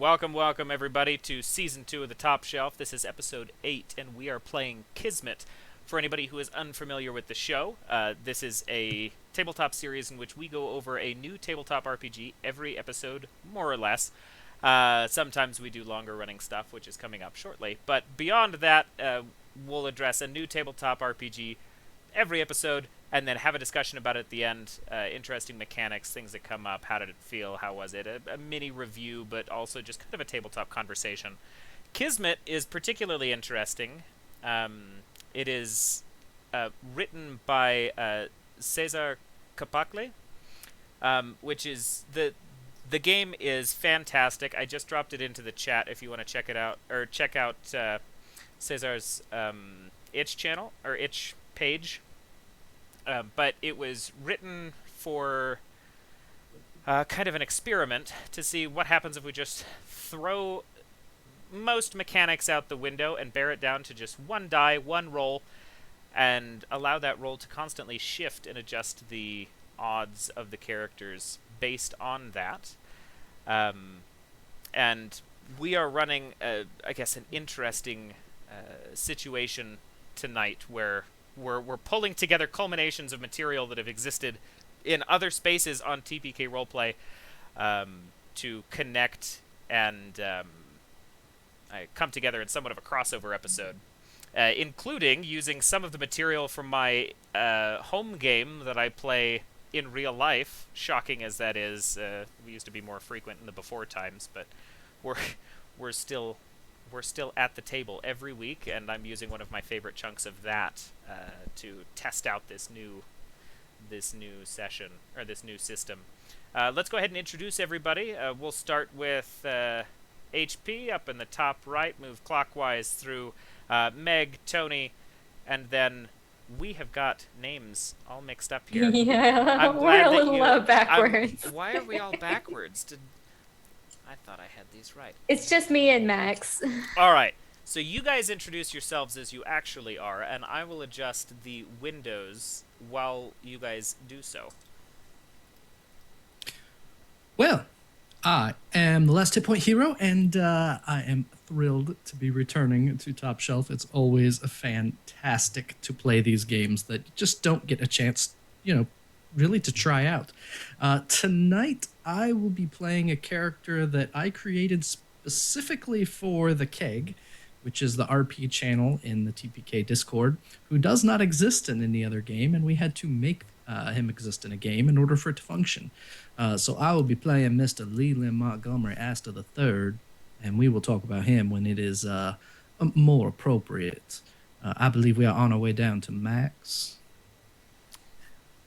Welcome everybody to Season 2 of The Top Shelf. This is Episode 8, and we are playing Kismet. For anybody who is unfamiliar with the show, this is a tabletop series in which we go over a new tabletop RPG every episode, more or less. Sometimes we do longer running stuff, which is coming up shortly. But beyond that, we'll address a new tabletop RPG every episode, and then have a discussion about it at the end. Interesting mechanics, things that come up, how did it feel, how was it, a mini review, but also just kind of a tabletop conversation. Kismet is particularly interesting. It is written by Cesar Capacli, which is the game is fantastic. I just dropped it into the chat if you want to check it out, or check out Cesar's itch channel or itch page. But it was written for kind of an experiment to see what happens if we just throw most mechanics out the window and bear it down to just one die, one roll, and allow that roll to constantly shift and adjust the odds of the characters based on that. And we are running, I guess, an interesting situation tonight where we're pulling together culminations of material that have existed in other spaces on TPKRoleplay to connect and come together in somewhat of a crossover episode, including using some of the material from my home game that I play in real life, shocking as that is. We used to be more frequent in the before times, but we're still at the table every week, and I'm using one of my favorite chunks of that to test out this new session, or this new system. Let's go ahead and introduce everybody. We'll start with HP up in the top right, move clockwise through Meg, Tony, and then we have got names all mixed up here. Yeah, we're a little backwards. Why are we all backwards? I thought I had these right. It's just me and Max. All right. So you guys introduce yourselves as you actually are, and I will adjust the windows while you guys do so. Well, I am the Last Hit Point Hero, and I am thrilled to be returning to Top Shelf. It's always fantastic to play these games that just don't get a chance, really to try out. Tonight, I will be playing a character that I created specifically for the Keg, which is the RP channel in the TPK Discord, who does not exist in any other game, and we had to make him exist in a game in order for it to function. So I will be playing Mr. Leeland Montgomery Aster III, and we will talk about him when it is more appropriate. I believe we are on our way down to Max.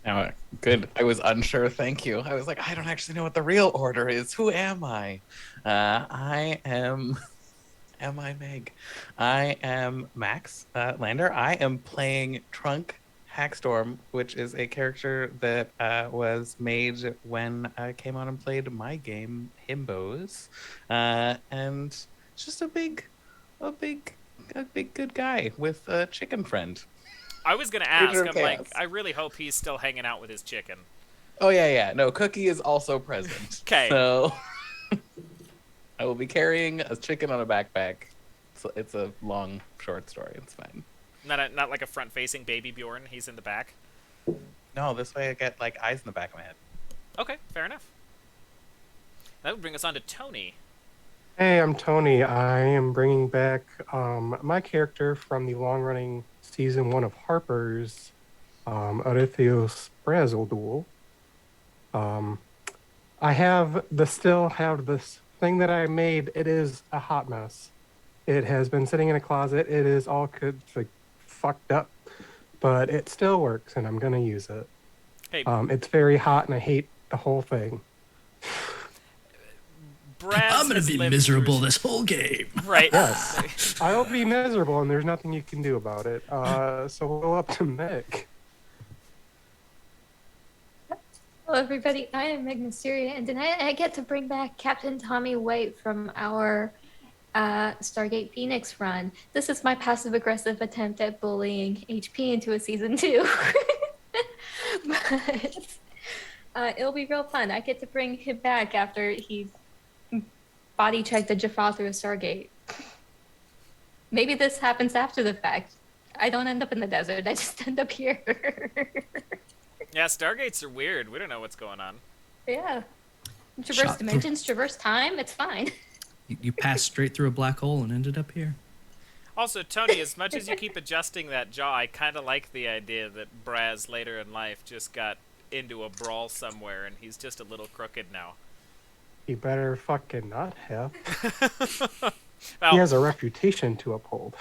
Now, good. I was unsure. Thank you. I was like, I don't actually know what the real order is. Who am I? I am. Am I Meg? I am Max Lander. I am playing Trunk Hackstorm, which is a character that was made when I came on and played my game Himbos, and just a big good guy with a chicken friend. I was gonna ask. I'm like, I really hope he's still hanging out with his chicken. Oh yeah. No, Cookie is also present. Okay. So I will be carrying a chicken on a backpack. It's a long, short story. It's fine. Not like a front-facing baby Bjorn. He's in the back. No, this way I get like eyes in the back of my head. Okay, fair enough. That would bring us on to Tony. Hey, I'm Tony. I am bringing back my character from the long-running Season 1 of Harper's, Arethios Brazuldul. I still have this thing that I made. It is a hot mess. It has been sitting in a closet. It is all fucked up, but it still works, and I'm going to use it. Hey. It's very hot, and I hate the whole thing. I'm going to be miserable this whole game. Right. Yes. I'll be miserable, and there's nothing you can do about it. So we'll go up to Meg. Hello, everybody. I am Meg Mysteria, and tonight I get to bring back Captain Tommy White from our Stargate Phoenix run. This is my passive-aggressive attempt at bullying HP into a Season 2. But it'll be real fun. I get to bring him back after he body check the Jafar through a Stargate. Maybe this happens after the fact. I don't end up in the desert. I just end up here. Yeah, Stargates are weird. We don't know what's going on. Yeah. Traverse Shot through. dimensions, traverse time. It's fine. You passed straight through a black hole and ended up here. Also, Tony, as much as you keep adjusting that jaw, I kind of like the idea that Braz later in life just got into a brawl somewhere and he's just a little crooked now. He better fucking not have. Well, He has a reputation to uphold.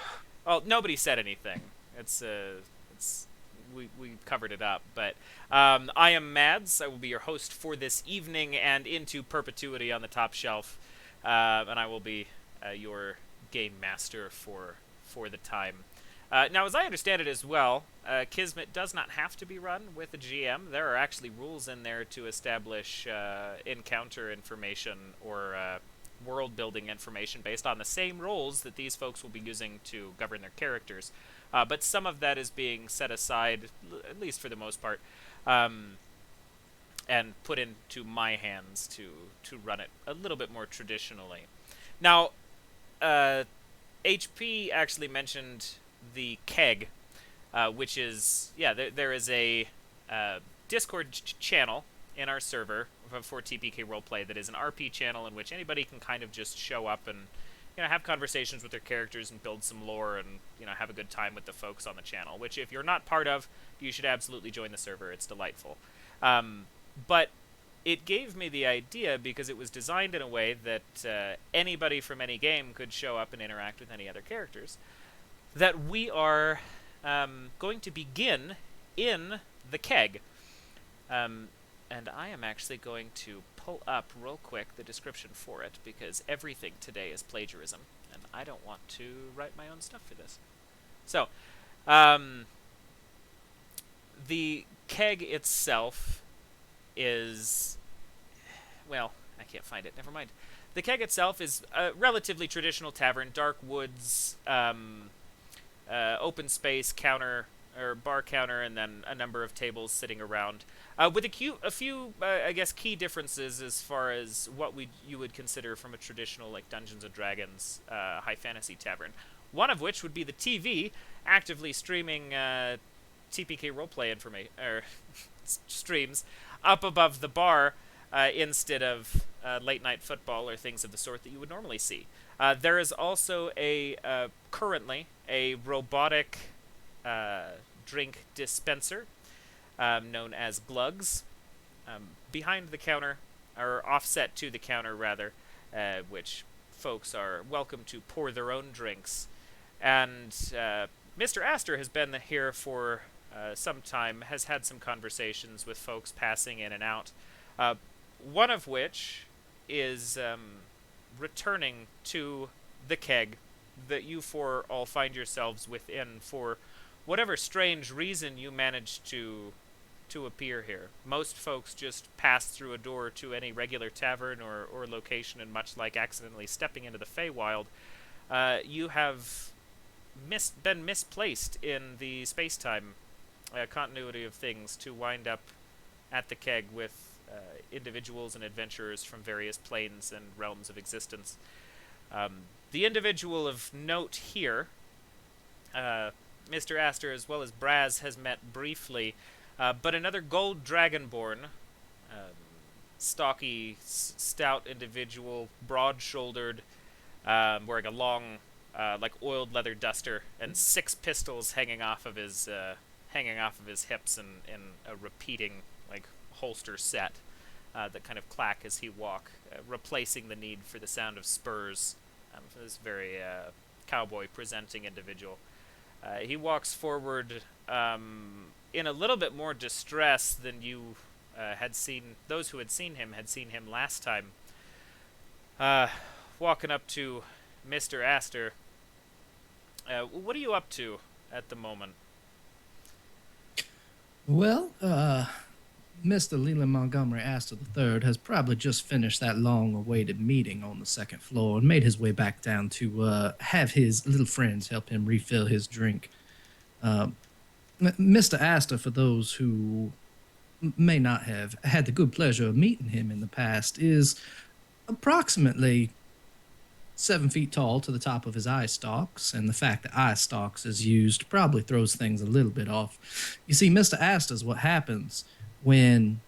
well, nobody said anything. It's we covered it up, but I am Mads. I will be your host for this evening and into perpetuity on the top shelf, and I will be your game master for the time. Now, as I understand it as well, Kismet does not have to be run with a GM. There are actually rules in there to establish encounter information or world-building information based on the same roles that these folks will be using to govern their characters. But some of that is being set aside, at least for the most part, and put into my hands to run it a little bit more traditionally. Now, HP actually mentioned the keg, which is, there is a Discord channel in our server for TPKRoleplay that is an RP channel in which anybody can kind of just show up and have conversations with their characters and build some lore and have a good time with the folks on the channel, which if you're not part of, you should absolutely join the server. It's delightful. But it gave me the idea, because it was designed in a way that anybody from any game could show up and interact with any other characters, that we are going to begin in the keg. And I am actually going to pull up real quick the description for it, because everything today is plagiarism, and I don't want to write my own stuff for this. So, the keg itself is... well, I can't find it. Never mind. The keg itself is a relatively traditional tavern, dark woods, open space, counter, or bar counter, and then a number of tables sitting around. With a few, I guess, key differences as far as what you would consider from a traditional, like, Dungeons & Dragons high fantasy tavern. One of which would be the TV, actively streaming TPKRoleplay streams up above the bar instead of late-night football or things of the sort that you would normally see. There is also currently a robotic drink dispenser known as Glugs behind the counter, or offset to the counter rather, which folks are welcome to pour their own drinks. And Mr. Aster has been here for some time, has had some conversations with folks passing in and out, one of which is returning to the keg that you four all find yourselves within for whatever strange reason you managed to appear here. Most folks just pass through a door to any regular tavern or location, and much like accidentally stepping into the Feywild, you have been misplaced in the space-time continuity of things to wind up at the keg with individuals and adventurers from various planes and realms of existence. The individual of note here, Mr. Aster, as well as Braz, has met briefly, but another gold dragonborn, stocky, stout individual, broad-shouldered, wearing a long, like oiled leather duster, and 6 pistols hanging off of his hips in a repeating, like, holster set that kind of clack as he walk, replacing the need for the sound of spurs for this very cowboy-presenting individual. He walks forward in a little bit more distress than you had seen. Those who had seen him last time. Walking up to Mr. Aster. What are you up to at the moment? Well, Mr. Leeland Montgomery Aster III has probably just finished that long-awaited meeting on the second floor and made his way back down to have his little friends help him refill his drink. Mr. Aster, for those who may not have had the good pleasure of meeting him in the past, is approximately 7 feet tall to the top of his eye stalks, and the fact that eye stalks is used probably throws things a little bit off. You see, Mr. Aster's what happens when,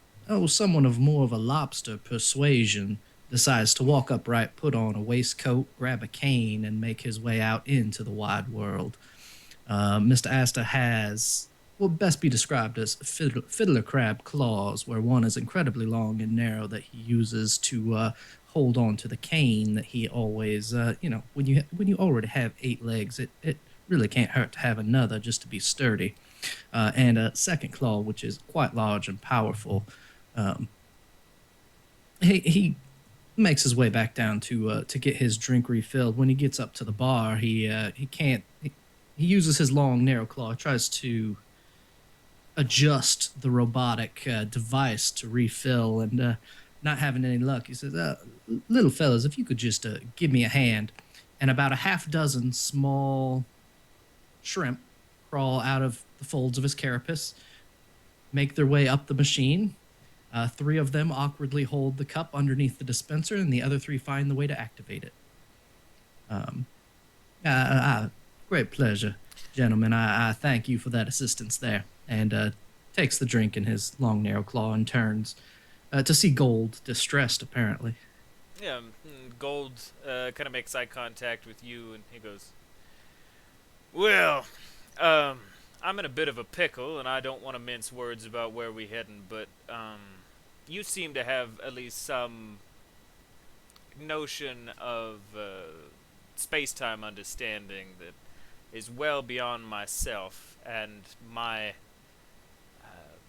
someone of more of a lobster persuasion decides to walk upright, put on a waistcoat, grab a cane, and make his way out into the wide world. Mr. Aster has what best be described as fiddler crab claws, where one is incredibly long and narrow that he uses to hold on to the cane that he always, when you already have 8 legs, it really can't hurt to have another just to be sturdy. And a second claw, which is quite large and powerful. He makes his way back down to get his drink refilled. When he gets up to the bar, he uses his long, narrow claw, tries to adjust the robotic device to refill, and not having any luck, he says, little fellas, if you could just give me a hand. And about a half dozen small shrimp crawl out of the folds of his carapace, make their way up the machine. 3 of them awkwardly hold the cup underneath the dispenser, and the other 3 find the way to activate it. Great pleasure, gentlemen. I thank you for that assistance there. And takes the drink in his long, narrow claw and turns to see Gold, distressed, apparently. Yeah, Gold kind of makes eye contact with you, and he goes, "Well, I'm in a bit of a pickle, and I don't want to mince words about where we're heading, but you seem to have at least some notion of space-time understanding that is well beyond myself, and my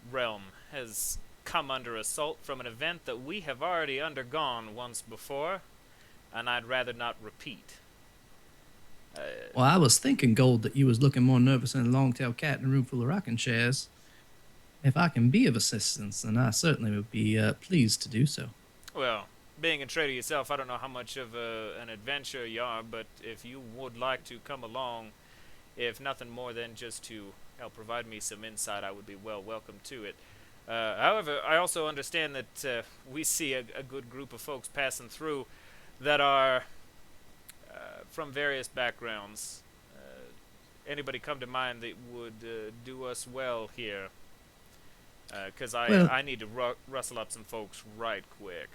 realm has come under assault from an event that we have already undergone once before, and I'd rather not repeat." Well, I was thinking, Gold, that you was looking more nervous than a long-tailed cat in a room full of rocking chairs. If I can be of assistance, then I certainly would be pleased to do so. Well, being a trader yourself, I don't know how much of an adventurer you are, but if you would like to come along, if nothing more than just to help provide me some insight, I would be welcome to it. However, I also understand that we see a good group of folks passing through that are from various backgrounds. Anybody come to mind that would do us well here? Because I need to rustle up some folks right quick.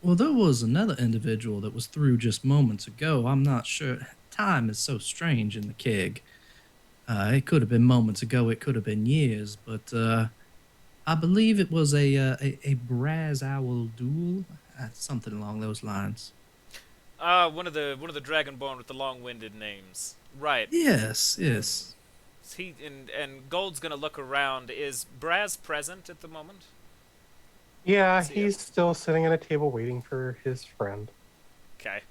Well, there was another individual that was through just moments ago. I'm not sure. Time is so strange in the keg. It could have been moments ago. It could have been years. But I believe it was a Brazuldul, something along those lines. One of the Dragonborn with the long-winded names. Right. Yes. He and Gold's gonna look around. Is Braz present at the moment? Yeah, he's still sitting at a table waiting for his friend. Okay.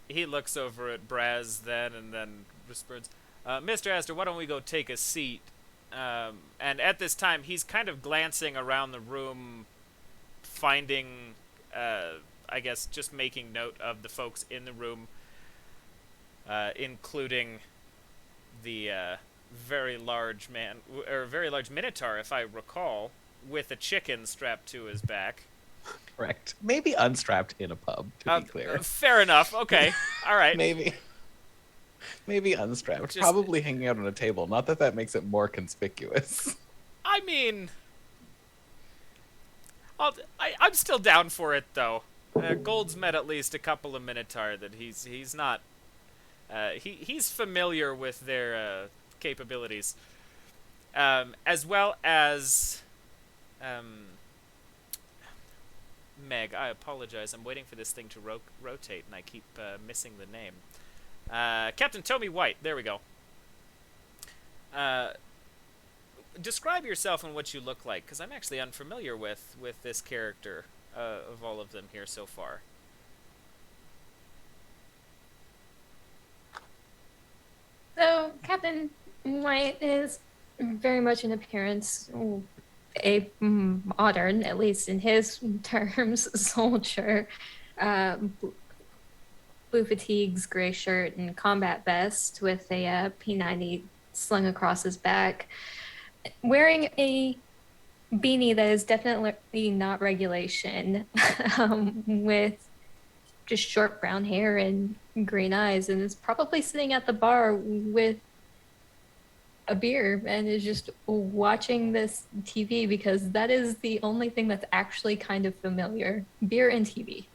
He looks over at Braz then and then whispers, "Mr. Aster, why don't we go take a seat?" And at this time, he's kind of glancing around the room, finding, I guess, just making note of the folks in the room, including the very large minotaur, if I recall, with a chicken strapped to his back. Correct. Maybe unstrapped in a pub, to be clear. Fair enough. Okay. All right. Maybe unstrapped. Probably hanging out on a table. Not that makes it more conspicuous. I mean, I'm still down for it, though. Gold's met at least a couple of minotaur that he's not. He's familiar with their capabilities, as well as Meg. I apologize. I'm waiting for this thing to rotate, and I keep missing the name. Captain Tomi White. There we go. Describe yourself and what you look like, because I'm actually unfamiliar with this character of all of them here so far. So, Captain White is very much in appearance a modern, at least in his terms, soldier. Blue fatigues, gray shirt, and combat vest with a P90 slung across his back. Wearing a beanie that is definitely not regulation, with just short brown hair and green eyes, and is probably sitting at the bar with a beer and is just watching this TV because that is the only thing that's actually kind of familiar. Beer and TV.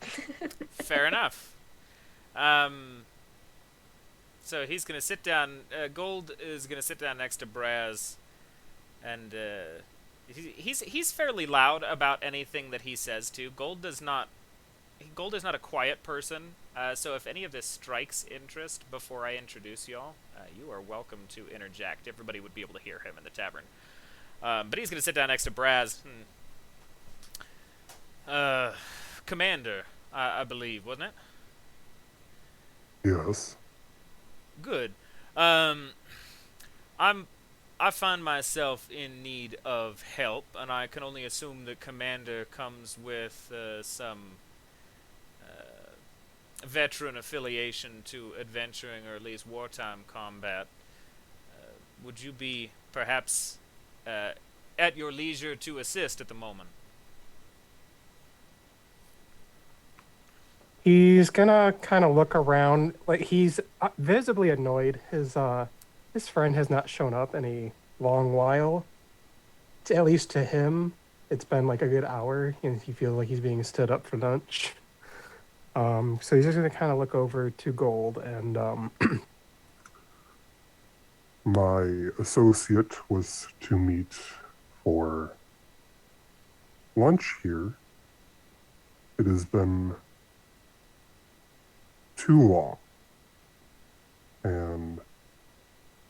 Fair enough. So he's gonna sit down. Gold is gonna sit down next to Braz, and he's fairly loud about anything that he says to. Gold is not a quiet person. So if any of this strikes interest before I introduce y'all, you are welcome to interject. Everybody would be able to hear him in the tavern. But he's gonna sit down next to Braz. Commander, I believe, wasn't it? Yes. Good. I find myself in need of help, and I can only assume that Commander comes with some veteran affiliation to adventuring or at least wartime combat. Would you be perhaps at your leisure to assist at the moment? He's gonna kind of look around, like he's visibly annoyed. His friend has not shown up in a long while. At least to him, it's been like a good hour, and he feels like he's being stood up for lunch. So he's just gonna kind of look over to Gold and My associate was to meet for lunch here. It has been too long, and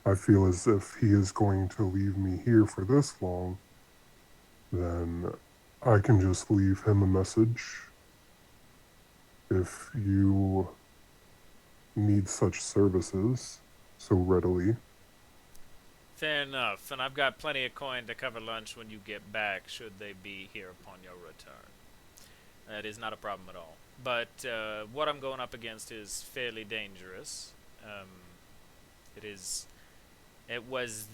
I feel as if he is going to leave me here for this long, then I can just leave him a message. If you need such services so readily. Fair enough, and I've got plenty of coin to cover lunch when you get back, should they be here upon your return. That is not a problem at all. But what I'm going up against is fairly dangerous. It was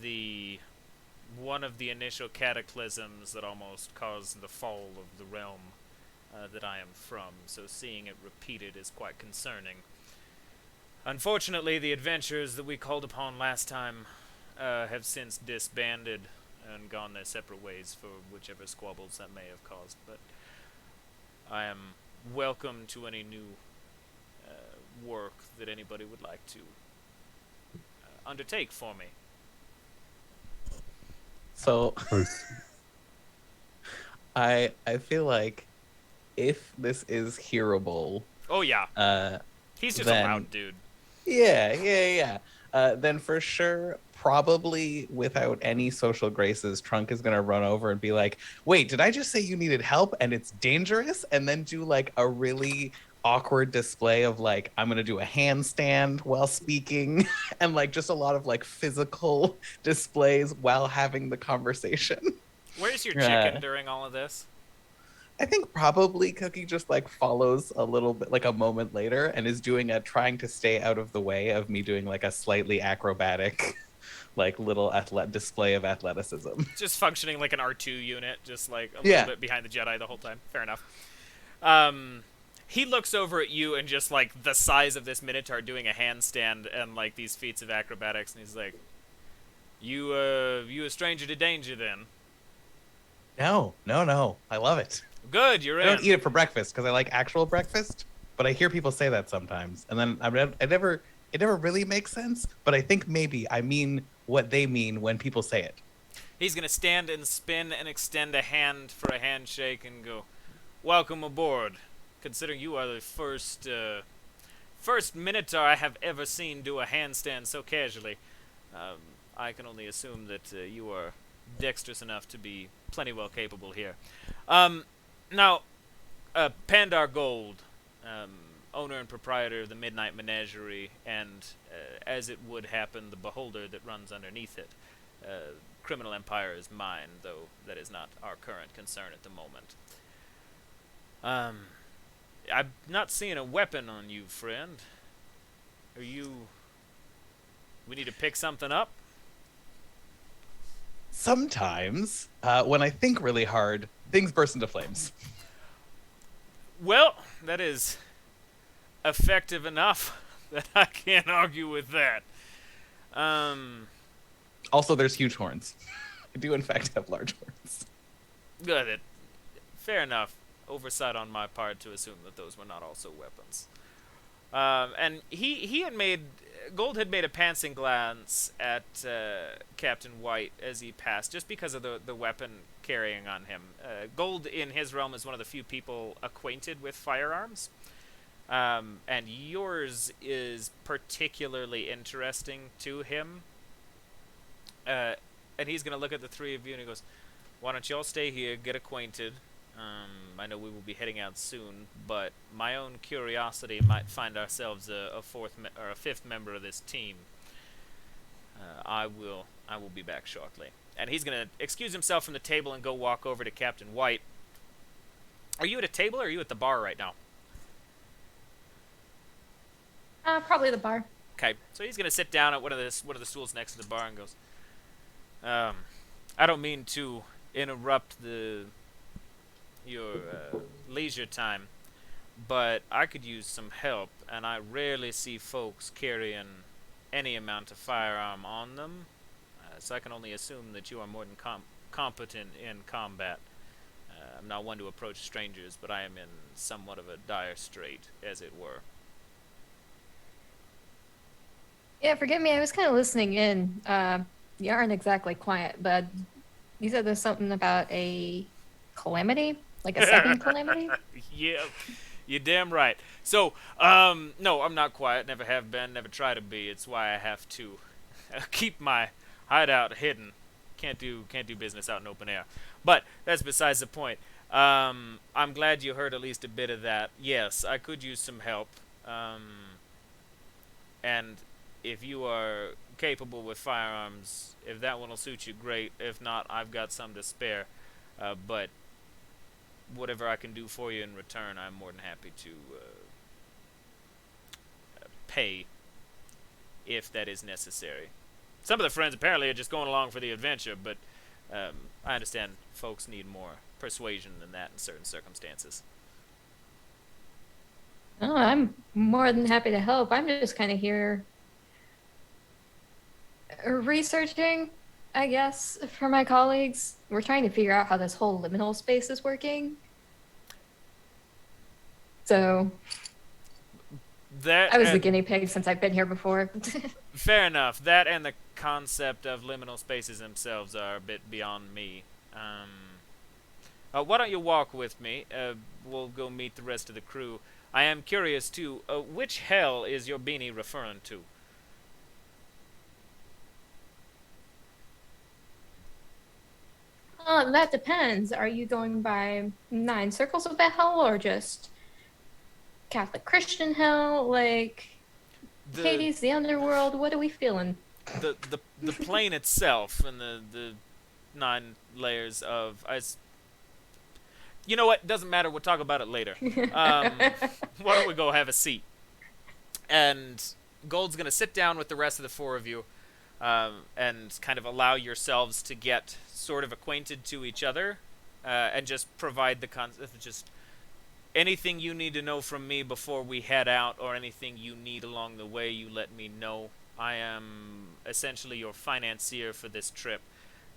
one of the initial cataclysms that almost caused the fall of the realm that I am from, so seeing it repeated is quite concerning. Unfortunately, the adventurers that we called upon last time have since disbanded and gone their separate ways for whichever squabbles that may have caused, but I am welcome to any new work that anybody would like to undertake for me. So I see. I feel like if this is hearable, Oh yeah, he's just a then- loud dude. yeah. Then for sure, probably without any social graces, Trunk is gonna run over and be like, "Wait, did I just say you needed help and it's dangerous?" And then do like a really awkward display of like, I'm gonna do a handstand while speaking, and like just a lot of like physical displays while having the conversation. Where's your chicken during all of this? I think probably Cookie just like follows a little bit, like a moment later, and is trying to stay out of the way of me doing like a slightly acrobatic, like little display of athleticism. Just functioning like an R2 unit, just like a Yeah. little bit behind the Jedi the whole time. Fair enough. He looks over at you and just like the size of this Minotaur doing a handstand and like these feats of acrobatics, and he's like, "You a stranger to danger then?" No. I love it. Good, you're I in. don't eat it for breakfast because I like actual breakfast, but I hear people say that sometimes, and then it never really makes sense. But I think maybe I mean what they mean when people say it. He's gonna stand and spin and extend a hand for a handshake and go, "Welcome aboard. Considering you are the first Minotaur I have ever seen do a handstand so casually, I can only assume that you are dexterous enough to be plenty well capable here. Now, Pandar Gold, owner and proprietor of the Midnight Menagerie, and, as it would happen, the beholder that runs underneath it. Criminal Empire is mine, though that is not our current concern at the moment. I'm not seeing a weapon on you, friend. We need to pick something up? Sometimes, when I think really hard, things burst into flames. Well, that is effective enough that I can't argue with that. Also, there's huge horns. I do, in fact, have large horns. Good. Fair enough. Oversight on my part to assume that those were not also weapons. And he had made... Gold had made a passing glance at Captain White as he passed, just because of the weapon carrying on him. Gold, in his realm, is one of the few people acquainted with firearms. And yours is particularly interesting to him. And he's going to look at the three of you and he goes, why don't y'all stay here, get acquainted. I know we will be heading out soon, but my own curiosity might find ourselves a fifth member of this team. I will be back shortly. And he's going to excuse himself from the table and go walk over to Captain White. Are you at a table or are you at the bar right now? Probably the bar. Okay, so he's gonna sit down at one of the stools next to the bar and goes, I don't mean to interrupt your leisure time, but I could use some help, and I rarely see folks carrying any amount of firearm on them, so I can only assume that you are more than competent in combat. I'm not one to approach strangers, but I am in somewhat of a dire strait, as it were. Yeah, forgive me. I was kind of listening in. You aren't exactly quiet, but you said there's something about a calamity, like a second calamity. Yeah, you're damn right. So, no, I'm not quiet. Never have been. Never try to be. It's why I have to keep my hideout hidden. Can't do business out in open air. But that's besides the point. I'm glad you heard at least a bit of that. Yes, I could use some help. And if you are capable with firearms, if that one will suit you, great. If not, I've got some to spare. But whatever I can do for you in return, I'm more than happy to pay if that is necessary. Some of the friends apparently are just going along for the adventure, but I understand folks need more persuasion than that in certain circumstances. Oh, I'm more than happy to help. I'm just kind of here researching, I guess, for my colleagues. We're trying to figure out how this whole liminal space is working. So That I was the guinea pig since I've been here before. Fair enough. That and the concept of liminal spaces themselves are a bit beyond me. Why don't you walk with me? We'll go meet the rest of the crew. I am curious, too, which hell is your beanie referring to? That depends. Are you going by 9 circles of the hell or just Catholic Christian hell? Like Hades, the underworld? What are we feeling? The plane itself and the 9 layers of... You know what? Doesn't matter. We'll talk about it later. Why don't we go have a seat? And Gold's going to sit down with the rest of the 4 of you and kind of allow yourselves to get sort of acquainted to each other and just provide the concept. Just anything you need to know from me before we head out or anything you need along the way, you let me know. I am essentially your financier for this trip,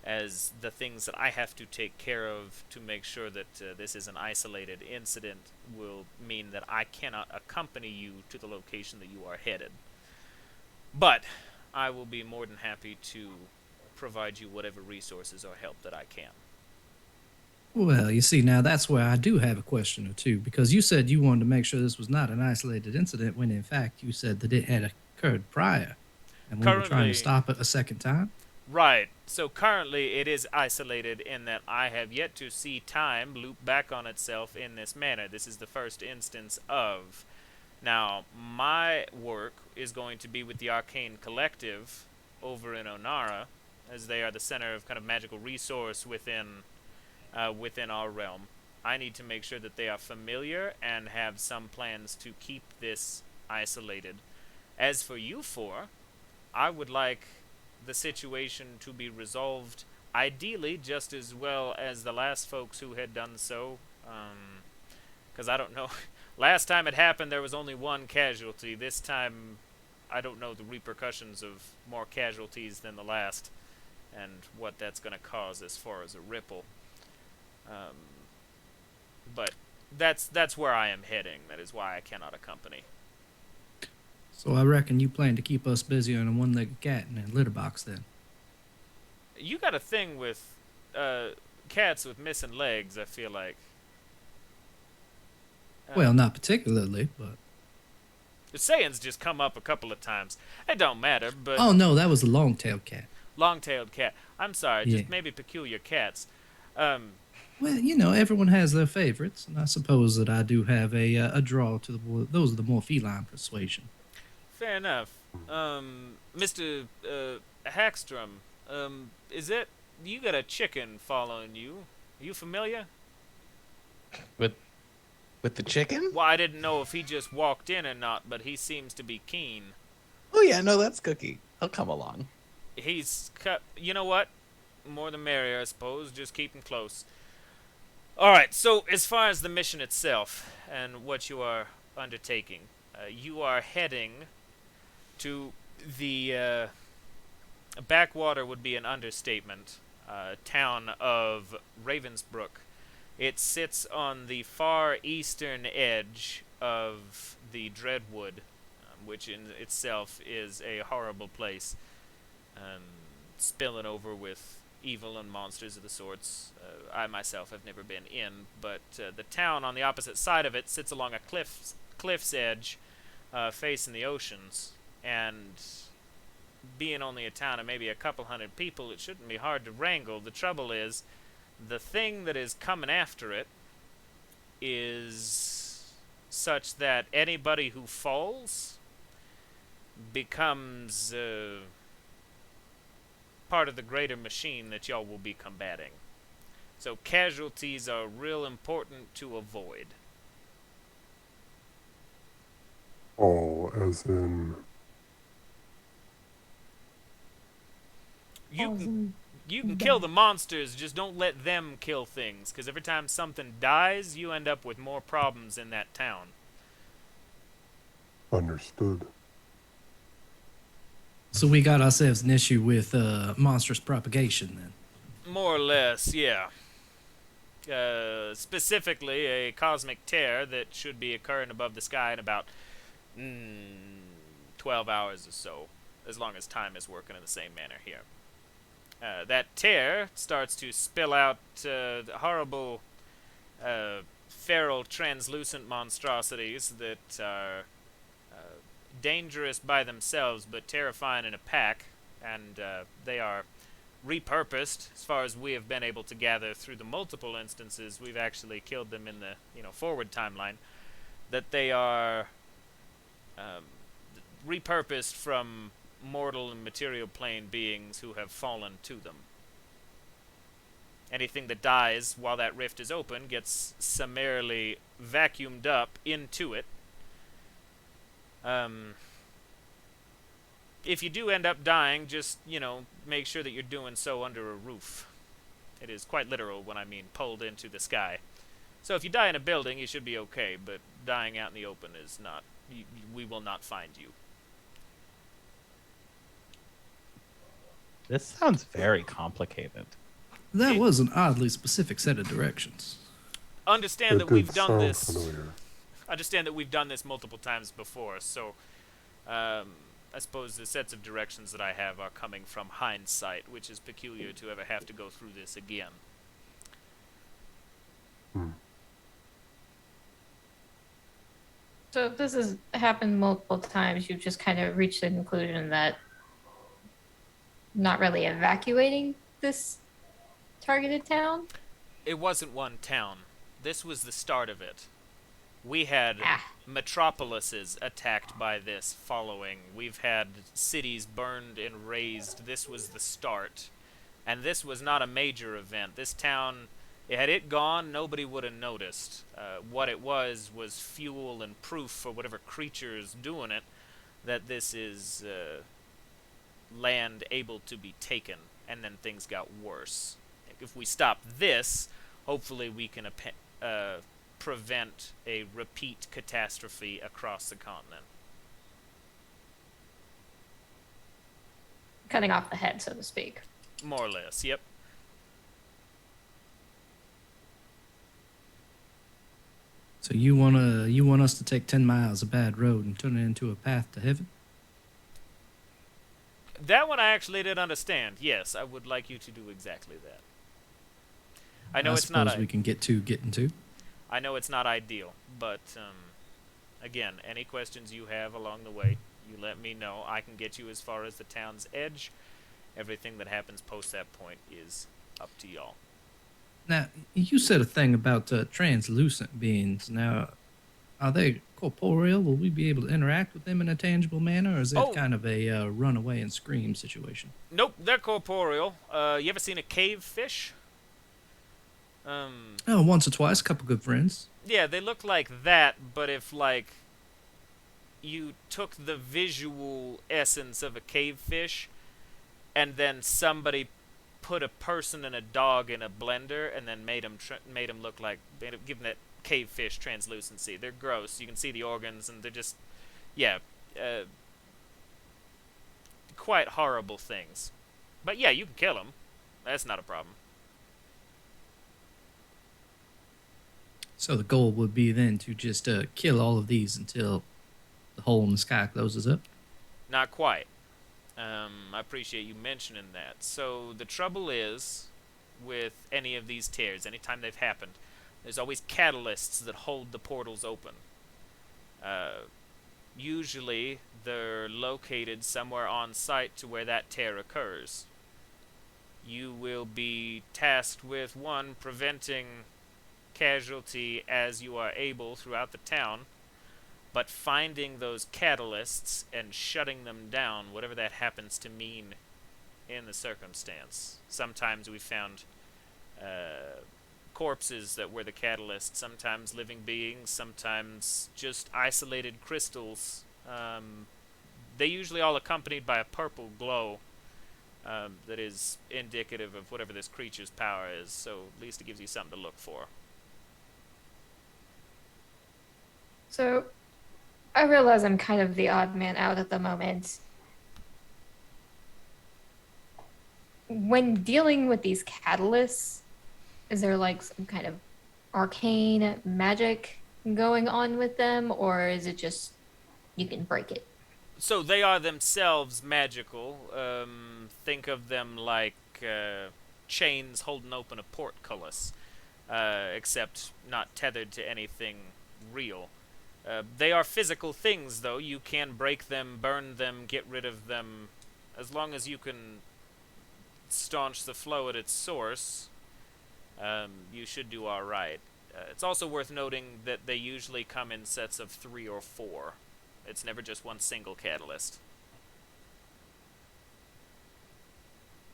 as the things that I have to take care of to make sure that this is an isolated incident will mean that I cannot accompany you to the location that you are headed. But I will be more than happy to provide you whatever resources or help that I can. Well, you see, now that's where I do have a question or two, because you said you wanted to make sure this was not an isolated incident when in fact you said that it had occurred prior and we were trying to stop it a second time. Right. So currently it is isolated in that I have yet to see time loop back on itself in this manner. This is the first instance of. Now, my work is going to be with the Arcane Collective over in Onara, as they are the center of kind of magical resource within our realm. I need to make sure that they are familiar and have some plans to keep this isolated. As for you 4, I would like the situation to be resolved ideally just as well as the last folks who had done so, because I don't know Last time it happened, there was only one casualty. This time, I don't know the repercussions of more casualties than the last, and what that's going to cause as far as a ripple. But that's where I am heading. That is why I cannot accompany. So I reckon you plan to keep us busy on a one-legged cat in a litter box then. You got a thing with cats with missing legs, I feel like. Well, not particularly, but... The sayings just come up a couple of times. It don't matter, but... Oh, no, that was a long-tailed cat. Long-tailed cat. I'm sorry, Yeah. just maybe peculiar cats. Well, you know, everyone has their favorites, and I suppose that I do have a draw to those are the more feline persuasion. Fair enough. Mr. Hackstorm, is it... You got a chicken following you. Are you familiar? With the chicken? Well, I didn't know if he just walked in or not, but he seems to be keen. Oh yeah, no, that's Cookie. He'll come along. He's cut. You know what? More the merrier, I suppose. Just keep him close. All right. So, as far as the mission itself and what you are undertaking, you are heading to the backwater. Would be an understatement. Town of Ravensbrook. It sits on the far eastern edge of the Dreadwood, which in itself is a horrible place, spilling over with evil and monsters of the sorts. I myself have never been in, but the town on the opposite side of it sits along a cliff's edge, facing the oceans, and being only a town of maybe a couple hundred people, it shouldn't be hard to wrangle. The trouble is, the thing that is coming after it is such that anybody who falls becomes part of the greater machine that y'all will be combating. So casualties are real important to avoid. Oh, as in... You can kill the monsters, just don't let them kill things, because every time something dies, you end up with more problems in that town. Understood. So we got ourselves an issue with monstrous propagation then. More or less, yeah. Specifically, a cosmic tear that should be occurring above the sky in about 12 hours or so, as long as time is working in the same manner here. That tear starts to spill out horrible, feral, translucent monstrosities that are dangerous by themselves, but terrifying in a pack, and they are repurposed. As far as we have been able to gather through the multiple instances, we've actually killed them in the forward timeline. That they are repurposed from mortal and material plane beings who have fallen to them. Anything that dies while that rift is open gets summarily vacuumed up into it. If you do end up dying, just, make sure that you're doing so under a roof. It is quite literal when I mean pulled into the sky. So if you die in a building, you should be okay, but dying out in the open is not. We will not find you. This sounds very complicated. That was an oddly specific set of directions. Understand that That we've did done sound this. familiar. Understand that we've done this multiple times before, so I suppose the sets of directions that I have are coming from hindsight, which is peculiar to ever have to go through this again. So if this has happened multiple times, you've just kind of reached the conclusion that not really evacuating this targeted town? It wasn't one town. This was the start of it. We had metropolises attacked by this following. We've had cities burned and razed. This was the start. And this was not a major event. This town, had it gone, nobody would have noticed. What it was fuel and proof for whatever creatures doing it that this is land able to be taken. And then things got worse. If we stop this, hopefully we can prevent a repeat catastrophe across the continent. Cutting off the head, so to speak. More or less, yep. So you want us to take 10 miles of bad road and turn it into a path to heaven? That one I actually did understand. Yes, I would like you to do exactly that. I know it's not. We can getting to. I know it's not ideal, but again, any questions you have along the way, you let me know. I can get you as far as the town's edge. Everything that happens post that point is up to y'all. Now, you said a thing about translucent beings. Now, are they corporeal? Will we be able to interact with them in a tangible manner, or is it kind of a run away and scream situation? Nope, they're corporeal. You ever seen a cave fish? Oh, once or twice, a couple good friends. Yeah, they look like that, but if, like, you took the visual essence of a cave fish and then somebody put a person and a dog in a blender and then made them look like, give them that cave fish translucency. They're gross. You can see the organs, and they're just, quite horrible things. But yeah, you can kill them. That's not a problem. So the goal would be then to just kill all of these until the hole in the sky closes up? Not quite. I appreciate you mentioning that. So the trouble is, with any of these tears, anytime they've happened, there's always catalysts that hold the portals open. Usually, they're located somewhere on site to where that tear occurs. You will be tasked with, one, preventing casualty as you are able throughout the town, but finding those catalysts and shutting them down, whatever that happens to mean in the circumstance. Sometimes we found corpses that were the catalyst, sometimes living beings, sometimes just isolated crystals. They usually all accompanied by a purple glow that is indicative of whatever this creature's power is, so at least it gives you something to look for. So, I realize I'm kind of the odd man out at the moment. When dealing with these catalysts, is there like some kind of arcane magic going on with them, or is it just you can break it? So they are themselves magical. Think of them like chains holding open a portcullis, except not tethered to anything real. They are physical things, though. You can break them, burn them, get rid of them. As long as you can staunch the flow at its source, you should do alright. It's also worth noting that they usually come in sets of 3 or 4. It's never just one single catalyst.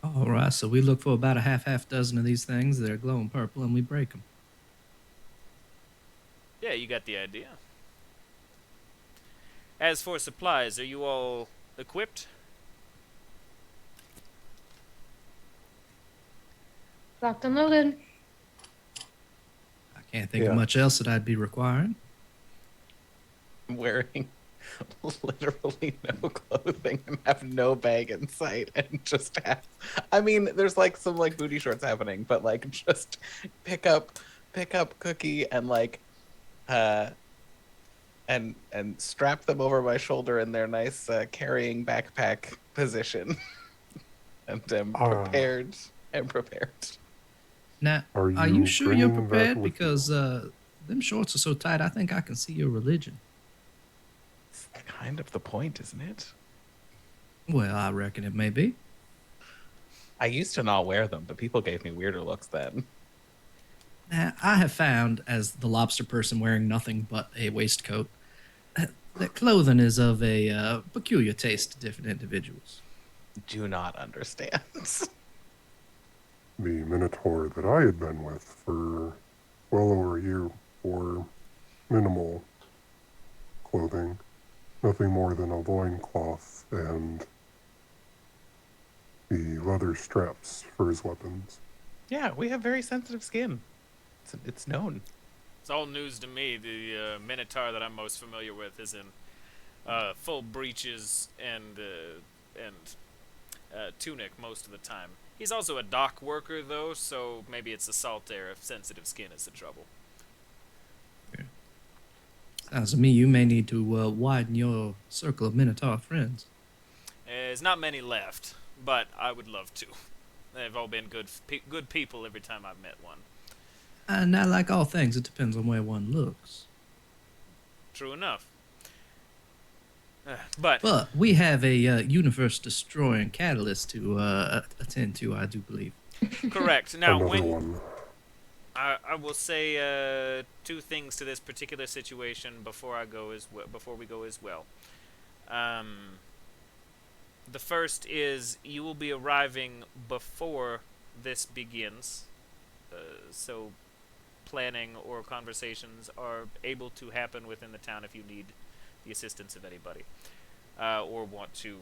Alright, so we look for about a half dozen of these things that are glowing purple, and we break them. Yeah, you got the idea. As for supplies, are you all equipped? Locked and loaded. I can't think of much else that I'd be requiring. I'm wearing literally no clothing and have no bag in sight and just have, I mean, there's like some like booty shorts happening, but like just pick up Cookie and like and strap them over my shoulder in their nice carrying backpack position. And I'm prepared. Now, are you sure you're prepared? Because them shorts are so tight, I think I can see your religion. It's kind of the point, isn't it? Well, I reckon it may be. I used to not wear them, but people gave me weirder looks then. Now, I have found, as the lobster person wearing nothing but a waistcoat, that clothing is of a peculiar taste to different individuals. Do not understand. The Minotaur that I had been with for well over a year wore minimal clothing, nothing more than a loincloth and the leather straps for his weapons. Yeah, we have very sensitive skin. It's known. It's all news to me. The Minotaur that I'm most familiar with is in full breeches and tunic most of the time. He's also a dock worker, though, so maybe it's the salt air if sensitive skin is the trouble. Sounds to me you may need to widen your circle of Minotaur friends. There's not many left, but I would love to. They've all been good people every time I've met one. And now, like all things, it depends on where one looks. True enough. But we have a universe-destroying catalyst to attend to, I do believe. correct. Now, Another when one. I will say two things to this particular situation before we go as well. The first is you will be arriving before this begins, so planning or conversations are able to happen within the town if you need the assistance of anybody, or want to,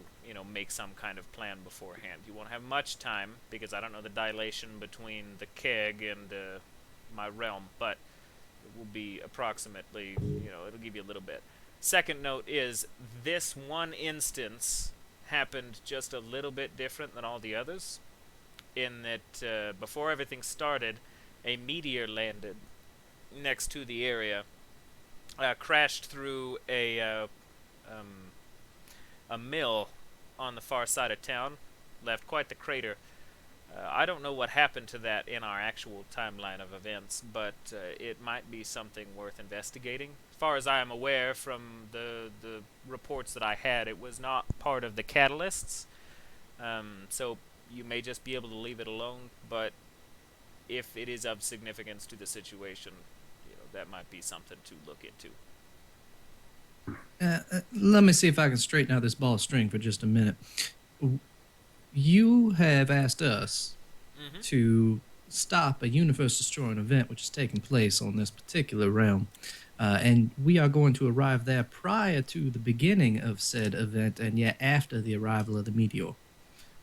make some kind of plan beforehand. You won't have much time because I don't know the dilation between the keg and my realm, but it will be approximately, it'll give you a little bit. Second note is this one instance happened just a little bit different than all the others, in that before everything started, a meteor landed next to the area, crashed through a mill on the far side of town, left quite the crater. I don't know what happened to that in our actual timeline of events, but it might be something worth investigating. As far as I am aware from the reports that I had, it was not part of the catalysts, so you may just be able to leave it alone, but if it is of significance to the situation, that might be something to look into. Let me see if I can straighten out this ball of string for just a minute. You have asked us to stop a universe-destroying event which is taking place on this particular realm, and we are going to arrive there prior to the beginning of said event, and yet after the arrival of the meteor.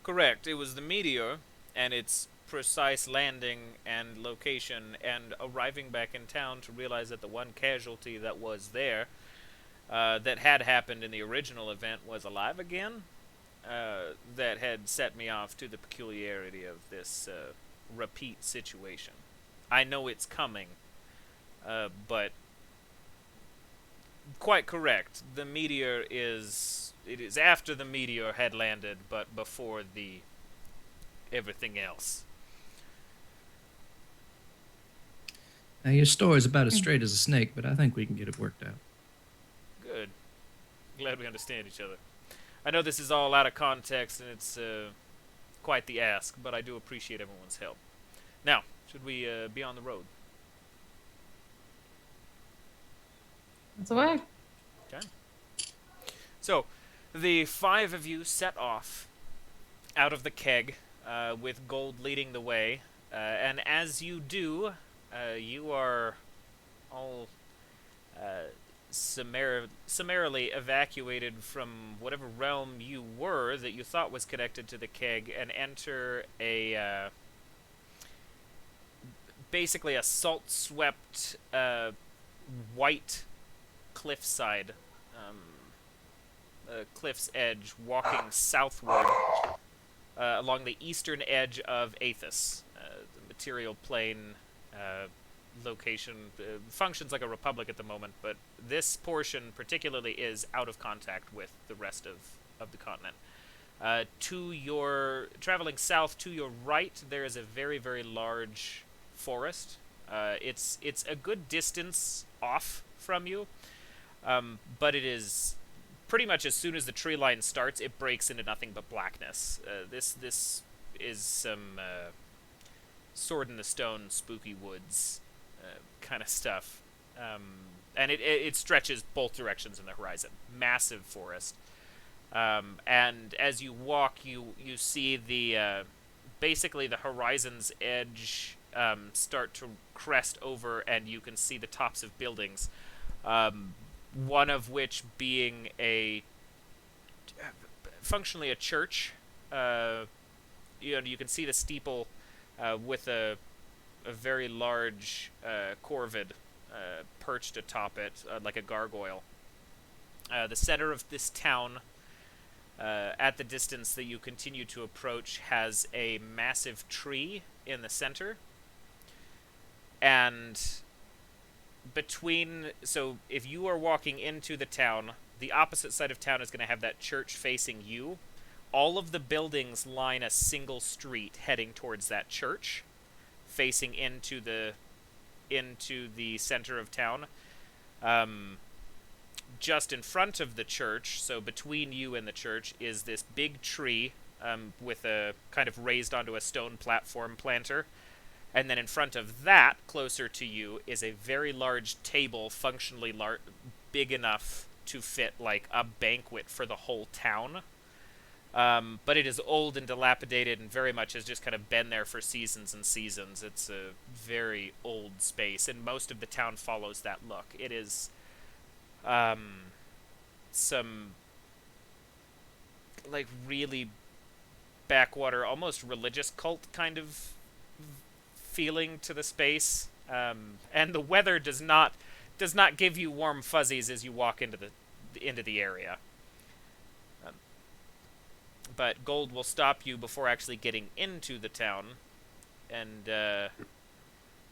Correct. It was the meteor and its precise landing and location, and arriving back in town to realize that the one casualty that was there, that had happened in the original event, was alive again. That had set me off to the peculiarity of this repeat situation. I know it's coming, but quite correct. The meteor is after the meteor had landed, but before the everything else. Now, your story's about as straight as a snake, but I think we can get it worked out. Good. Glad we understand each other. I know this is all out of context, and it's quite the ask, but I do appreciate everyone's help. Now, should we be on the road? That's the way. Okay. So, the five of you set off out of the keg, with Gold leading the way, and as you do, you are all summarily evacuated from whatever realm you were that you thought was connected to the keg, and enter a basically a salt-swept white cliffside, cliff's edge, walking southward along the eastern edge of Athos, the material plane location. Functions like a republic at the moment, but this portion particularly is out of contact with the rest of the continent. Traveling south to your right, there is a very, very large forest. It's a good distance off from you, but it is pretty much as soon as the tree line starts, it breaks into nothing but blackness. This is some sword in the stone, spooky woods kind of stuff, and it stretches both directions in the horizon. Massive forest, and as you walk, you see the basically the horizon's edge start to crest over, and you can see the tops of buildings. One of which being functionally a church. You can see the steeple with a very large corvid perched atop it, like a gargoyle. The center of this town, at the distance that you continue to approach, has a massive tree in the center. And so if you are walking into the town, the opposite side of town is going to have that church facing you. All of the buildings line a single street heading towards that church, facing into the center of town. Just in front of the church, so between you and the church, is this big tree with a kind of raised onto a stone platform planter. And then in front of that, closer to you, is a very large table, functionally big enough to fit like a banquet for the whole town. But it is old and dilapidated and very much has just kind of been there for seasons and seasons. It's a very old space, and most of the town follows that look. It is some like really backwater, almost religious cult kind of feeling to the space. And the weather does not give you warm fuzzies as you walk into the area. But Gold will stop you before actually getting into the town and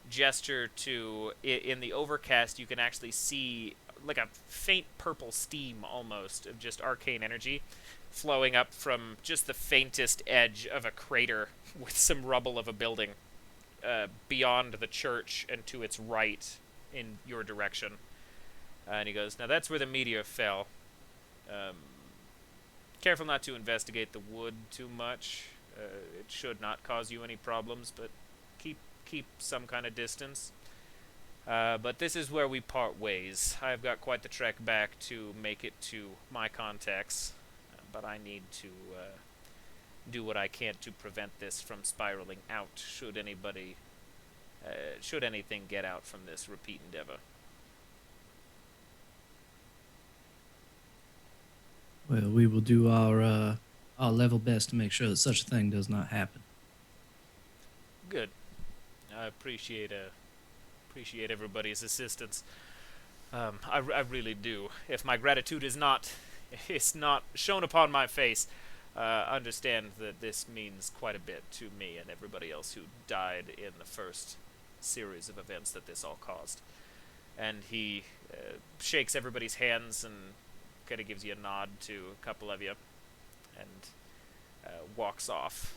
gesture to... In the overcast, you can actually see like a faint purple steam almost of just arcane energy flowing up from just the faintest edge of a crater with some rubble of a building beyond the church and to its right in your direction. And he goes, now that's where the meteor fell. Careful not to investigate the wood too much. It should not cause you any problems, but keep some kind of distance. But this is where we part ways. I've got quite the trek back to make it to my contacts, but I need to do what I can to prevent this from spiraling out should anything get out from this repeat endeavor. Well, we will do our level best to make sure that such a thing does not happen. Good. I appreciate everybody's assistance. I really do. If my gratitude is not shown upon my face, understand that this means quite a bit to me and everybody else who died in the first series of events that this all caused. And he shakes everybody's hands and kind of gives you a nod to a couple of you and walks off.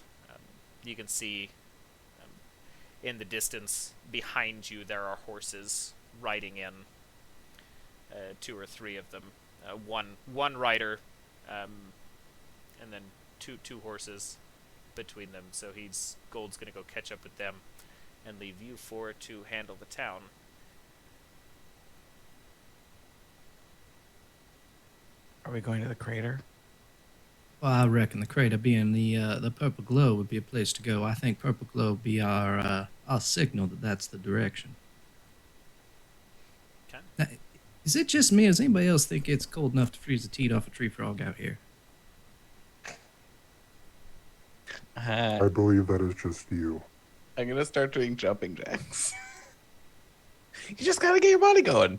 You can see in the distance behind you there are horses riding in, 2 or 3 of them. One rider, and then two horses between them. So Gold's gonna go catch up with them and leave you 4 to handle the town. Are we going to the crater? Well, I reckon the crater being the purple glow would be a place to go. I think purple glow would be our signal that that's the direction. Okay. Now, is it just me, or does anybody else think it's cold enough to freeze the teat off a tree frog out here? I believe that is just you. I'm gonna start doing jumping jacks. You just gotta get your body going.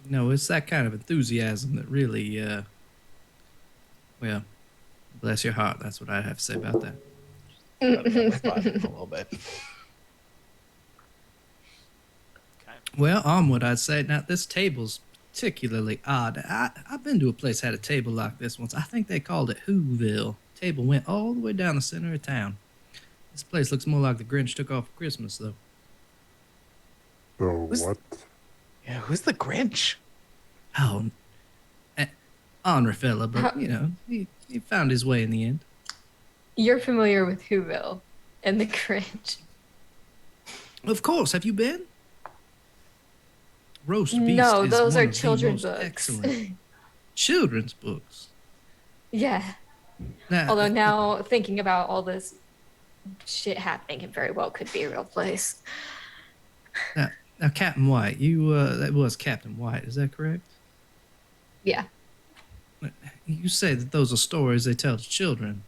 No, it's that kind of enthusiasm that really, well, bless your heart. That's what I have to say about that. That's fun, a little bit. Okay. Well, onward, I'd say. Now, this table's particularly odd. I've been to a place that had a table like this once. I think they called it Whoville. Table went all the way down the center of town. This place looks more like the Grinch took off for Christmas, though. So what? Yeah, who's the Grinch? Oh, ornery fella, but, you know, he found his way in the end. You're familiar with Whoville and the Grinch. Of course, have you been? Roast beast No, is those one are of the children's most books. excellent children's books. Yeah. Now, Although now thinking about all this shit happening, it very well could be a real place. now, Captain White, that was Captain White, is that correct? Yeah. You say that those are stories they tell to children.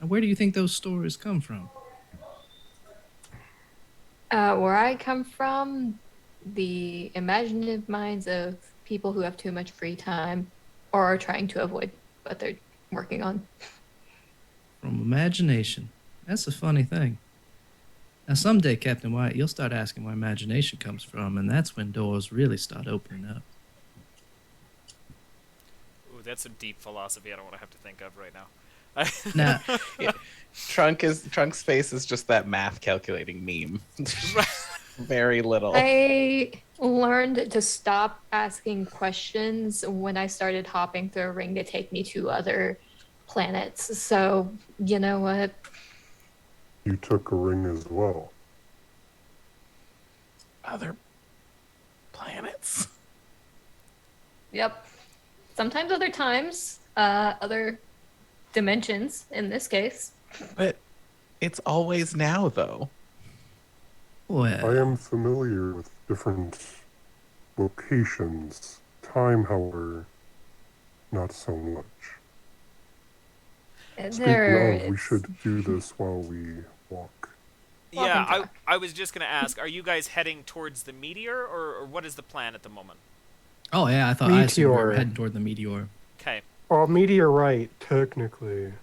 Now, where do you think those stories come from? Where I come from, the imaginative minds of people who have too much free time or are trying to avoid what they're working on. From imagination. That's a funny thing. Now, someday, Captain White, you'll start asking where imagination comes from, and that's when doors really start opening up. Ooh, that's some deep philosophy I don't want to have to think of right now. Now, Yeah. Trunk's face is just that math calculating meme. Very little. I learned to stop asking questions when I started hopping through a ring to take me to other planets. So, you know what? You took a ring as well. Other planets. Yep. Sometimes other times, other dimensions in this case. But it's always now, though. well, I am familiar with different locations. Time, however, not so much. Speaking of, we It's- should do this while we walk. Yeah, Walk and talk. I was just going to ask, are you guys heading towards the meteor, or what is the plan at the moment? oh yeah, I assumed we were Meteor. heading toward the meteor. Okay. Well, meteorite, technically.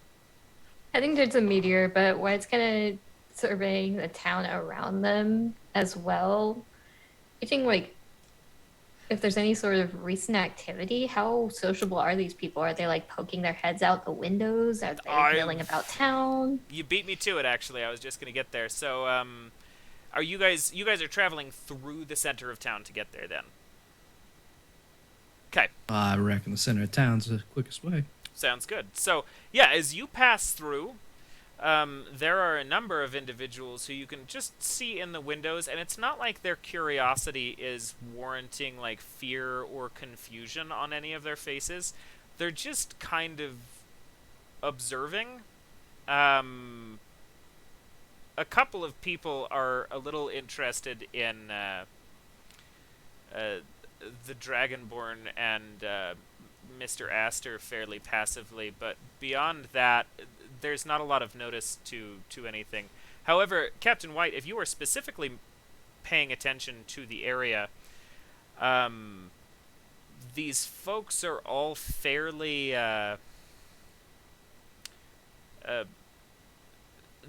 heading towards a meteor, but White's kind of surveying the town around them as well. You think, like, if there's any sort of recent activity, how sociable are these people? Are they, like, poking their heads out the windows? Are they milling about town? You beat me to it, actually. I was just going to get there. So, are you guys are traveling through the center of town to get there, then? Okay. I reckon the center of town's the quickest way. Sounds good. So, yeah, as you pass through, there are a number of individuals who you can just see in the windows, and it's not like their curiosity is warranting, like, fear or confusion on any of their faces. They're just kind of observing. A couple of people are a little interested in the Dragonborn and Mr. Aster fairly passively, but beyond that, there's not a lot of notice to anything. However, Captain White, if you are specifically paying attention to the area, these folks are all fairly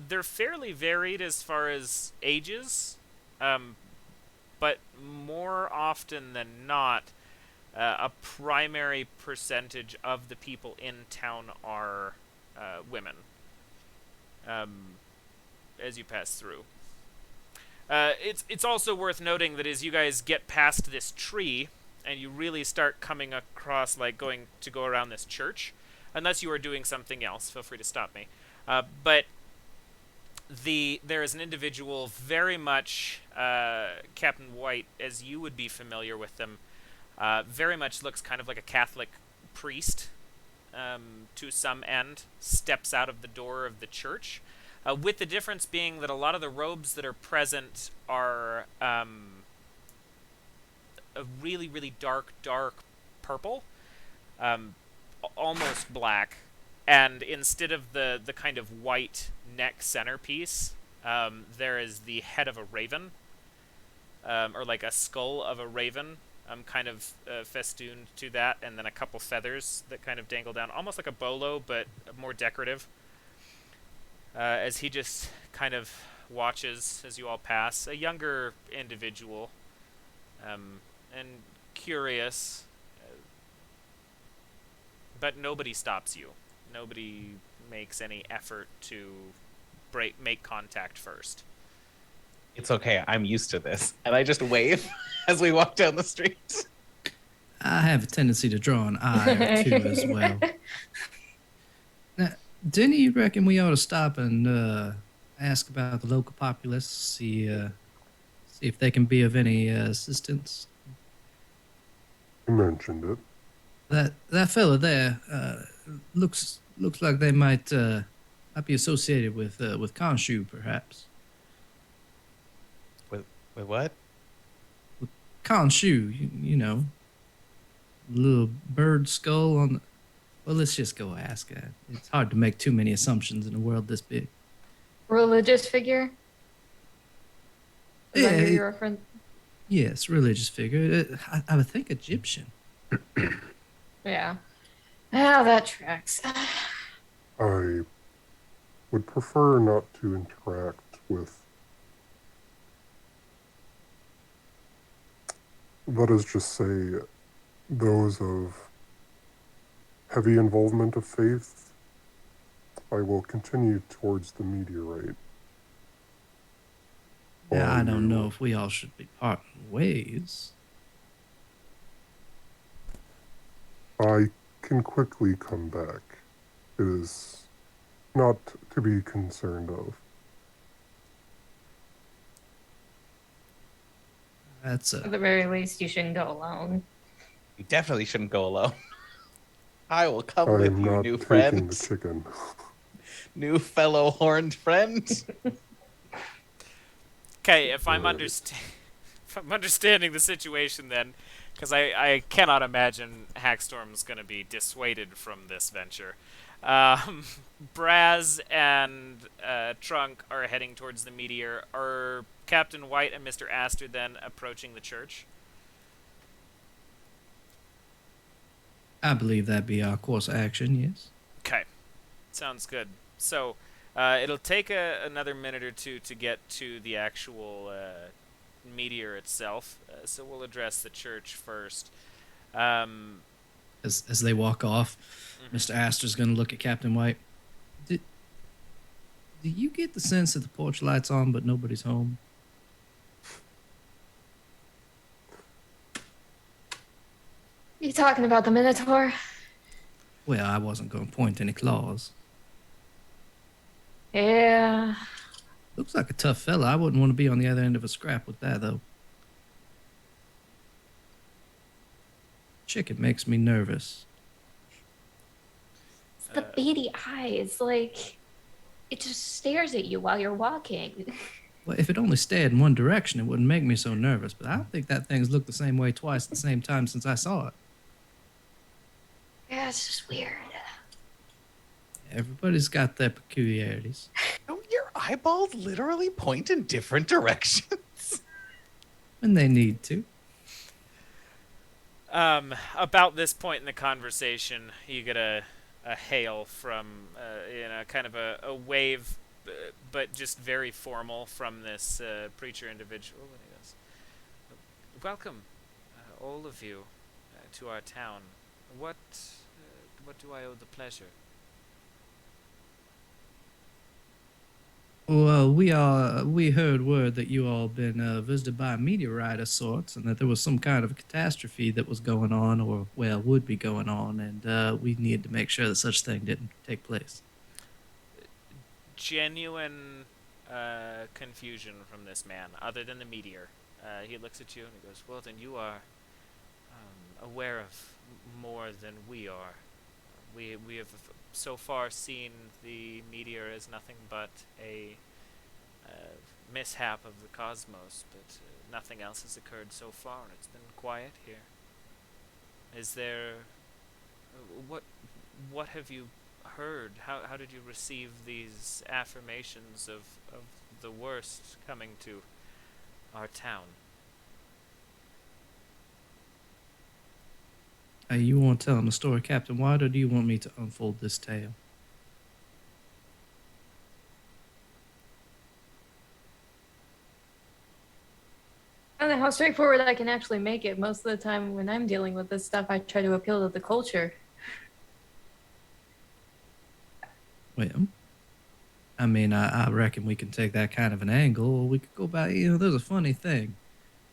they're fairly varied as far as ages, but more often than not, a primary percentage of the people in town are women. As you pass through, it's also worth noting that as you guys get past this tree and you really start coming across, like, going to go around this church, unless you are doing something else, feel free to stop me. But there is an individual very much Captain White, as you would be familiar with them. Very much looks kind of like a Catholic priest, to some end, steps out of the door of the church, with the difference being that a lot of the robes that are present are a really, really dark purple, almost black, and instead of the kind of white neck centerpiece, there is the head of a raven, or like a skull of a raven, kind of festooned to that, and then a couple feathers that kind of dangle down, almost like a bolo, but more decorative. As he just kind of watches as you all pass, a younger individual, and curious, but nobody stops you. Nobody makes any effort to make contact first. It's okay. I'm used to this. And I just wave as we walk down the street. I have a tendency to draw an eye or two as well. Now, Denny, you reckon we ought to stop and ask about the local populace, see if they can be of any assistance? You mentioned it. That fella there looks like they might be associated with Khonshu, perhaps. With what? Khonshu, you know, little bird skull on the... Well, let's just go ask it. It's hard to make too many assumptions in a world this big. Religious figure? Is that Yeah, who you're referring? Yes, religious figure. I would think Egyptian. Yeah. Ah, that tracks. I would prefer not to interact with, let us just say, those of heavy involvement of faith. I will continue towards the meteorite. Yeah, While I don't know you, if we all should be parting ways. I can quickly come back. It is not to be concerned of. That's At the very least, you shouldn't go alone. You definitely shouldn't go alone. I will come I with am you, not new taking friend. the chicken. New fellow horned friend. Okay, if I'm Alright. if I'm understanding the situation, then, because I cannot imagine Hackstorm's going to be dissuaded from this venture. Braz and Trunk are heading towards the meteor. Are Captain White and Mr. Aster then approaching the church? I believe that'd be our course of action, yes. Okay, sounds good. So, it'll take another minute or two to get to the actual meteor itself. So we'll address the church first. Um, As they walk off, Mr. Astor's going to look at Captain White. Do you get the sense that the porch light's on, but nobody's home? You talking about the Minotaur? Well, I wasn't going to point any claws. Yeah. Looks like a tough fella. I wouldn't want to be on the other end of a scrap with that, though. Chicken makes me nervous. It's the beady eyes. Like, it just stares at you while you're walking. Well, if it only stared in one direction, it wouldn't make me so nervous. But I don't think that thing's looked the same way twice at the same time since I saw it. Yeah, it's just weird. Everybody's got their peculiarities. Don't your eyeballs literally point in different directions? When they need to. About this point in the conversation, you get a hail from, kind of a wave, but just very formal from this preacher individual. And he goes, "Welcome, all of you, to our town. What do I owe the pleasure?" Well, we heard word that you all been visited by a meteorite of sorts, and that there was some kind of a catastrophe that was going on, or well, would be going on, and we needed to make sure that such thing didn't take place. Genuine confusion from this man, other than the meteor. He looks at you and he goes, "Well, then you are aware of more than we are. We have so far seen the meteor as nothing but a mishap of the cosmos, but nothing else has occurred so far. It's been quiet here. Is there what have you heard? How did you receive these affirmations of the worst coming to our town?" You want to tell him the story, Captain White, or do you want me to unfold this tale? I don't know how straightforward I can actually make it. Most of the time when I'm dealing with this stuff, I try to appeal to the culture. Well, I mean, I reckon we can take that kind of an angle, or we could go back. There's a funny thing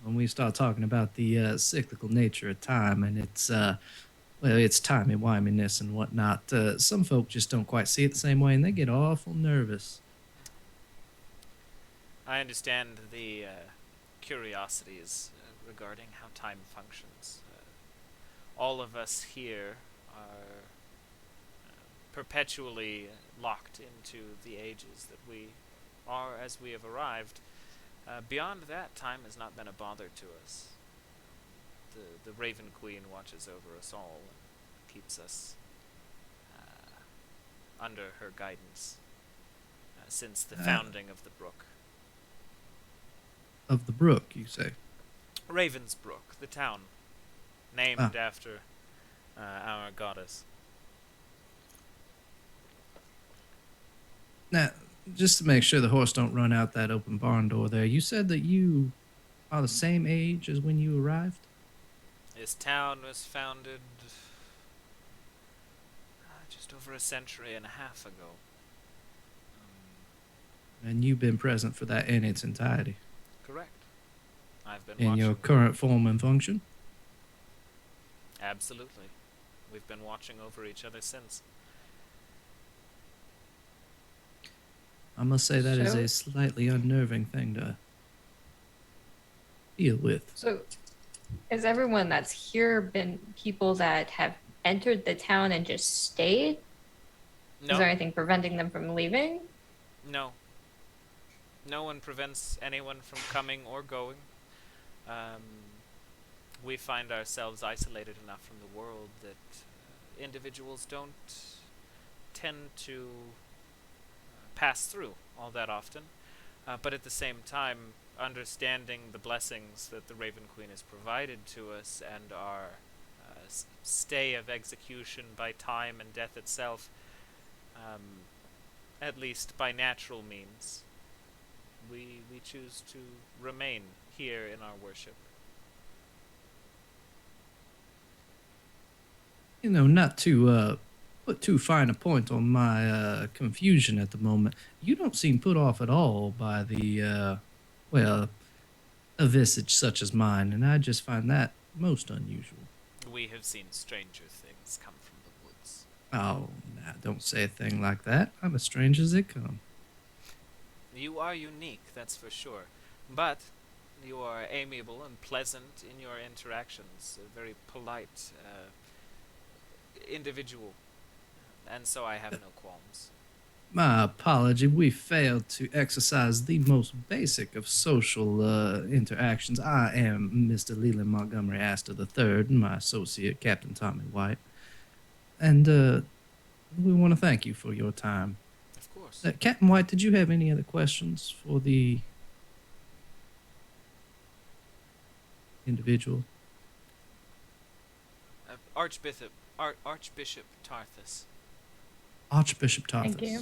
when we start talking about the cyclical nature of time and its timey-wiminess and whatnot. Some folk just don't quite see it the same way, and they get awful nervous. I understand the curiosities regarding how time functions. All of us here are perpetually locked into the ages that we are as we have arrived. Beyond that, time has not been a bother to us. The Raven Queen watches over us all and keeps us under her guidance since the founding of the brook. Of the brook, you say? Ravensbrook, the town, named after our goddess. Now, just to make sure the horse don't run out that open barn door there, you said that you are the same age as when you arrived? This town was founded just over a century and a half ago. And you've been present for that in its entirety? Correct. I've been In watching. your current form and function? Absolutely. We've been watching over each other since. I must say that is So- a slightly unnerving thing to deal with. So, has everyone that's here been people that have entered the town and just stayed? No. Is there anything preventing them from leaving? No. No one prevents anyone from coming or going. We find ourselves isolated enough from the world that individuals don't tend to pass through all that often. But at the same time, understanding the blessings that the Raven Queen has provided to us and our stay of execution by time and death itself, at least by natural means, we choose to remain here in our worship. You know, not to put too fine a point on my confusion at the moment, you don't seem put off at all by the, well, a visage such as mine, and I just find that most unusual. We have seen stranger things come from the woods. Oh, now don't say a thing like that. I'm as strange as they come. You are unique, that's for sure. But you are amiable and pleasant in your interactions, a very polite individual, and so I have no qualms. My apology, we failed to exercise the most basic of social interactions. I am Mr. Leeland Montgomery Aster III, and my associate, Captain Tomi White. And we want to thank you for your time. Of course. Captain White, did you have any other questions for the individual? Archbishop Tarthus. Archbishop Tarthus. Thank you.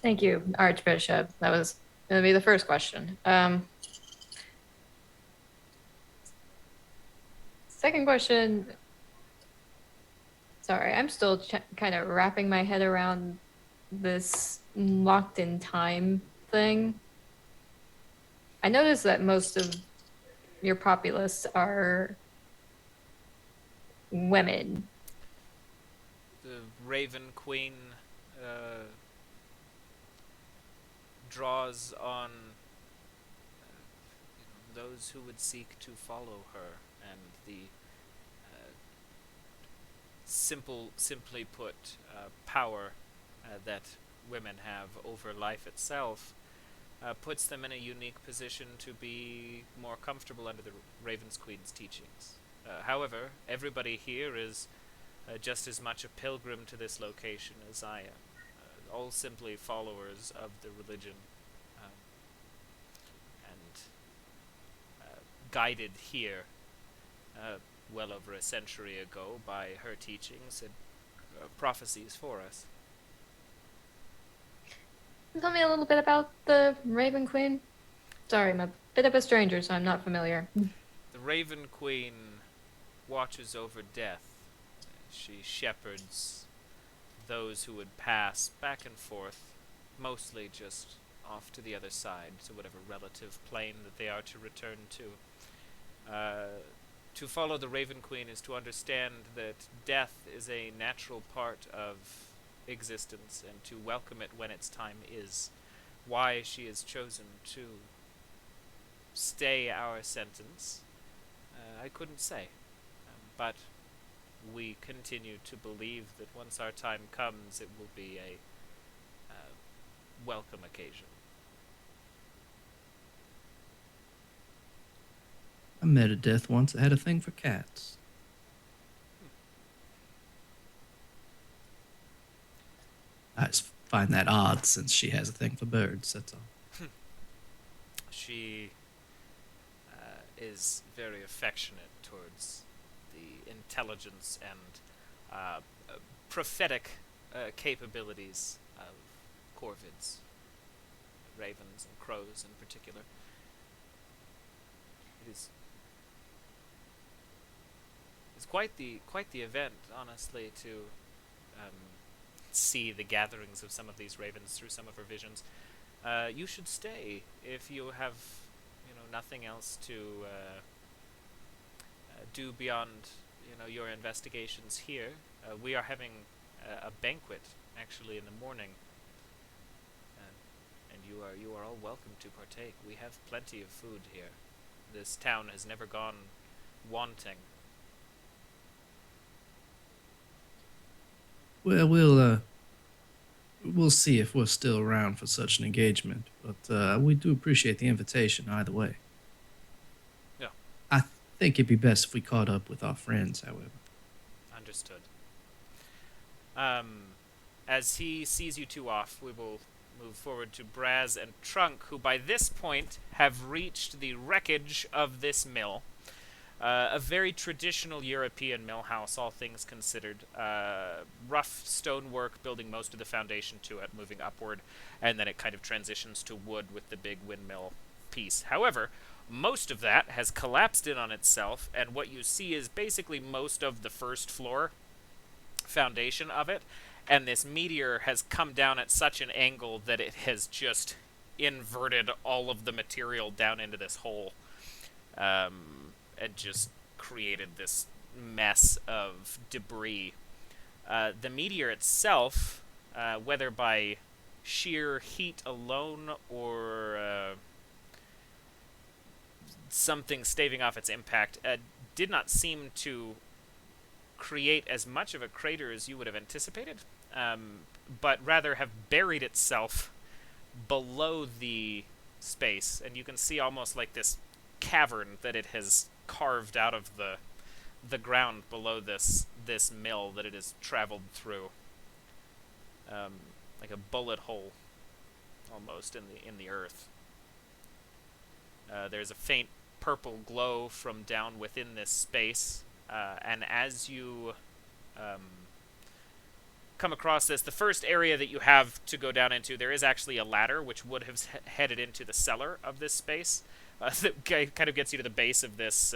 Thank you, Archbishop. That was going to be the first question. Second question. Sorry, I'm still kind of wrapping my head around this locked in time thing. I noticed that most of your populace are women. The Raven Queen draws on those who would seek to follow her, and the simply put, power that women have over life itself puts them in a unique position to be more comfortable under the Raven's Queen's teachings. However, everybody here is just as much a pilgrim to this location as I am. All simply followers of the religion, and guided here well over a century ago by her teachings and prophecies for us. Tell me a little bit about the Raven Queen. Sorry, I'm a bit of a stranger, so I'm not familiar. The Raven Queen watches over death. She shepherds those who would pass back and forth, mostly just off to the other side, to whatever relative plane that they are to return to. To follow the Raven Queen is to understand that death is a natural part of existence, and to welcome it when its time is. Why she has chosen to stay our sentence, I couldn't say. But we continue to believe that once our time comes, it will be a welcome occasion. I met a death once that had a thing for cats. I just find that odd since she has a thing for birds, that's all. She is very affectionate towards the intelligence and prophetic capabilities of corvids, ravens and crows in particular. It's quite the event, honestly, to see the gatherings of some of these ravens through some of her visions. You should stay if you have, nothing else to do beyond, your investigations here. We are having a banquet actually in the morning, and you are all welcome to partake. We have plenty of food here. This town has never gone wanting. Well, we'll see if we're still around for such an engagement, but we do appreciate the invitation either way. Yeah. I think it'd be best if we caught up with our friends, however. Understood. As he sees you two off, we will move forward to Braz and Trunk, who by this point have reached the wreckage of this mill. A very traditional European mill house, all things considered. Rough stonework, building most of the foundation to it, moving upward, and then it kind of transitions to wood with the big windmill piece. However, most of that has collapsed in on itself, and what you see is basically most of the first floor foundation of it, and this meteor has come down at such an angle that it has just inverted all of the material down into this hole. And just created this mess of debris. The meteor itself, whether by sheer heat alone or something staving off its impact, did not seem to create as much of a crater as you would have anticipated, but rather have buried itself below the space, and you can see almost like this cavern that it has carved out of the ground below this mill that it has traveled through, like a bullet hole almost in the earth. There's a faint purple glow from down within this space, and as you come across this, the first area that you have to go down into, there is actually a ladder which would have headed into the cellar of this space. That kind of gets you to the base of this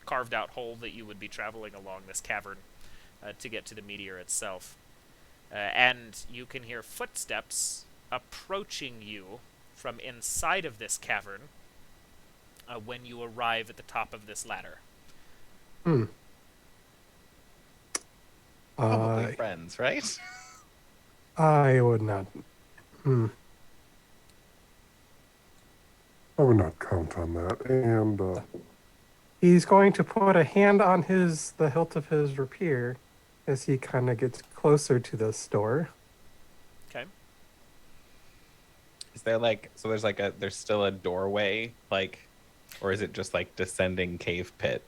carved out hole that you would be traveling along this cavern to get to the meteor itself. And you can hear footsteps approaching you from inside of this cavern when you arrive at the top of this ladder. Probably friends, right? I would not. I would not count on that. And He's going to put a hand on the hilt of his rapier as he kind of gets closer to the store. Okay. Is there there's still a doorway, or is it just like descending cave pit?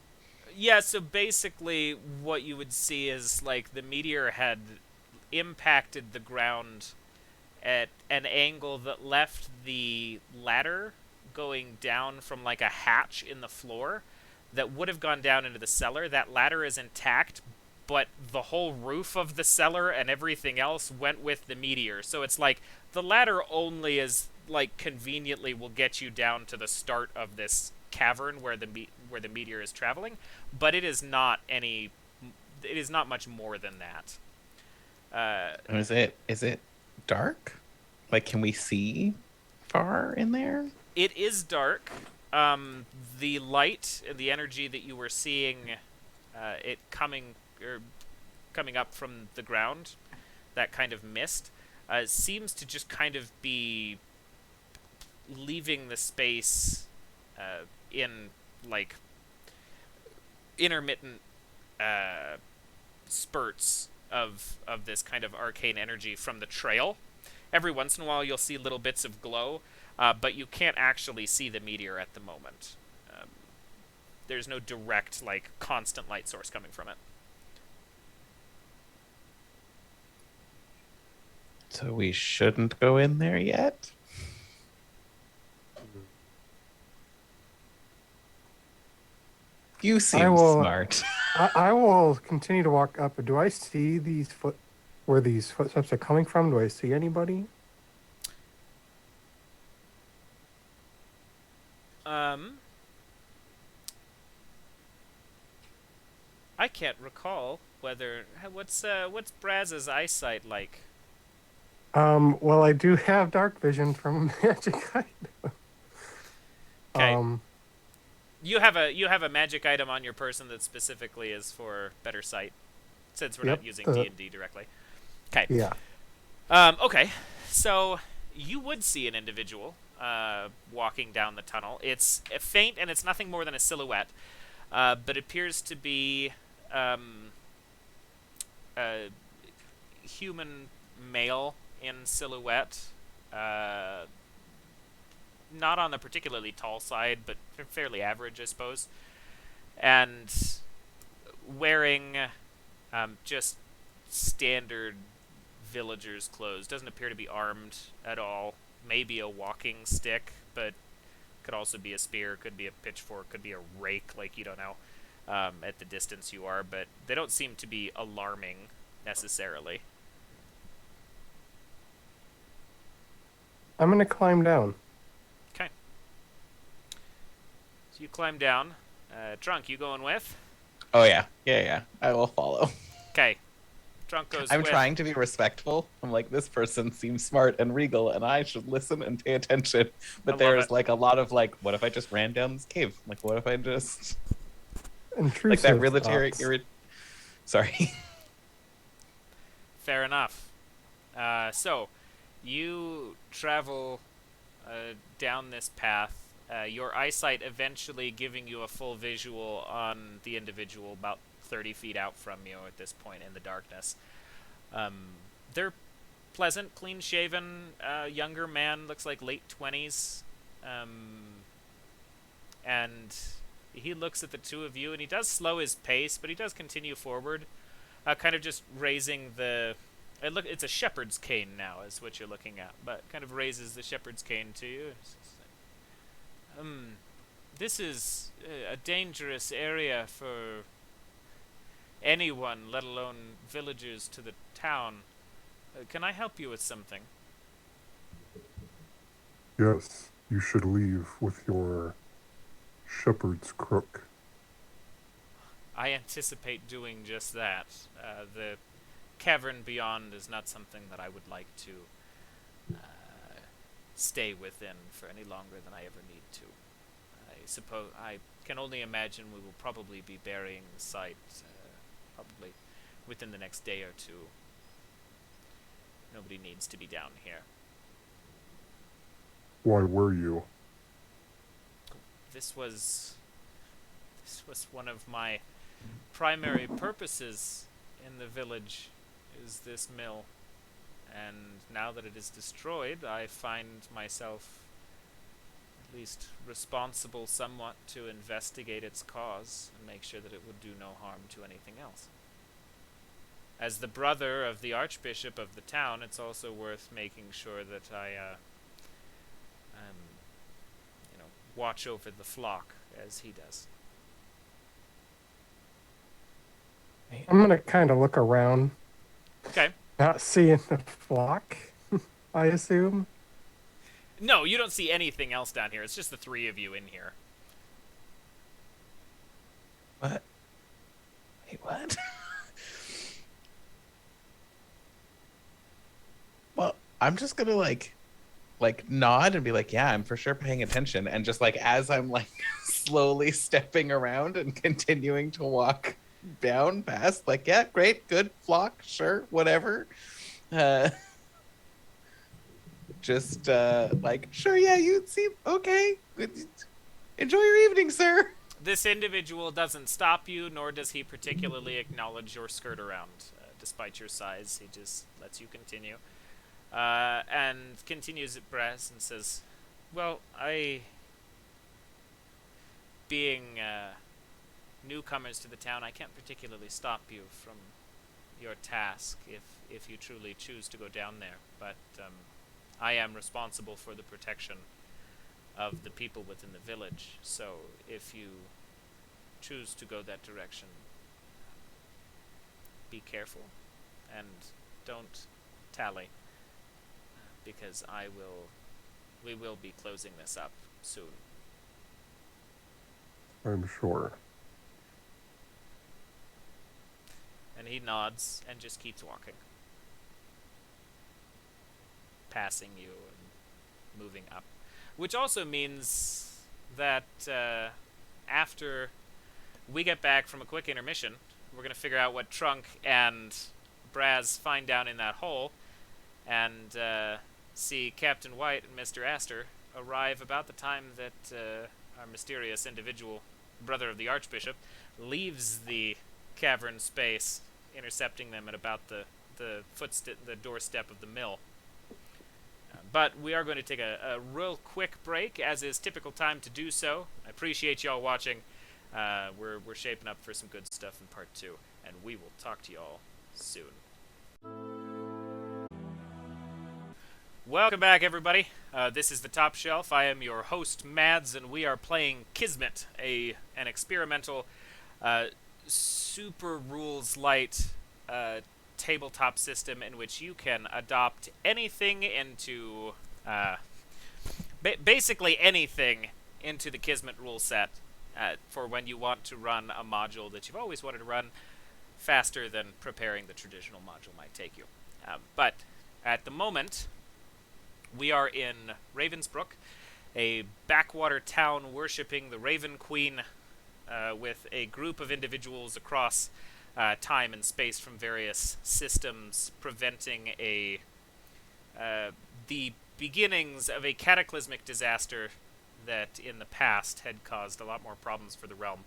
Yeah, so basically what you would see is like the meteor had impacted the ground at an angle that left the ladder going down from like a hatch in the floor that would have gone down into the cellar. That ladder is intact, but the whole roof of the cellar and everything else went with the meteor. So it's like the ladder only is like conveniently will get you down to the start of this cavern where the meteor is traveling, but it is not much more than that. Is it dark? Like, can we see far in there? It is dark. The light and the energy that you were seeing, it coming up from the ground, that kind of mist, seems to just kind of be leaving the space in like intermittent spurts of this kind of arcane energy from the trail. Every once in a while you'll see little bits of glow, but you can't actually see the meteor at the moment. There's no direct, like, constant light source coming from it. So we shouldn't go in there yet? You I seem will. smart. I will continue to walk up. Do I see where these footsteps are coming from? Do I see anybody? I can't recall what's Braz's eyesight like. Well, I do have dark vision from a magic item. Okay. You have a magic item on your person that specifically is for better sight, since we're Yep, not using D&D directly. Okay. Yeah. Okay. So you would see an individual walking down the tunnel. It's faint and it's nothing more than a silhouette, but appears to be a human male in silhouette. Not on the particularly tall side, but fairly average, I suppose. And wearing just standard villagers' clothes. Doesn't appear to be armed at all. Maybe a walking stick, but could also be a spear, could be a pitchfork, could be a rake, like you don't know at the distance you are. But they don't seem to be alarming necessarily. I'm gonna climb down. Okay. So you climb down. Drunk, you going with? Oh yeah. I will follow. Okay. Drunk goes I'm with. trying to be respectful. I'm like, this person seems smart and regal, and I should listen and pay attention. But there's like a lot of like, what if I just ran down this cave? Like, what if I just Intrusive like that military? thoughts. Sorry. Fair enough. So, you travel down this path. Your eyesight eventually giving you a full visual on the individual about 30 feet out from you at this point in the darkness. They're pleasant, clean-shaven, younger man, looks like late 20s. And he looks at the two of you, and he does slow his pace, but he does continue forward, kind of just raising the... It's a shepherd's cane now, is what you're looking at, but kind of raises the shepherd's cane to you. This is a dangerous area for anyone, let alone villagers to the town. Can I help you with something? Yes, you should leave with your shepherd's crook. I anticipate doing just that. The cavern beyond is not something that I would like to stay within for any longer than I ever need to. I can only imagine we will probably be burying the site probably within the next day or two. Nobody needs to be down here. Why were you? This was one of my primary purposes in the village, is this mill. And now that it is destroyed, I find myself at least responsible somewhat to investigate its cause and make sure that it would do no harm to anything else. As the brother of the archbishop of the town, it's also worth making sure that I watch over the flock as he does. I'm gonna kind of look around, Okay. not seeing the flock. I assume. No, you don't see anything else down here. It's just the three of you in here. What? Wait, what? Well, I'm just gonna like nod and be like, yeah, I'm for sure paying attention. And just like as I'm like slowly stepping around and continuing to walk down past, like, yeah, great, good, flock, sure, whatever. Just like, sure, yeah, you seem okay. Enjoy your evening, sir. This individual doesn't stop you, nor does he particularly acknowledge your skirt around. Despite your size, he just lets you continue. And continues at Brass and says, well, being newcomers to the town, I can't particularly stop you from your task if you truly choose to go down there. But I am responsible for the protection of the people within the village. So if you choose to go that direction, be careful and don't tally, because we will be closing this up soon. I'm sure. And he nods and just keeps walking, passing you and moving up. Which also means that after we get back from a quick intermission, we're going to figure out what Trunk and Braz find down in that hole, and see Captain White and Mr. Aster arrive about the time that our mysterious individual, brother of the Archbishop, leaves the cavern space, intercepting them at about the doorstep of the mill. But we are going to take a real quick break, as is typical time to do so. I appreciate y'all watching. We're shaping up for some good stuff in part 2, and we will talk to y'all soon. Welcome back, everybody. This is the Top Shelf. I am your host, Mads, and we are playing Kismet, an experimental, super rules light tabletop system in which you can adopt anything into basically anything into the Kismet rule set for when you want to run a module that you've always wanted to run faster than preparing the traditional module might take you. But at the moment, we are in Ravensbrook, a backwater town worshipping the Raven Queen, with a group of individuals across time and space from various systems, preventing the beginnings of a cataclysmic disaster that in the past had caused a lot more problems for the realm,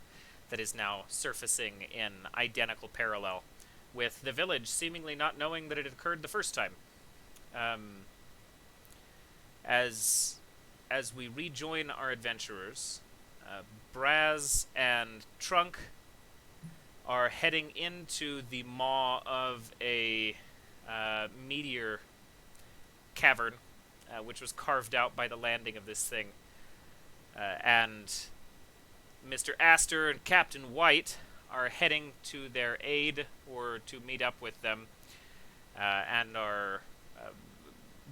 that is now surfacing in identical parallel, with the village seemingly not knowing that it had occurred the first time. As we rejoin our adventurers, Braz and Trunk are heading into the maw of a meteor cavern, which was carved out by the landing of this thing. And Mr. Aster and Captain White are heading to their aid, or to meet up with them, and are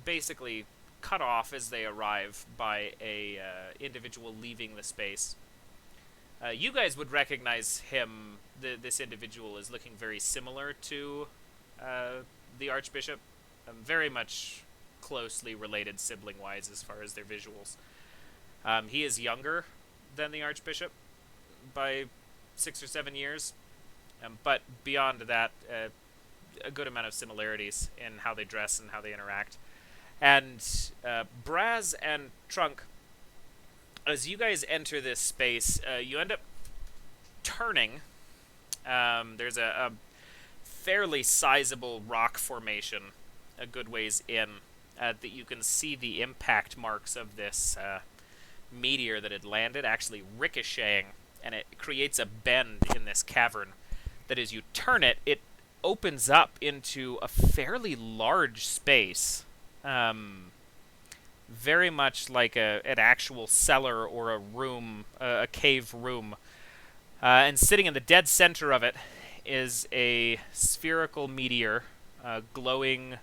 basically cut off as they arrive by a individual leaving the space. You guys would recognize him. This individual is looking very similar to the Archbishop, very much closely related sibling-wise as far as their visuals. He is younger than the Archbishop by 6 or 7 years, but beyond that, a good amount of similarities in how they dress and how they interact. And Braz and Trunk, as you guys enter this space, you end up turning. There's a fairly sizable rock formation a good ways in, that you can see the impact marks of this meteor that had landed actually ricocheting, and it creates a bend in this cavern that as you turn it, it opens up into a fairly large space. Very much like an actual cellar or a room, a cave room. And sitting in the dead center of it is a spherical meteor, glowing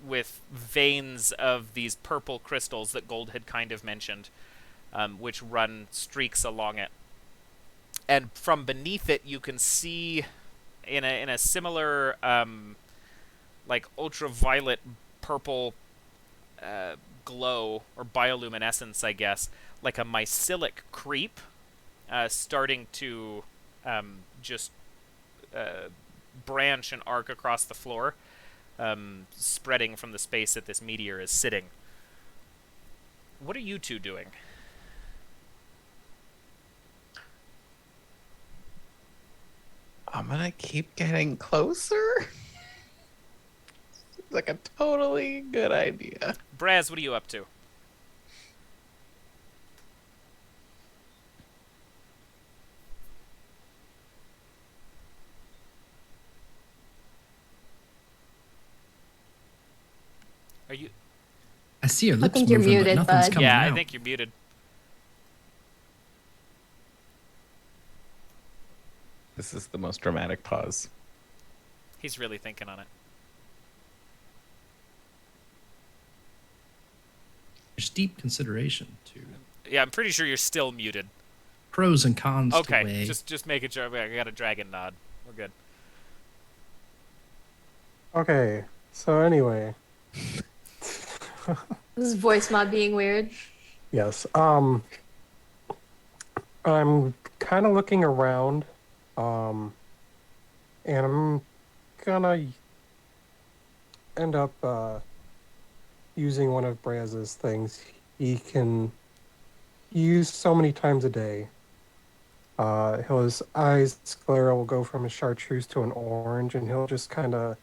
with veins of these purple crystals that Gold had kind of mentioned, which run streaks along it. And from beneath it, you can see in a similar, like ultraviolet purple glow, or bioluminescence, I guess, like a mycelic creep, starting to just branch and arc across the floor, spreading from the space that this meteor is sitting. What are you two doing? I'm gonna keep getting closer. Like a totally good idea. Braz, what are you up to? Are you? I see your lips think you're moving, muted, but nothing's bud. coming Yeah, out. I think you're muted. This is the most dramatic pause. He's really thinking on it. There's deep consideration to Yeah, I'm pretty sure you're still muted. pros and cons to Okay, weigh. just making sure. I got a dragon nod. We're good. Okay, so anyway, This is voice mod being weird. yes. I'm kind of looking around, and I'm gonna end up using one of Braz's things. He can use so many times a day. His eyes glare will go from a chartreuse to an orange, and he'll just kind of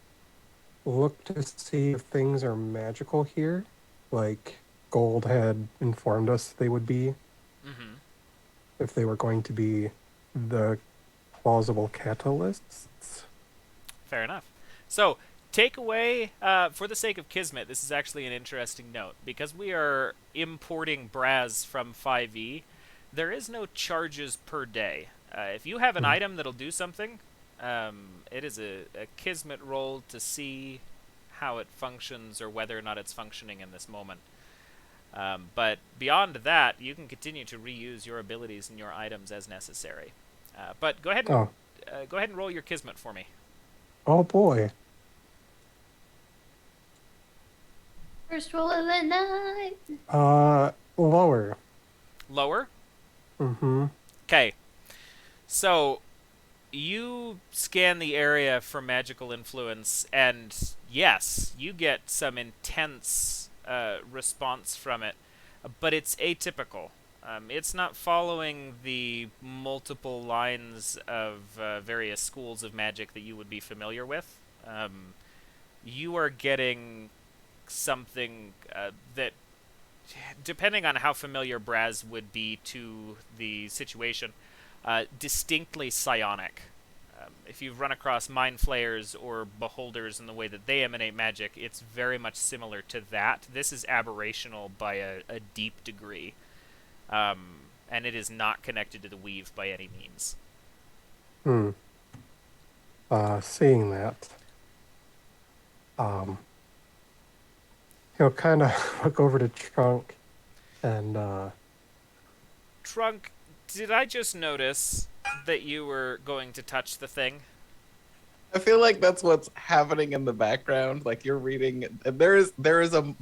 look to see if things are magical here, like Gold had informed us they would be, Mm-hmm. if they were going to be the plausible catalysts. Fair enough. So, takeaway, for the sake of Kismet, this is actually an interesting note. Because we are importing Braz from 5e, there is no charges per day. If you have an item that'll do something, it is a Kismet roll to see how it functions or whether or not it's functioning in this moment. But beyond that, you can continue to reuse your abilities and your items as necessary. But go ahead and roll your Kismet for me. Oh boy. First roll of the night. Lower. Lower? Mm-hmm. Okay. So, you scan the area for magical influence, and yes, you get some intense response from it, but it's atypical. It's not following the multiple lines of various schools of magic that you would be familiar with. You are getting something that, depending on how familiar Braz would be to the situation, distinctly psionic. If you've run across mind flayers or beholders in the way that they emanate magic, it's very much similar to that. This is aberrational by a deep degree. And it is not connected to the weave by any means. Seeing that, he'll kind of look over to Trunk and, Trunk, did I just notice that you were going to touch the thing? I feel like that's what's happening in the background. Like you're reading, and there is a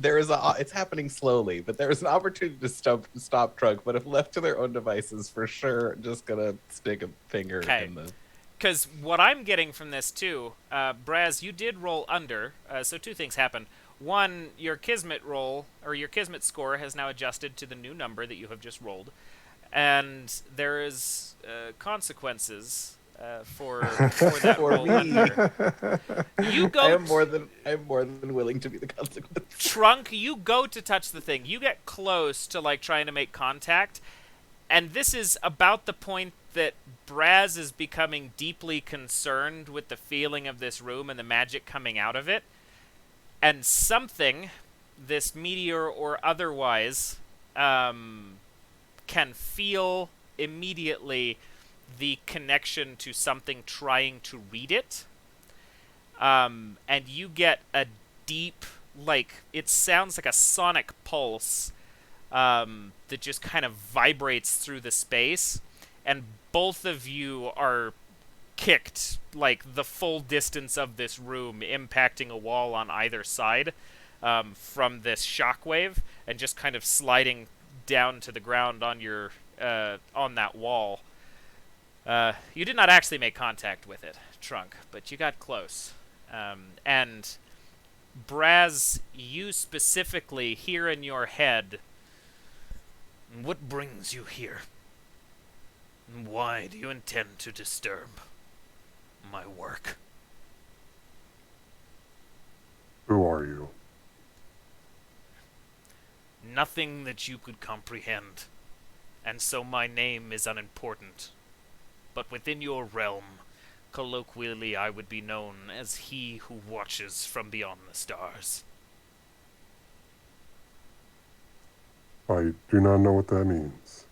it's happening slowly, but there is an opportunity to stop Trunk. But if left to their own devices, for sure, just gonna stick a finger in the. Because what I'm getting from this too, Braz, you did roll under, so two things happen. One, your Kismet roll or your Kismet score has now adjusted to the new number that you have just rolled, and there is consequences. For that For roll me. under. You go. I am more than willing to be the consequence. Trunk, you go to touch the thing. You get close to like trying to make contact, and this is about the point that Braz is becoming deeply concerned with the feeling of this room and the magic coming out of it, and something, this meteor or otherwise, can feel immediately the connection to something trying to read it, and you get a deep, like, it sounds like a sonic pulse that just kind of vibrates through the space, and both of you are kicked like the full distance of this room, impacting a wall on either side from this shockwave, and just kind of sliding down to the ground on your on that wall. You did not actually make contact with it, Trunk, but you got close. And Braz, you specifically hear in your head, "What brings you here? And why do you intend to disturb my work?" Who are you? Nothing that you could comprehend, and so my name is unimportant. But within your realm, colloquially I would be known as he who watches from beyond the stars. I do not know what that means.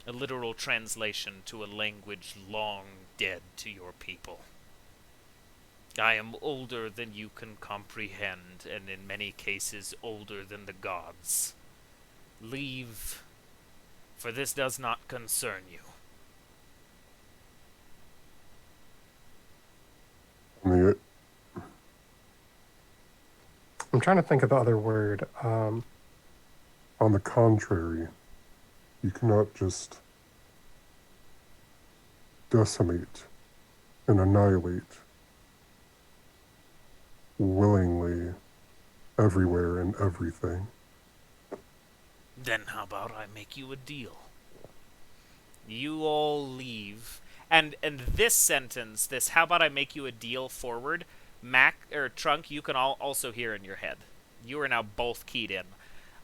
a literal translation to a language long dead to your people. I am older than you can comprehend, and in many cases older than the gods. Leave, for this does not concern you. I'm trying to think of the other word. On the contrary, you cannot just decimate and annihilate willingly everywhere and everything. Then how about I make you a deal? You all leave, and this sentence, this "how about I make you a deal" forward, Mac or Trunk, you can also hear in your head. You are now both keyed in.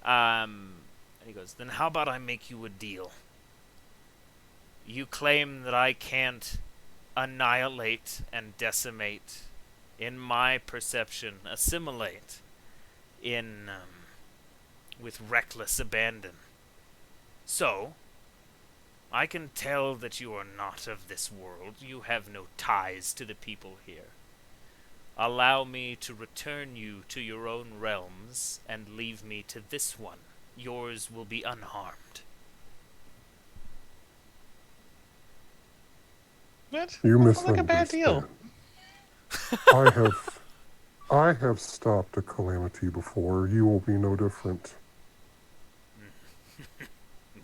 And he goes, then how about I make you a deal? You claim that I can't annihilate and decimate, in my perception, assimilate, with reckless abandon. So, I can tell that you are not of this world. You have no ties to the people here. Allow me to return you to your own realms, and leave me to this one. Yours will be unharmed. What? You That sounds like a bad misunderstand. deal. I have stopped a calamity before. You will be no different.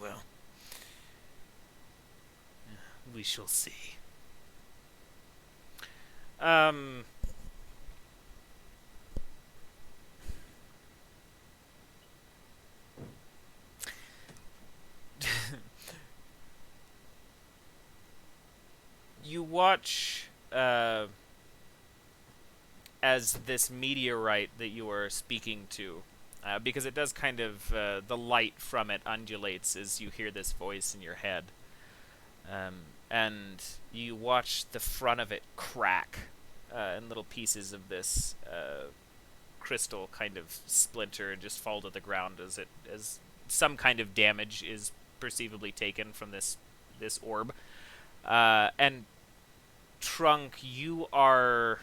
Well, we shall see. You watch as this meteorite that you are speaking to, because it does kind of, the light from it undulates as you hear this voice in your head. And you watch the front of it crack, and little pieces of this crystal kind of splinter and just fall to the ground as some kind of damage is perceivably taken from this orb. And Trunk, you are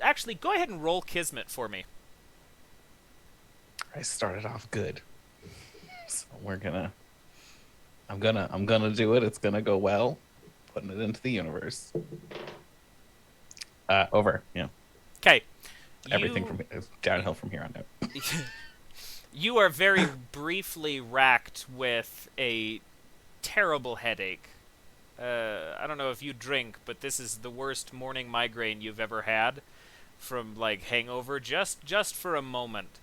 actually, go ahead and roll Kismet for me. I started off good, so I'm gonna do it. It's gonna go well. Putting it into the universe. Over. Yeah. Okay. Everything from downhill from here on out. You are very briefly racked with a terrible headache. I don't know if you drink, but this is the worst morning migraine you've ever had from, like, hangover, just for a moment.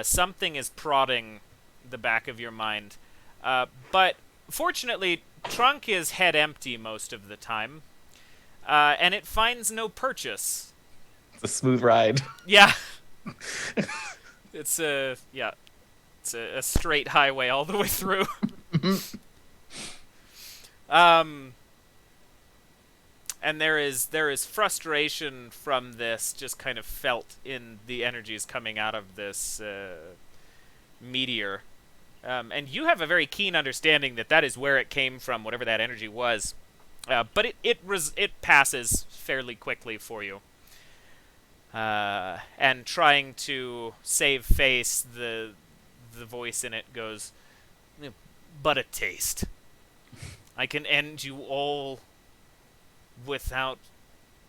Something is prodding the back of your mind. But fortunately, Trunk is head empty most of the time. And it finds no purchase. It's a smooth ride. Yeah. It's a straight highway all the way through. And there is frustration from this, just kind of felt in the energies coming out of this meteor. And you have a very keen understanding that is where it came from, whatever that energy was. But it passes fairly quickly for you. And trying to save face, the voice in it goes, but a taste. I can end you all without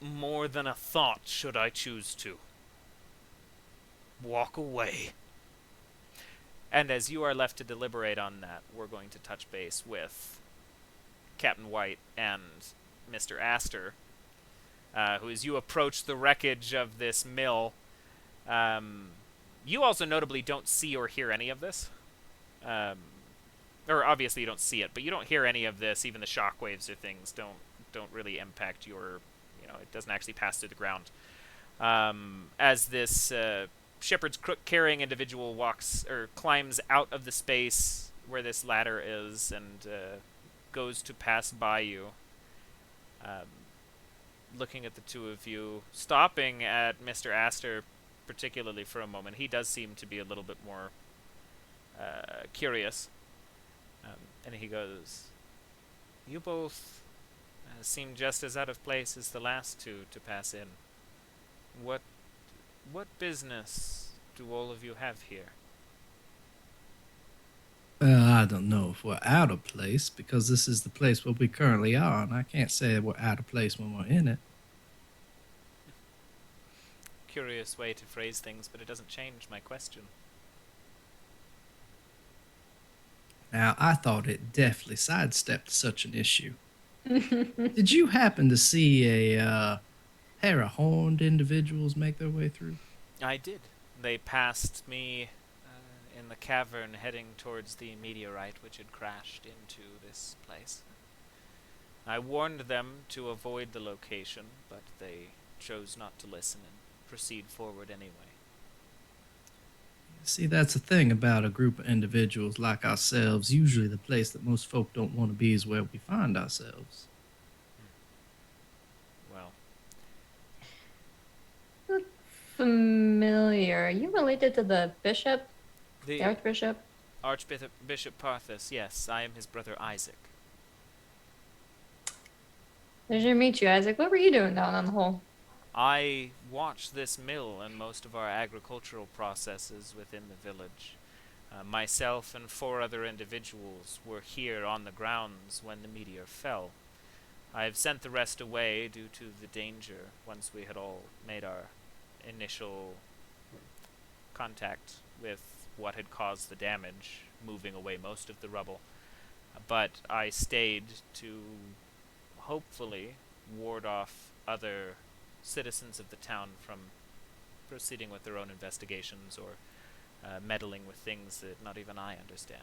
more than a thought, should I choose to. Walk away. And as you are left to deliberate on that, we're going to touch base with Captain White and Mr. Aster, who, as you approach the wreckage of this mill, you also notably don't see or hear any of this. Or obviously you don't see it, but you don't hear any of this. Even the shockwaves or things don't really impact your, it doesn't actually pass through the ground. As this shepherd's crook carrying individual climbs out of the space where this ladder is and goes to pass by you, looking at the two of you, stopping at Mr. Aster particularly for a moment. He does seem to be a little bit more curious. And he goes, "You both seem just as out of place as the last two to pass in. What business do all of you have here?" I don't know if we're out of place, because this is the place where we currently are, and I can't say we're out of place when we're in it. Curious way to phrase things, but it doesn't change my question. Now, I thought it deftly sidestepped such an issue. Did you happen to see a pair of horned individuals make their way through? I did. They passed me in the cavern heading towards the meteorite which had crashed into this place. I warned them to avoid the location, but they chose not to listen and proceed forward anyway. See, that's the thing about a group of individuals like ourselves. Usually the place that most folk don't want to be is where we find ourselves. Well, Familiar. Are you related to the bishop? The the archbishop? Archbishop Parthas, yes, I am his brother Isaac. Pleasure to meet you, Isaac. What were you doing down on the hole? I watched this mill and most of our agricultural processes within the village. Myself and 4 other individuals were here on the grounds when the meteor fell. I have sent the rest away due to the danger once we had all made our initial contact with what had caused the damage, moving away most of the rubble. But I stayed to hopefully ward off other citizens of the town from proceeding with their own investigations or meddling with things that not even I understand.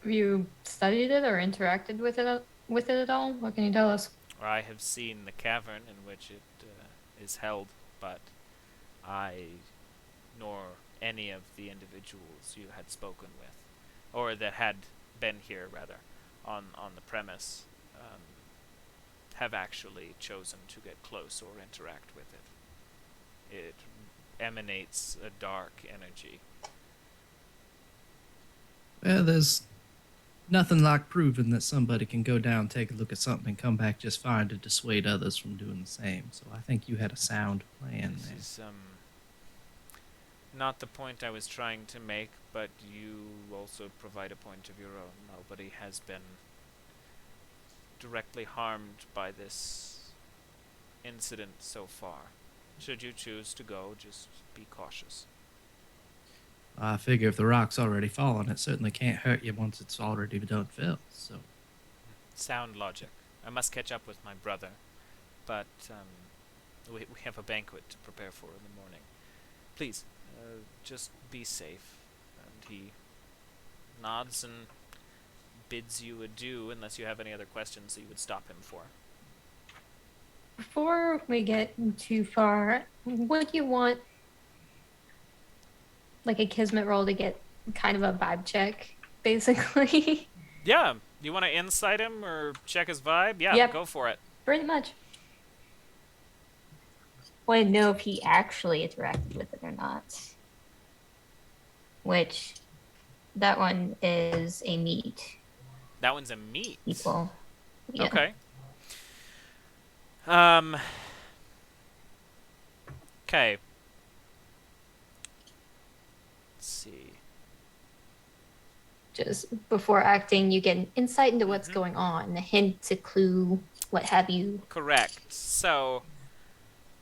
Have you studied it or interacted with it at all? What can you tell us? I have seen the cavern in which it is held, but I nor any of the individuals you had spoken with, or that had been here rather, on the premise, have actually chosen to get close or interact with it. It emanates a dark energy. Well, there's nothing like proving that somebody can go down, take a look at something, and come back just fine to dissuade others from doing the same. So I think you had a sound plan This there. is not the point I was trying to make, but you also provide a point of your own. Nobody has been directly harmed by this incident so far. Should you choose to go, just be cautious. I figure if the rock's already fallen, it certainly can't hurt you once it's already done fell. So Sound logic. I must catch up with my brother, but we have a banquet to prepare for in the morning. Please, just be safe. And he nods and bids you adieu, unless you have any other questions that you would stop him for. Before we get too far, would you want like a Kismet roll to get kind of a vibe check, basically? Yeah, you want to insight him or check his vibe? Yeah, Yep. go for it. Pretty much. Want to know if he actually interacted with it or not. Which, that one is a meat That one's a meat. equal. Yeah. Okay. Okay. Let's see. Just before acting, you get an insight into what's Mhm. going on, a hint, a clue, what have you. Correct. So,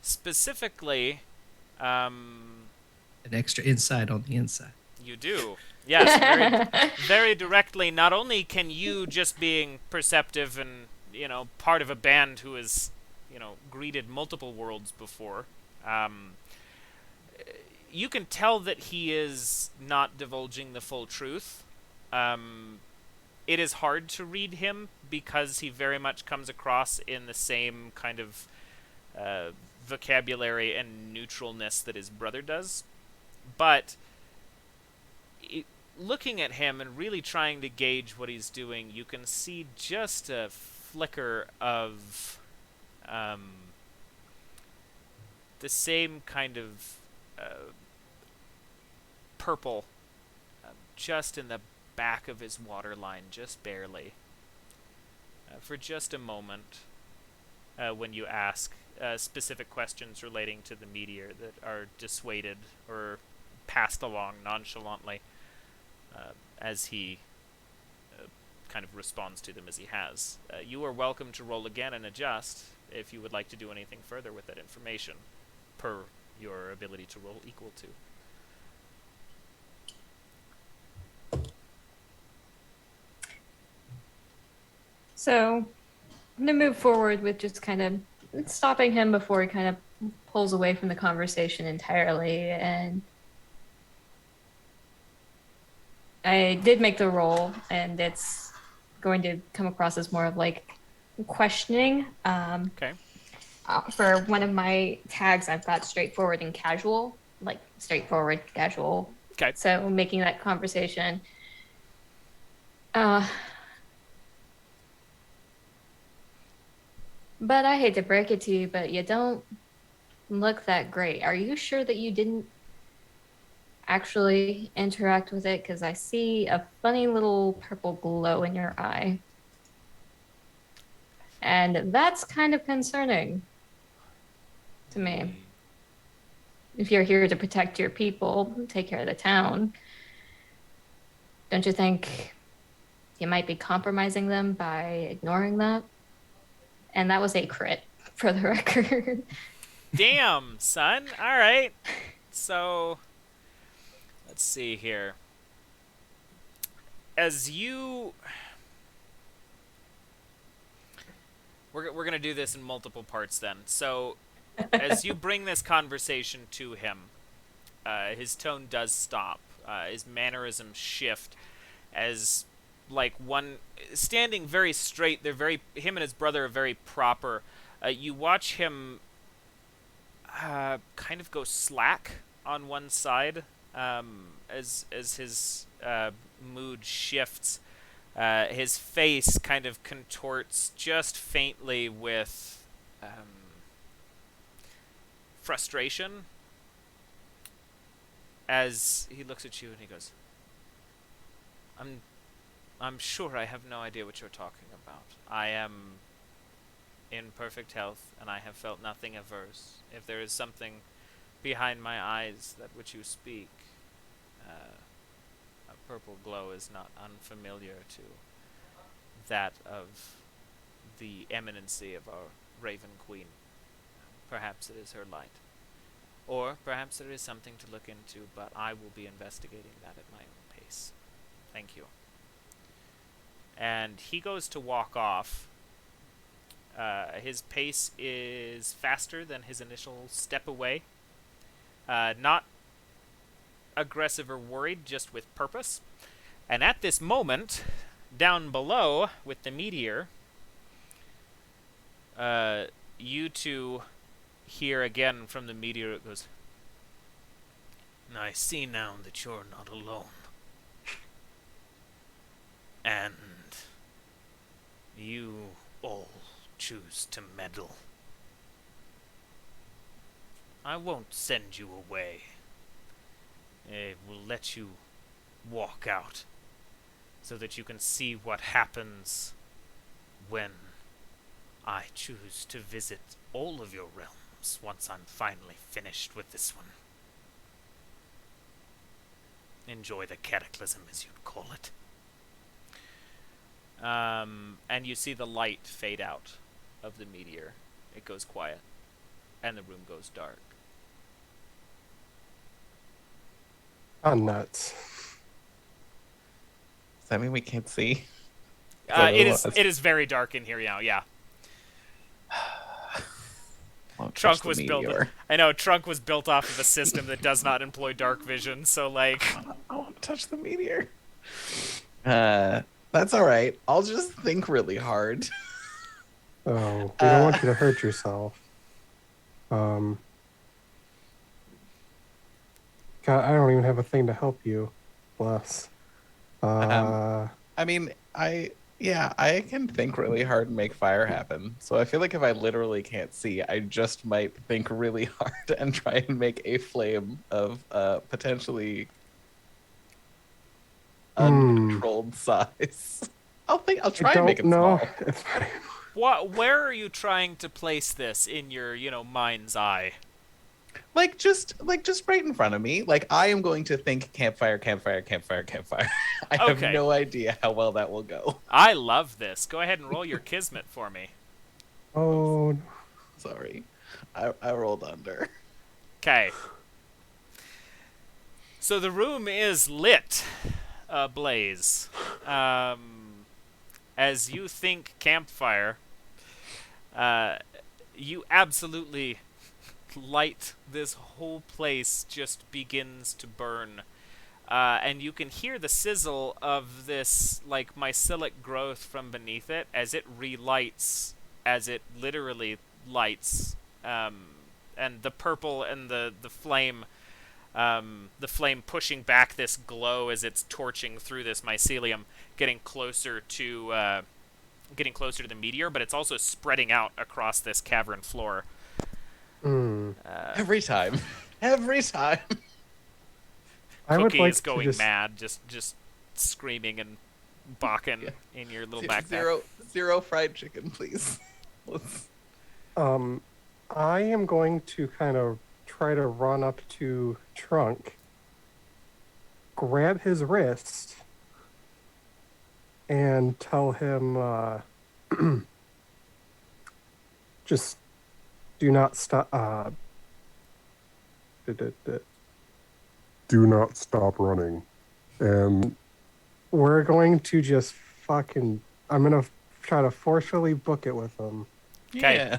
specifically, an extra insight on the inside. you do. Yes, very directly. Not only can you, just being perceptive and, part of a band who has, greeted multiple worlds before, you can tell that he is not divulging the full truth. It is hard to read him because he very much comes across in the same kind of vocabulary and neutralness that his brother does. But looking at him and really trying to gauge what he's doing, you can see just a flicker of the same kind of purple, just in the back of his waterline, just barely. For just a moment, when you ask specific questions relating to the meteor that are dissuaded or passed along nonchalantly, as he kind of responds to them as he has. You are welcome to roll again and adjust if you would like to do anything further with that information, per your ability to roll equal to. So I'm gonna move forward with just kind of stopping him before he kind of pulls away from the conversation entirely. And I did make the roll, and it's going to come across as more of like questioning. Okay. For one of my tags, I've got straightforward and casual, like straightforward, casual. Okay. So making that conversation. But I hate to break it to you, but you don't look that great. Are you sure that you didn't actually interact with it? Because I see a funny little purple glow in your eye. And that's kind of concerning to me. If you're here to protect your people, take care of the town, don't you think you might be compromising them by ignoring that? And that was a crit, for the record. Damn, son. All right. So, let's see here. As you... We're going to do this in multiple parts then. So, as you bring this conversation to him, his tone does stop. His mannerisms shift as... like one standing very straight. Him and his brother are very proper. You watch him kind of go slack on one side as his mood shifts. His face kind of contorts just faintly with frustration as he looks at you and he goes, I'm sure I have no idea what you're talking about. I am in perfect health, and I have felt nothing averse. If there is something behind my eyes that which you speak, a purple glow is not unfamiliar to that of the eminency of our Raven Queen. Perhaps it is her light. Or perhaps there is something to look into, but I will be investigating that at my own pace. Thank you. And he goes to walk off. His pace is faster than his initial step away. Not aggressive or worried, just with purpose. And at this moment, down below with the meteor, you two hear again from the meteor. It goes, I see now that you're not alone. And you all choose to meddle. I won't send you away. I will let you walk out so that you can see what happens when I choose to visit all of your realms once I'm finally finished with this one. Enjoy the cataclysm, as you'd call it. And you see the light fade out of the meteor. It goes quiet, and the room goes dark. I'm nuts. Does that mean we can't see? It is very dark in here now. Yeah. Trunk was built. I know Trunk was built off of a system that does not employ dark vision. So like, I want to touch the meteor. That's all right. I'll just think really hard. Oh, we don't want you to hurt yourself. God, I don't even have a thing to help you. Bless. I mean, I can think really hard and make fire happen. So I feel like if I literally can't see, I just might think really hard and try and make a flame of potentially uncontrolled size. I'll try and make it No, small. it's fine. Where are you trying to place this in your, mind's eye? Like just right in front of me. Like I am going to think campfire, campfire, campfire, campfire. I have Okay. no idea how well that will go. I love this. Go ahead and roll your Kismet for me. Oh, Sorry. I rolled under. Okay. So the room is lit ablaze. As you think campfire, you absolutely light this whole place just begins to burn. And you can hear the sizzle of this, like, mycelic growth from beneath it as it relights, as it literally lights. And the purple and the flame pushing back this glow as it's torching through this mycelium, getting closer to the meteor, but it's also spreading out across this cavern floor. Every time. Every time. I would Cookie like is to going just mad, just screaming and balking in your little backpack. Zero fried chicken, please. I am going to kind of try to run up to Trunk, grab his wrist, and tell him, just do not stop. Do not stop running. And We're going to just fucking. I'm gonna try to forcefully book it with him. Yeah.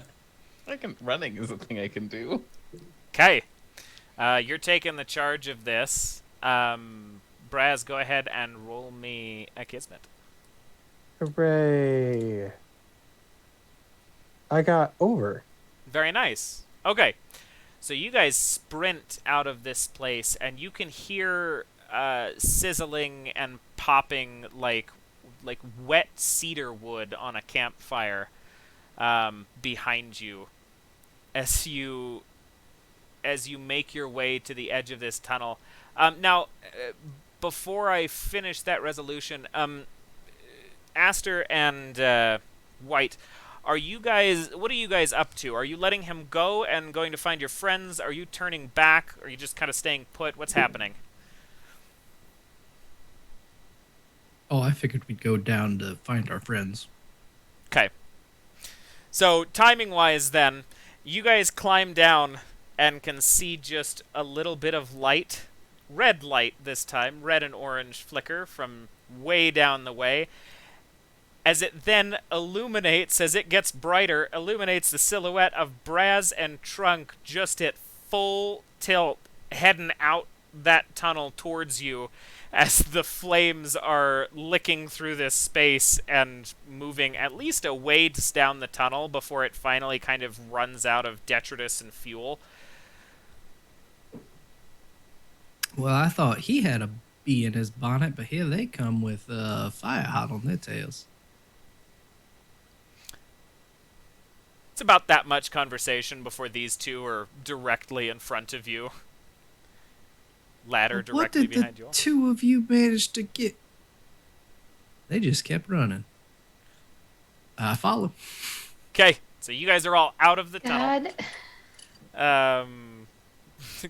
Running is a thing I can do. Okay. You're taking the charge of this. Braz, go ahead and roll me a Kismet. Hooray! I got over. Very nice. Okay. So you guys sprint out of this place, and you can hear sizzling and popping like wet cedar wood on a campfire behind you as you make your way to the edge of this tunnel. Now, before I finish that resolution, Aster and White, what are you guys up to? Are you letting him go and going to find your friends? Are you turning back? Are you just kind of staying put? What's happening? Oh, I figured we'd go down to find our friends. Okay. So, timing-wise then, you guys climb down and can see just a little bit of light. Red light this time. Red and orange flicker from way down the way. As it then illuminates, as it gets brighter, illuminates the silhouette of Braz and Trunk just at full tilt, heading out that tunnel towards you as the flames are licking through this space and moving at least a ways down the tunnel before it finally kind of runs out of detritus and fuel. Well, I thought he had a bee in his bonnet, but here they come with fire hot on their tails. It's about that much conversation before these two are directly in front of you. Ladder directly behind you all. What did the two of you manage to get? They just kept running. I follow. Okay, so you guys are all out of the tunnel. God.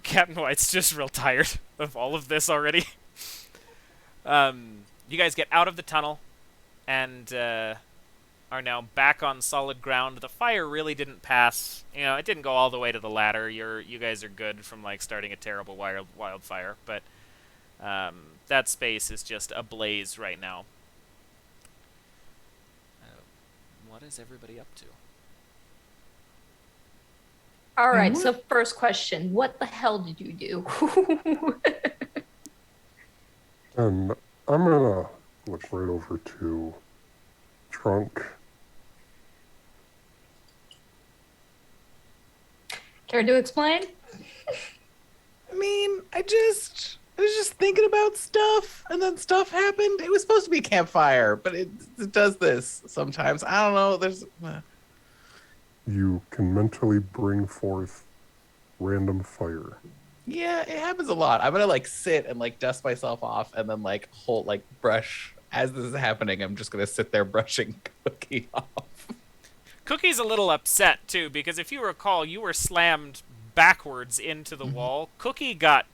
Captain White's just real tired of all of this already. You guys get out of the tunnel and are now back on solid ground. The fire really didn't pass. It didn't go all the way to the ladder. You guys are good from like starting a terrible wildfire, but that space is just ablaze right now. What is everybody up to? All right, so first question. What the hell did you do? And I'm gonna look right over to Trunk. Care to explain? I mean, I was just thinking about stuff, and then stuff happened. It was supposed to be a campfire, but it does this sometimes. I don't know. There's. You can mentally bring forth random fire. Yeah, it happens a lot. I'm gonna like sit and like dust myself off and then like hold like brush as this is happening. I'm just gonna sit there brushing Cookie off. Cookie's a little upset too, because if you recall, you were slammed backwards into the wall. Cookie got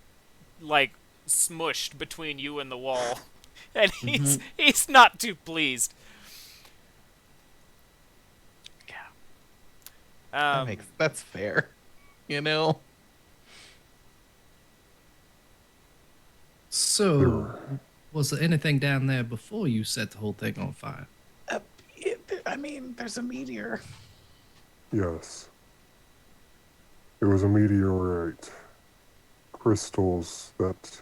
like smushed between you and the wall, and he's not too pleased. Yeah. That's fair, you know. So, was there anything down there before you set the whole thing on fire? I mean, there's a meteor. Yes. It was a meteorite. Crystals that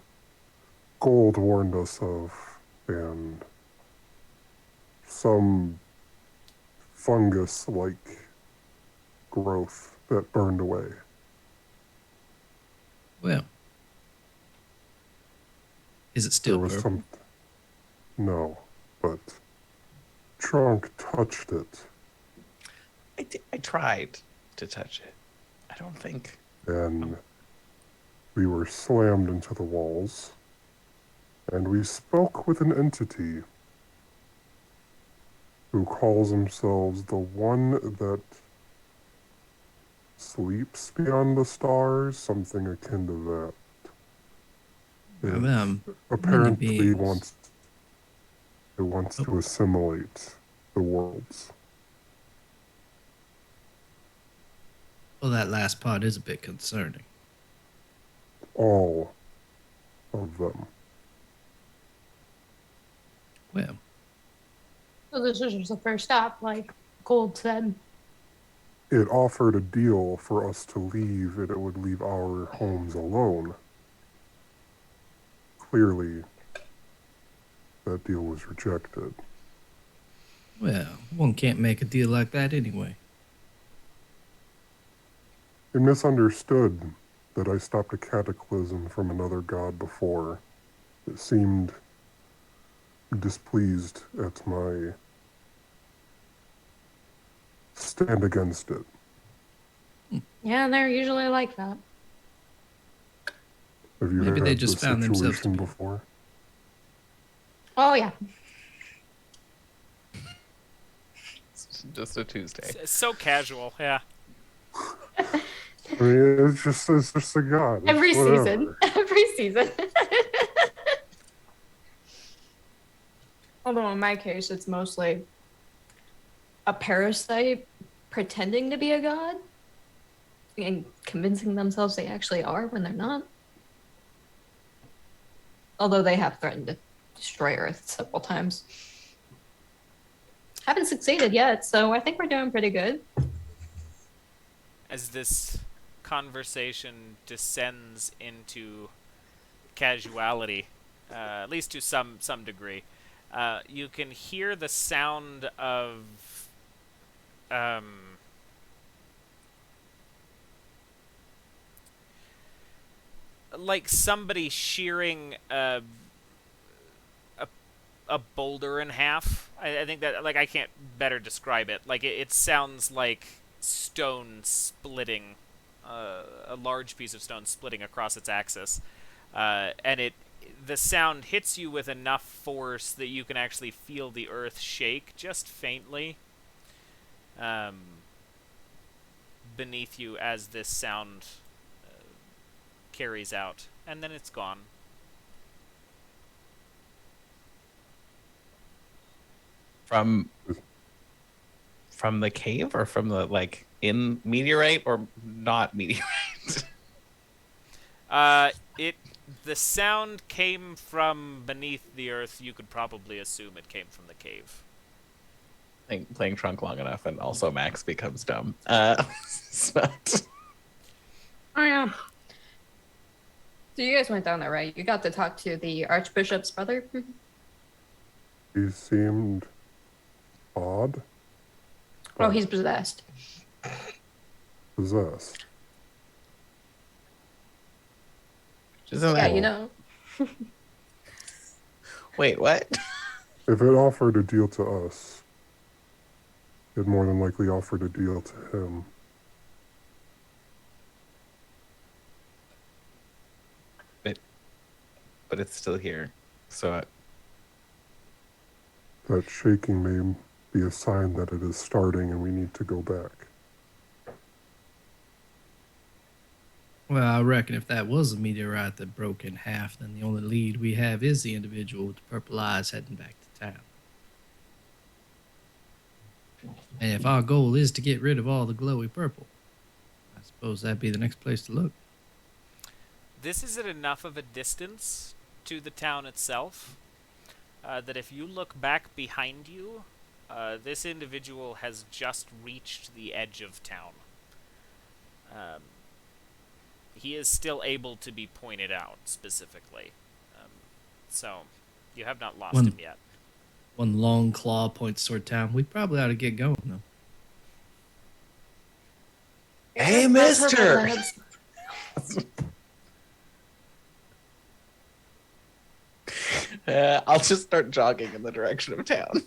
Gold warned us of, and some fungus-like growth that burned away. Well, is it still There was purple? No, but Trunk touched it. I tried to touch it. I don't think. And we were slammed into the walls, and we spoke with an entity who calls themselves the one that sleeps beyond the stars, something akin to that. Apparently beings. wants to assimilate the worlds. Well, that last part is a bit concerning. All of them. Well, So this is just the first stop, like Gold said. It offered a deal for us to leave, and it would leave our homes alone. Clearly, that deal was rejected. well, one can't make a deal like that anyway. It misunderstood that I stopped a cataclysm from another god before. It seemed displeased at my stand against it. Yeah, they're usually like that. Have you Maybe had they just this found themselves to situation be- before? Oh yeah. It's just a Tuesday. So casual, yeah. I mean, it's just a god. It's Every whatever. season. Every season. Although in my case, it's mostly a parasite pretending to be a god and convincing themselves they actually are when they're not. Although they have threatened to destroy Earth several times. Haven't succeeded yet, so I think we're doing pretty good. As this conversation descends into casuality, at least to some degree, you can hear the sound of like somebody shearing a boulder in half. I think that, like, I can't better describe it. Like, it sounds like stone splitting, a large piece of stone splitting across its axis, and the sound hits you with enough force that you can actually feel the earth shake just faintly beneath you as this sound carries out, and then it's gone. From the cave, or from the like in meteorite, or not meteorite? The sound came from beneath the earth. You could probably assume it came from the cave. Playing Trunk long enough, and also Max becomes dumb. But Oh yeah. So you guys went down there, right? You got to talk to the Archbishop's brother? He seemed odd. Oh, he's possessed. Possessed. isn't Yeah, that? you know. Wait, what? If it offered a deal to us, it more than likely offered a deal to him. but it's still here. So That shaking may be a sign that it is starting and we need to go back. Well, I reckon if that was a meteorite that broke in half, then the only lead we have is the individual with the purple eyes heading back to town. And if our goal is to get rid of all the glowy purple, I suppose that'd be the next place to look. This is at enough of a distance to the town itself that if you look back behind you, this individual has just reached the edge of town. He is still able to be pointed out specifically. So, you have not lost him yet. One long claw points toward town. We probably ought to get going, though. hey, mister! I'll just start jogging in the direction of town.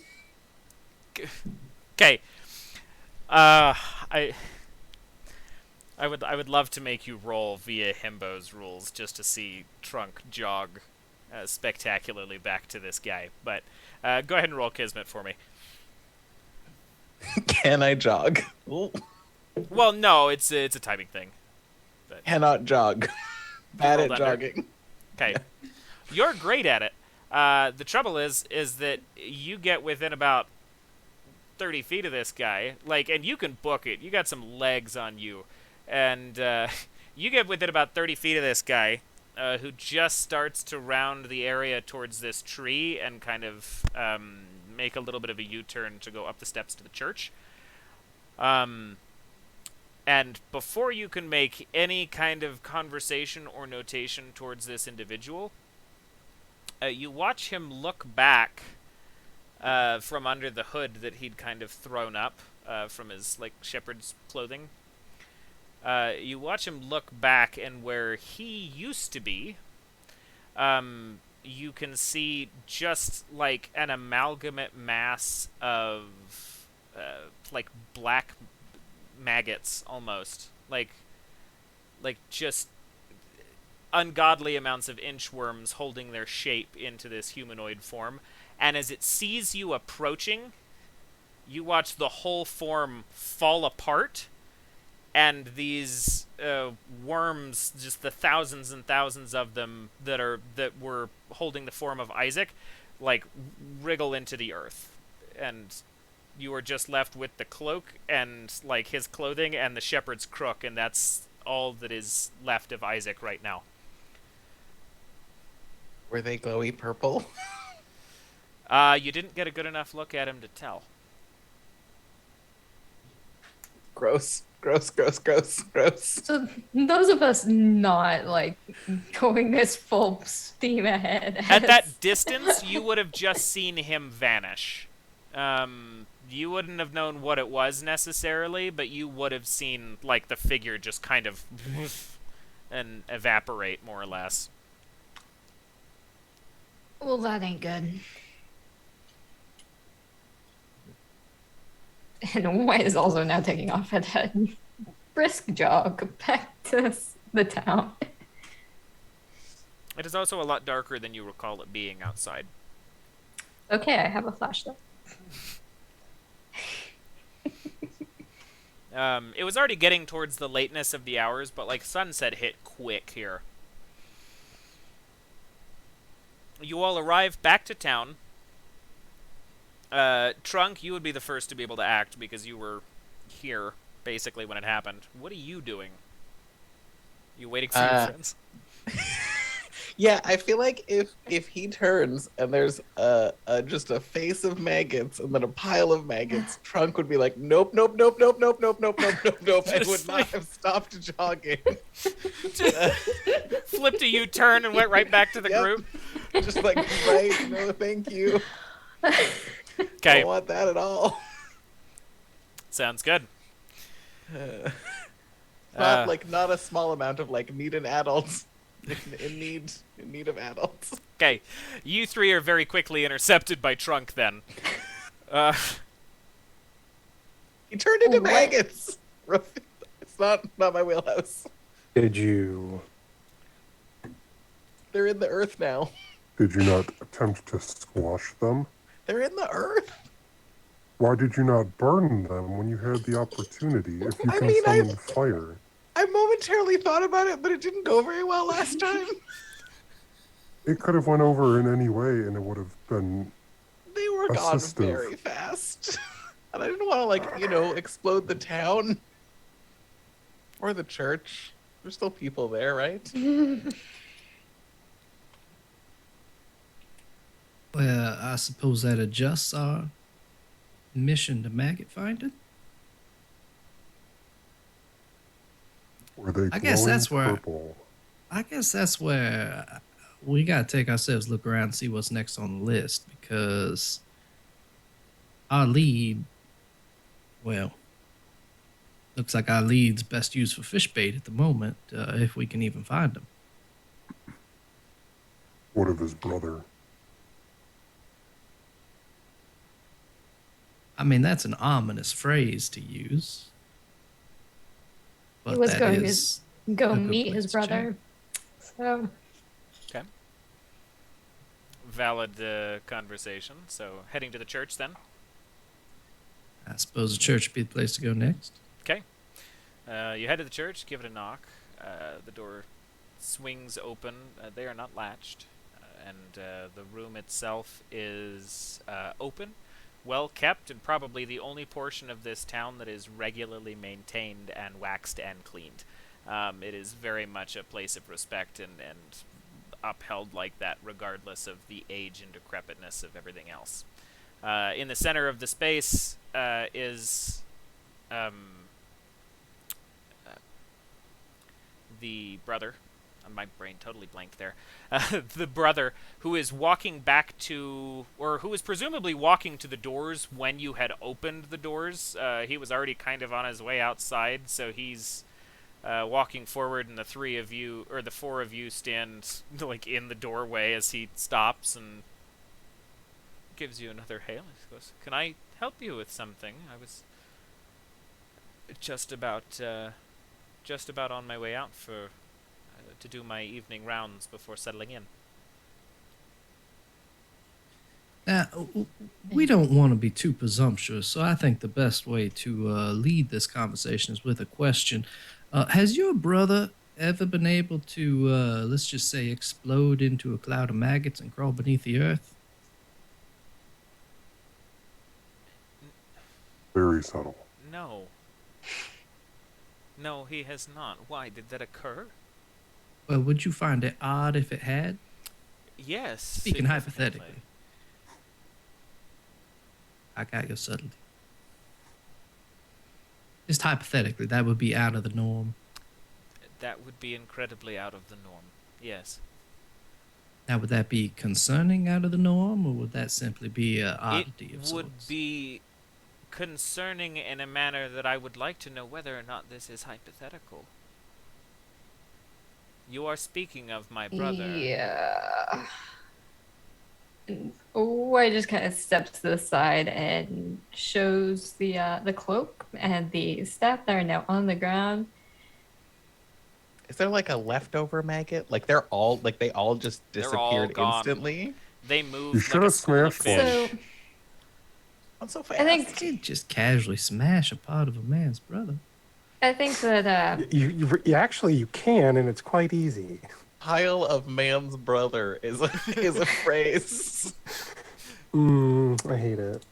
Okay. I would love to make you roll via Himbo's rules just to see Trunk jog spectacularly back to this guy. But go ahead and roll Kismet for me. Can I jog? Ooh. Well, no, it's a timing thing. But Cannot jog. Bad at rolled under. jogging. Okay. You're great at it. The trouble is that you get within about 30 feet of this guy, and you can book it. You got some legs on you. And you get within about 30 feet of this guy, who just starts to round the area towards this tree and kind of make a little bit of a U-turn to go up the steps to the church. And before you can make any kind of conversation or notation towards this individual, you watch him look back from under the hood that he'd kind of thrown up from his shepherd's clothing. You watch him look back, and where he used to be, you can see just an amalgamate mass of black maggots, almost just ungodly amounts of inchworms holding their shape into this humanoid form. And as it sees you approaching, you watch the whole form fall apart, and these worms, just the thousands and thousands of them that were holding the form of Isaac, wriggle into the earth, and you are just left with the cloak and his clothing and the shepherd's crook, and that's all that is left of Isaac right now. Were they glowy purple? You didn't get a good enough look at him to tell. Gross. Gross, gross, gross, gross. So those of us not going this full steam ahead. At that distance, you would have just seen him vanish. You wouldn't have known what it was necessarily, but you would have seen the figure just kind of and evaporate more or less. Well, that ain't good. And White is also now taking off at a brisk jog back to the town. It is also a lot darker than you recall it being outside. Okay, I have a flashlight. It was already getting towards the lateness of the hours, but sunset hit quick here. You all arrive back to town. Trunk, you would be the first to be able to act because you were here, basically, when it happened. What are you doing? You waiting for your friends? Yeah, I feel like if he turns and there's just a face of maggots and then a pile of maggots, Trunk would be like, nope, nope, nope, nope, nope, nope, nope, nope, nope, nope, and would not have stopped jogging. Flipped a U-turn and went right back to the group. Just right, no, thank you. Okay. Don't want that at all. Sounds good. Not a small amount of need an adult in need of adults. Okay, you three are very quickly intercepted by Trunk. Then, he turned into maggots. It's not my wheelhouse. Did you They're in the earth now. Did you not attempt to squash them? They're in the earth. Why did you not burn them when you had the opportunity if you I can mean, summon fire? I momentarily thought about it, but it didn't go very well last time. It could have went over in any way and it would have been They were gone assistive. very fast. And I didn't want to, like, explode the town. Or the church. There's still people there, right? Well, I suppose that adjusts our mission to maggot finding. Were they I guess glowing that's where- purple? I guess that's where we gotta take ourselves a look around and see what's next on the list, because our lead, well, looks like our lead's best used for fish bait at the moment, if we can even find him. What of his brother? I mean, that's an ominous phrase to use. But was that going is Go a good meet place his to brother. So Okay. Valid conversation. So heading to the church then. I suppose the church would be the place to go next. Okay. You head to the church, give it a knock. The door swings open. They are not latched. And the room itself is open, well kept, and probably the only portion of this town that is regularly maintained and waxed and cleaned. It is very much a place of respect and upheld like that regardless of the age and decrepitness of everything else. In the center of the space is the brother. My brain totally blanked there. The brother who is walking back to, or who was presumably walking to the doors when you had opened the doors. He was already kind of on his way outside, so he's walking forward, and the three of you, or the four of you, stand like in the doorway as he stops and gives you another hail. He goes, "Can I help you with something? I was just about on my way out for to do my evening rounds before settling in." Now, we don't want to be too presumptuous, so I think the best way to lead this conversation is with a question. Has your brother ever been able to, let's just say, explode into a cloud of maggots and crawl beneath the earth? Very subtle. No. No, he has not. Why? Did that occur? Well, would you find it odd if it had? Yes. Speaking significantly. hypothetically. I got your subtlety. Just hypothetically, that would be out of the norm. That would be incredibly out of the norm. Yes. Now, would that be concerning out of the norm, or would that simply be an oddity of It sorts? would be concerning in a manner that I would like to know whether or not this is hypothetical. You are speaking of my brother. yeah. I just kind of steps to the side and shows the cloak and the staff that are now on the ground. Is there like a leftover maggot? Like they all just They're all disappeared gone. instantly? They move You like should a have school of smashed one. fish. So Not so fast. I think You can't just casually smash a part of a man's brother. that You actually you can, and it's quite easy. Pile of man's brother is a phrase. I hate it.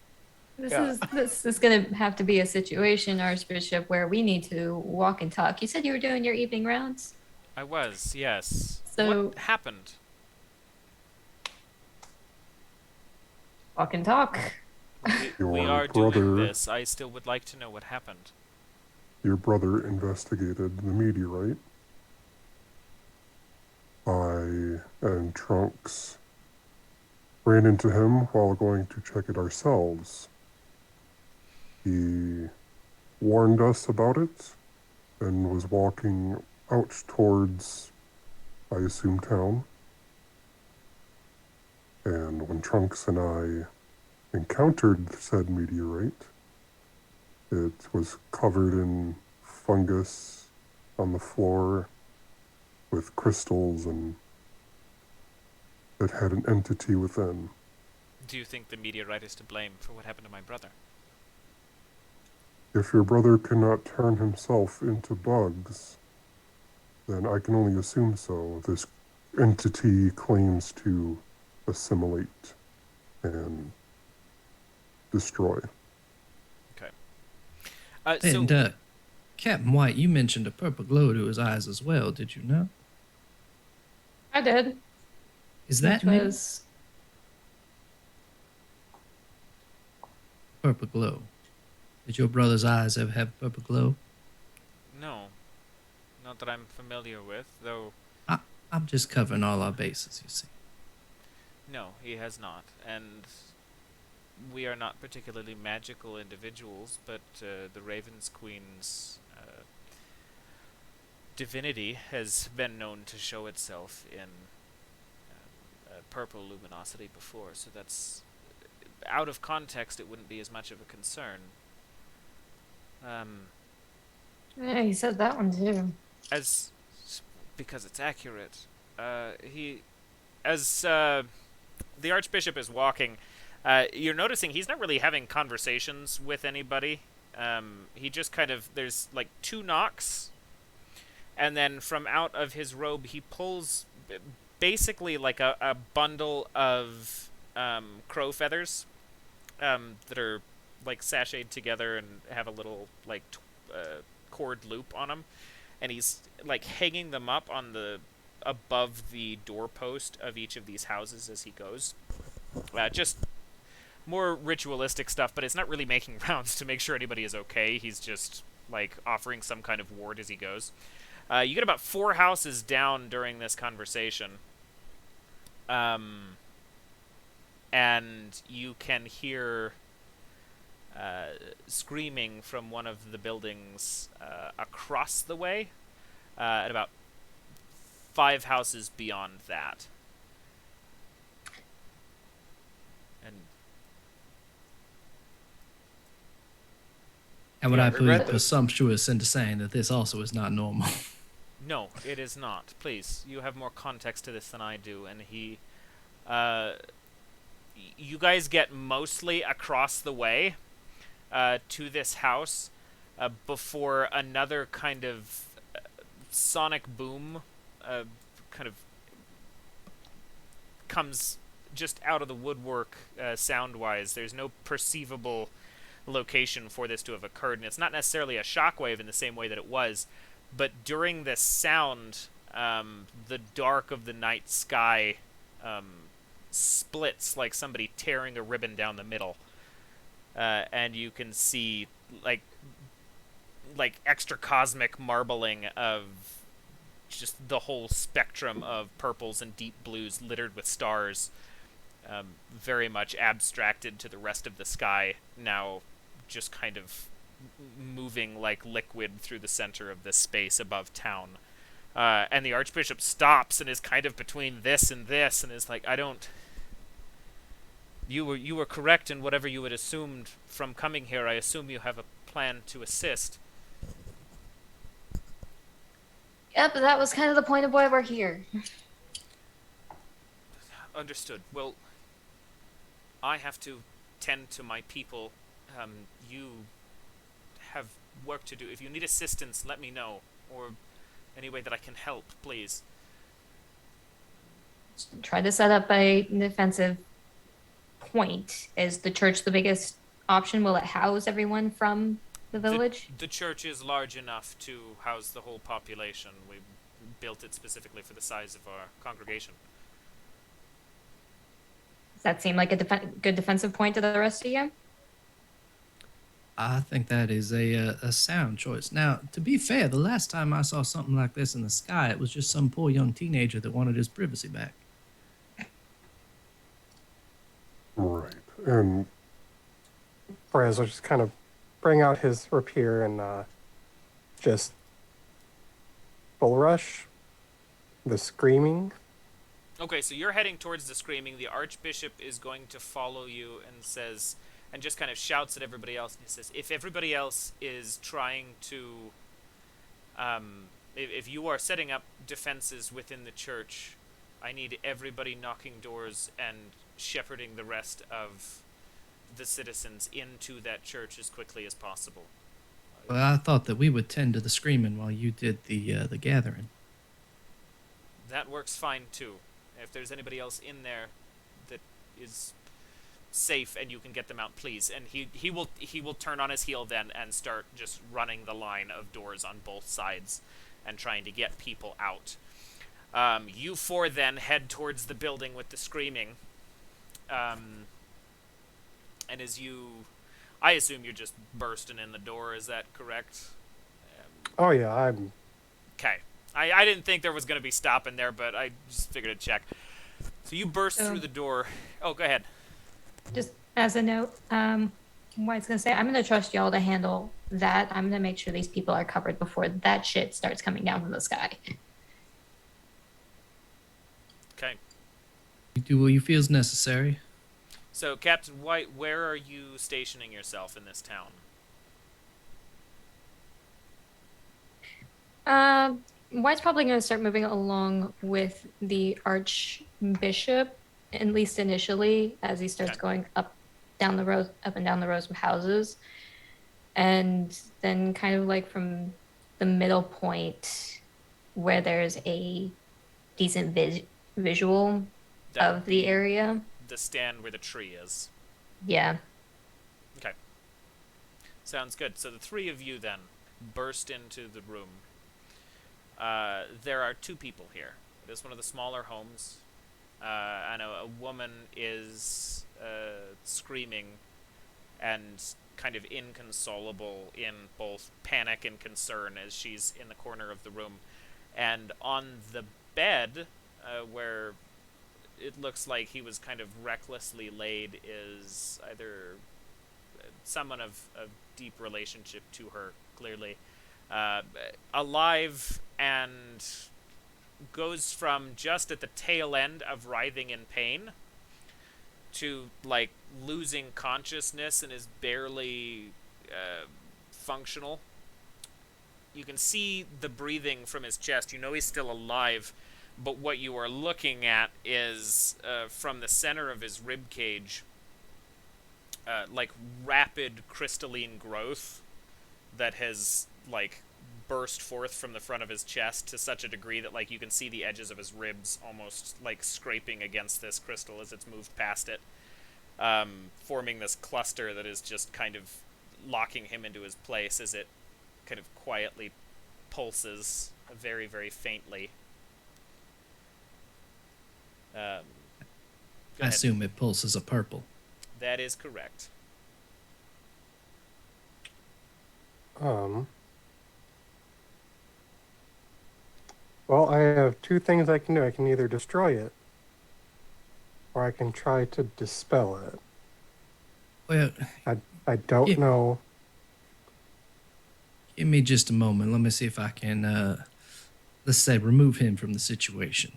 this is going to have to be a situation, Archbishop, where we need to walk and talk. You said you were doing your evening rounds. I was, yes. So- what happened? Walk and talk. We Your are doing brother- this. I still would like to know what happened. Your brother investigated the meteorite. I and Trunks ran into him while going to check it ourselves. He warned us about it and was walking out towards, I assume, town. And when Trunks and I encountered said meteorite, it was covered in fungus on the floor with crystals and that had an entity within. Do you think the meteorite is to blame for what happened to my brother? If your brother cannot turn himself into bugs, then I can only assume so. This entity claims to assimilate and destroy. Okay. And Captain White, you mentioned a purple glow to his eyes as well, did you know? I did. Is that Which new? was Purple glow. Did your brother's eyes ever have purple glow? No. Not that I'm familiar with, though. I'm just covering all our bases, you see. No, he has not. And we are not particularly magical individuals, but the Raven's Queen's divinity has been known to show itself in purple luminosity before, so that's... out of context, it wouldn't be as much of a concern. yeah, he said that one too. Because it's accurate. The Archbishop is walking, you're noticing he's not really having conversations with anybody. He just kind of, there's like 2 knocks, and then from out of his robe he pulls basically like a bundle of crow feathers that are like sashayed together and have a little like cord loop on them, and he's like hanging them up on the above the doorpost of each of these houses as he goes. Just more ritualistic stuff, but it's not really making rounds to make sure anybody is okay. He's just like offering some kind of ward as he goes. You get about 4 houses down during this conversation, and you can hear screaming from one of the buildings across the way, at about 5 houses beyond that. And would Yeah, I regret plead this. presumptuous into saying that this also is not normal? No, it is not. Please, you have more context to this than I do, and he... you guys get mostly across the way to this house before another kind of sonic boom kind of comes just out of the woodwork sound-wise. There's no perceivable location for this to have occurred, and it's not necessarily a shockwave in the same way that it was, but during this sound, the dark of the night sky splits like somebody tearing a ribbon down the middle, and you can see like extra cosmic marbling of just the whole spectrum of purples and deep blues littered with stars, very much abstracted to the rest of the sky, now just kind of moving like liquid through the center of this space above town. And the Archbishop stops and is kind of between this and is like, I don't... You were correct in whatever you had assumed from coming here. I assume you have a plan to assist. Yep, that was kind of the point of why we're here. Understood. Well, I have to tend to my people. You have work to do. If you need assistance, let me know. Or any way that I can help, please. Try to set up a defensive point. Is the church the biggest option? Will it house everyone from the village? The church is large enough to house the whole population. We built it specifically for the size of our congregation. Does that seem like a good defensive point to the rest of you? I think that is a sound choice. Now, to be fair, the last time I saw something like this in the sky, it was just some poor young teenager that wanted his privacy back. Right. And Braz will just kind of bring out his rapier and just bull rush the screaming. Okay, so you're heading towards the screaming. The Archbishop is going to follow you and says, and just kind of shouts at everybody else, and he says, if everybody else is trying to, if you are setting up defenses within the church, I need everybody knocking doors and shepherding the rest of the citizens into that church as quickly as possible. Well, I thought that we would tend to the screaming while you did the gathering. That works fine too. If there's anybody else in there that is safe and you can get them out, please. And he will turn on his heel then and start just running the line of doors on both sides and trying to get people out. You four then head towards the building with the screaming. And as I assume you're just bursting in the door, is that correct? Oh yeah, I'm. Okay. I didn't think there was going to be stopping there, but I just figured I'd check. So you burst through the door. Oh, go ahead. Just as a note, White's gonna say, I'm gonna trust y'all to handle that. I'm gonna make sure these people are covered before that shit starts coming down from the sky. Okay. You do what you feel is necessary. So, Captain White, where are you stationing yourself in this town? White's probably going to start moving along with the Archbishop, at least initially, as he starts going up and down the rows of houses. And then kind of like from the middle point where there's a decent visual of the area. The stand where the tree is. Yeah. Okay. Sounds good. So the three of you then burst into the room. There are two people here. It is one of the smaller homes. I know a woman is screaming and kind of inconsolable in both panic and concern as she's in the corner of the room. And on the bed, where it looks like he was kind of recklessly laid, is either someone of deep relationship to her, clearly. Alive and goes from just at the tail end of writhing in pain to like losing consciousness and is barely functional. You can see the breathing from his chest. You know he's still alive, but what you are looking at is from the center of his rib cage, like rapid crystalline growth that has like burst forth from the front of his chest to such a degree that like you can see the edges of his ribs almost like scraping against this crystal as it's moved past it, forming this cluster that is just kind of locking him into his place as it kind of quietly pulses very, very faintly. I assume it pulses a purple. That is correct. Well, I have two things I can do. I can either destroy it, or I can try to dispel it. Well, I don't know. Give me just a moment. Let me see if I can, let's say, remove him from the situation.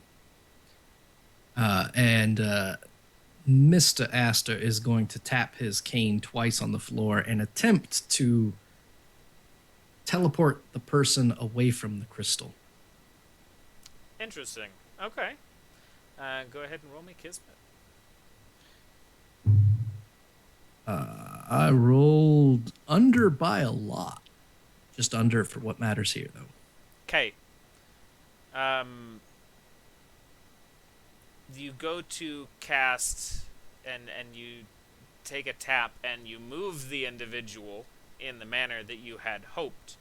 And Mr. Aster is going to tap his cane twice on the floor and attempt to teleport the person away from the crystal. Interesting. Okay. Go ahead and roll me Kismet. I rolled under by a lot. Just under for what matters here, though. Okay. You go to cast and you take a tap and you move the individual in the manner that you had hoped.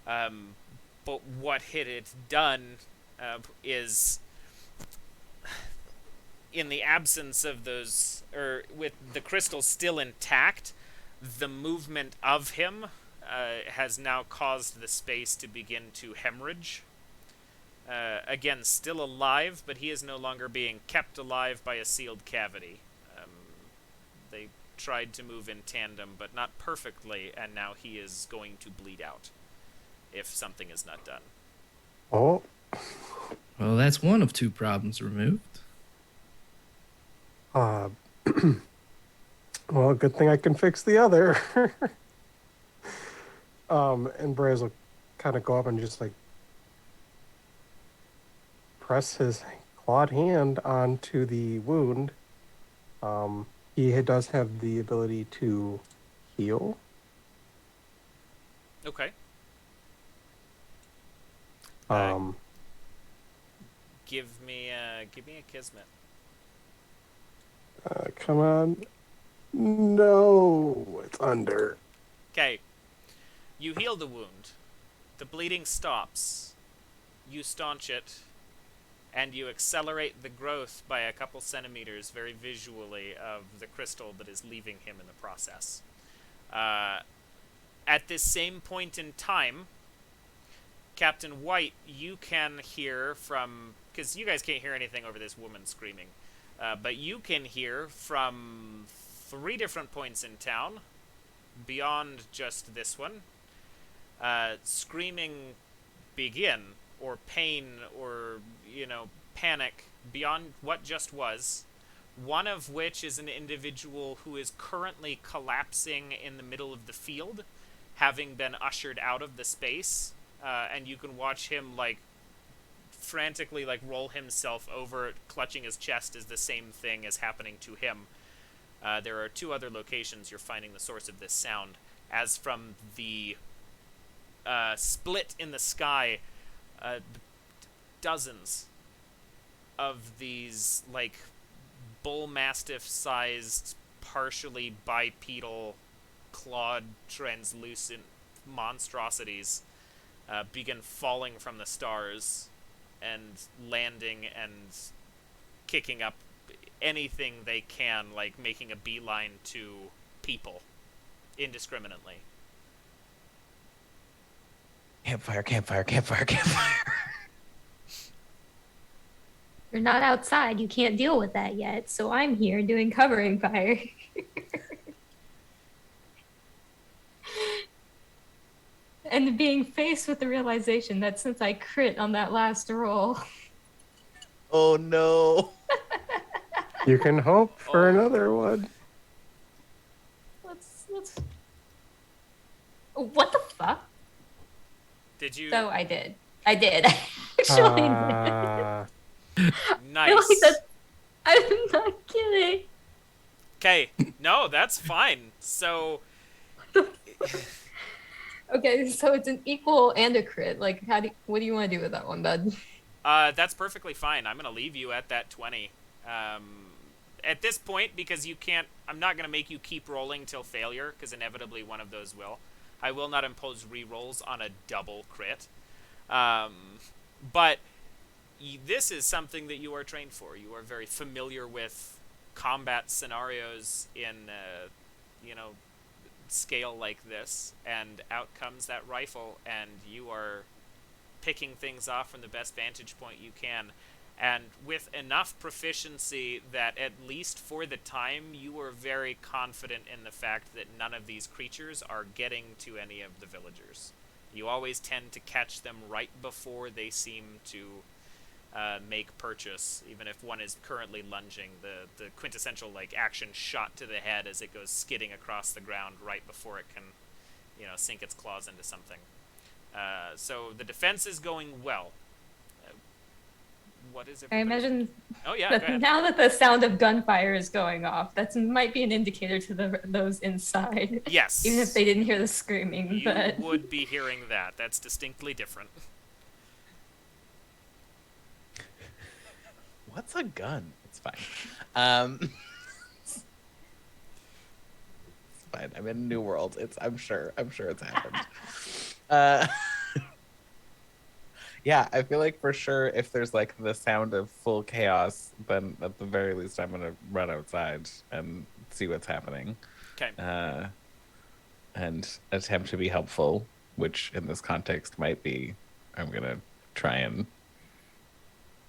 But what had it done is, in the absence of those, or with the crystal still intact, the movement of him has now caused the space to begin to hemorrhage. Again, still alive, but he is no longer being kept alive by a sealed cavity. They tried to move in tandem, but not perfectly, and now he is going to bleed out if something is not done. Oh. Well, that's one of two problems removed. Well, good thing I can fix the other. And Braz will kind of go up and just like press his clawed hand onto the wound. He does have the ability to heal. Okay. Um, Give me a Kismet. Come on. No, it's under. Okay. You heal the wound. The bleeding stops. You staunch it. And you accelerate the growth by a couple centimeters very visually of the crystal that is leaving him in the process. At this same point in time, Captain White, you can hear from... Because you guys can't hear anything over this woman screaming. But you can hear from 3 different points in town, beyond just this one, screaming begin, or pain, or, panic beyond what just was. One of which is an individual who is currently collapsing in the middle of the field, having been ushered out of the space, and you can watch him, frantically, roll himself over, clutching his chest as the same thing is happening to him. There are 2 other locations you're finding the source of this sound, as from the split in the sky, dozens of these, bull mastiff-sized, partially bipedal, clawed, translucent monstrosities begin falling from the stars and landing and kicking up anything they can, making a beeline to people indiscriminately. Campfire, campfire, campfire, campfire. You're not outside. You can't deal with that yet. So I'm here doing covering fire. And being faced with the realization that since I crit on that last roll... Oh, no. You can hope for another one. Let's... Oh, what the fuck? Did you... So I did. Actually, Nice. I'm not kidding. Okay, no, that's fine. So... Okay, so it's an equal and a crit. What do you want to do with that one, bud? That's perfectly fine. I'm going to leave you at that 20. At this point, because you can't... I'm not going to make you keep rolling till failure, because inevitably one of those will. I will not impose rerolls on a double crit. But this is something that you are trained for. You are very familiar with combat scenarios in, scale like this, and out comes that rifle, and you are picking things off from the best vantage point you can, and with enough proficiency that, at least for the time, you are very confident in the fact that none of these creatures are getting to any of the villagers. You always tend to catch them right before they seem to make purchase, even if one is currently lunging. The quintessential action shot to the head as it goes skidding across the ground right before it can, sink its claws into something. So the defense is going well. What is it? I imagine Oh yeah, that go ahead. now that the sound of gunfire is going off, that might be an indicator to those inside. Yes. Even if they didn't hear the screaming, You but would be hearing that. That's distinctly different. What's a gun? It's fine. It's fine. I'm in a new world. I'm sure it's happened. Yeah, I feel like for sure if there's the sound of full chaos, then at the very least I'm gonna run outside and see what's happening. Okay. And attempt to be helpful, which in this context might be I'm gonna try and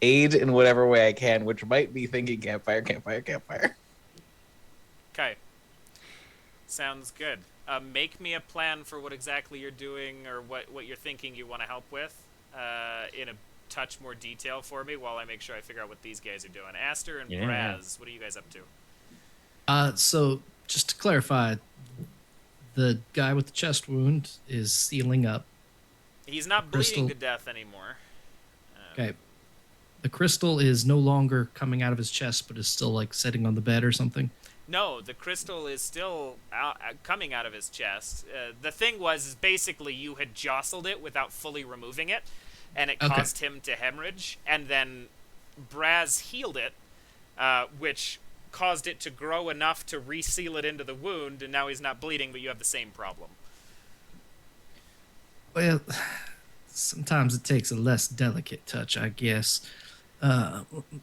aid in whatever way I can, which might be thinking campfire, campfire, campfire. Okay. Sounds good. Make me a plan for what exactly you're doing, or what you're thinking you want to help with, in a touch more detail for me, while I make sure I figure out what these guys are doing. Aster and Braz, what are you guys up to? So just to clarify, the guy with the chest wound is sealing up. He's not bleeding Crystal. to death anymore. Okay. the crystal is no longer coming out of his chest, but is still like sitting on the bed or something. No, the crystal is still coming out of his chest. The thing is basically you had jostled it without fully removing it, and it Okay. caused him to hemorrhage, and then Braz healed it, which caused it to grow enough to reseal it into the wound, and now he's not bleeding, but you have the same problem. Well, sometimes it takes a less delicate touch, I guess. Mr.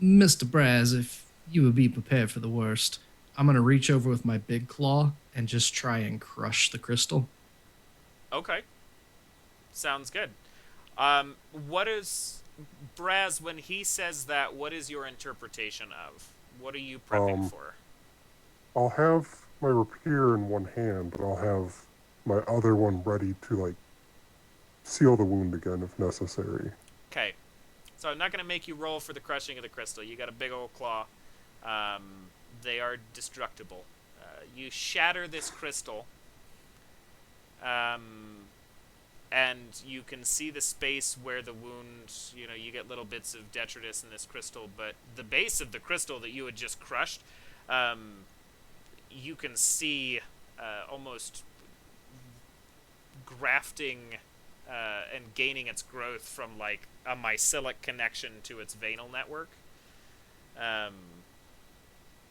Braz, if you would be prepared for the worst, I'm going to reach over with my big claw and just try and crush the crystal. Okay. Sounds good. What is... Braz, when he says that, what is your interpretation of? What are you prepping for? I'll have my rapier in one hand, but I'll have my other one ready to, like, seal the wound again if necessary. Okay. So I'm not going to make you roll for the crushing of the crystal. You got a big old claw. They are destructible. You shatter this crystal. And you can see the space where the wound, you get little bits of detritus in this crystal, but the base of the crystal that you had just crushed, you can see almost grafting and gaining its growth from like a mycelic connection to its venal network,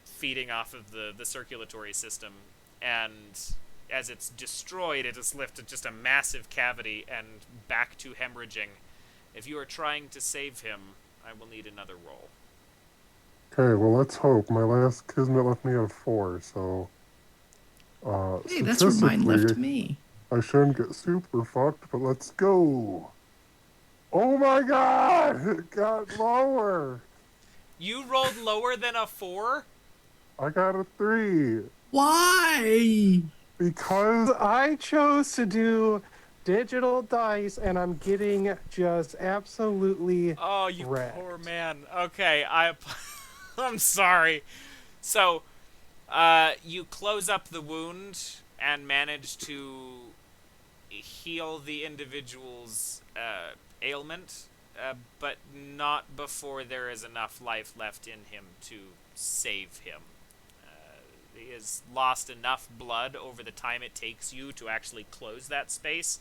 feeding off of the circulatory system, and as it's destroyed, it has lifted just a massive cavity and back to hemorrhaging. If you are trying to save him, I will need another roll. Okay, well, let's hope. My last Kismet left me at a 4, so... Hey, that's where mine left me. I shouldn't get super fucked, but let's go! Oh my god! It got lower! You rolled lower than a 4? I got a 3. Why? Because I chose to do digital dice, and I'm getting just absolutely Oh, you wrecked. poor man. Okay, I'm sorry. So, you close up the wound and manage to heal the individual's ailment, but not before there is enough life left in him to save him. He has lost enough blood over the time it takes you to actually close that space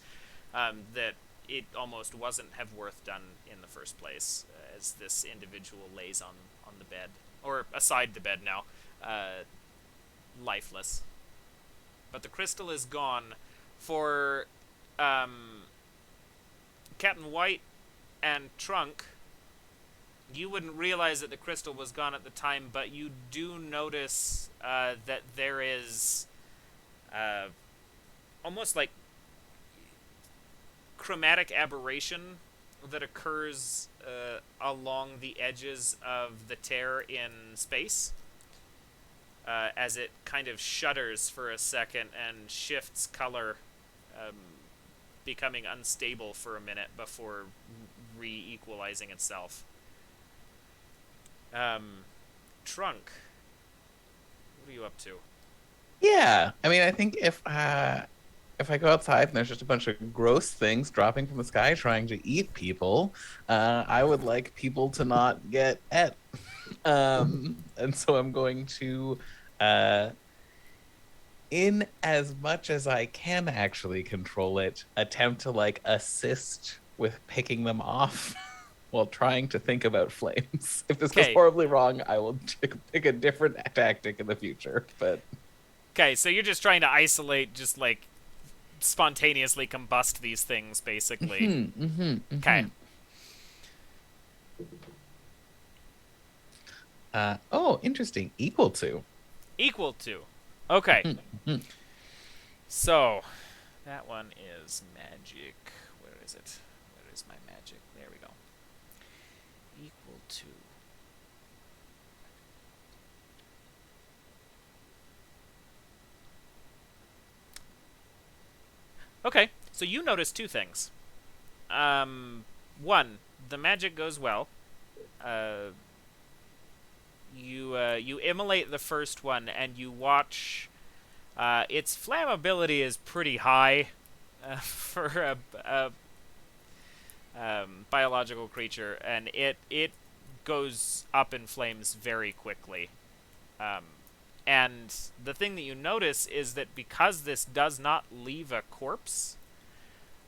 that it almost wasn't have worth done in the first place, as this individual lays on the bed, or aside the bed now, lifeless. But the crystal is gone. For Captain White and Trunk, you wouldn't realize that the crystal was gone at the time, but you do notice that there is almost like chromatic aberration that occurs along the edges of the tear in space, as it kind of shudders for a second and shifts color, becoming unstable for a minute before re-equalizing itself. Trunk, what are you up to? Yeah, I mean, I think if I go outside and there's just a bunch of gross things dropping from the sky trying to eat people, I would like people to not get et. And so I'm going to, in as much as I can actually control it, attempt to like assist with picking them off while trying to think about flames. If this goes Okay. horribly wrong, I will pick a different tactic in the future. But Okay, so you're just trying to isolate, just like spontaneously combust these things, basically. Okay. Oh, interesting. Equal to. Equal to. Okay. So, that one is magic. Where is it? Where is my magic? There we go. Equal to. Okay, so you notice two things. One, the magic goes well. You immolate the first one, and you watch. Its flammability is pretty high for biological creature, and it goes up in flames very quickly. And the thing that you notice is that because this does not leave a corpse,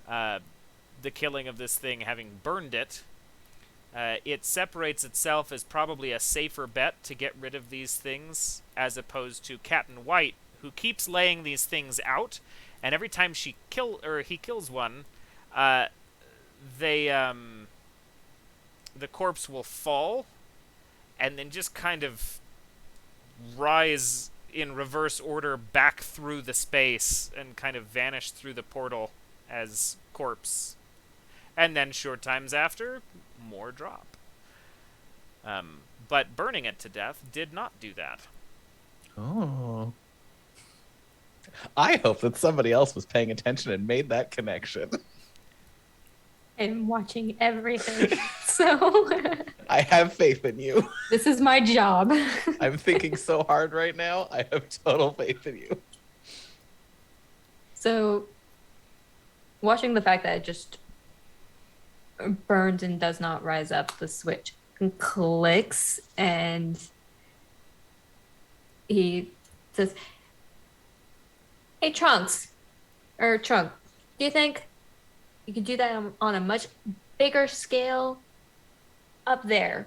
the killing of this thing having burned it, it separates itself as probably a safer bet to get rid of these things, as opposed to Captain White, who keeps laying these things out, and every time he kills one, the corpse will fall, and then just kind of rise in reverse order back through the space and kind of vanish through the portal as corpse. And then short times after, more drop. But burning it to death did not do that. Oh. I hope that somebody else was paying attention and made that connection. I'm watching everything. So I have faith in you. this is my job. I'm thinking so hard right now. I have total faith in you. So watching the fact that it just burns and does not rise up, the switch clicks and he says, "Hey, Trunk, do you think you could do that on a much bigger scale up there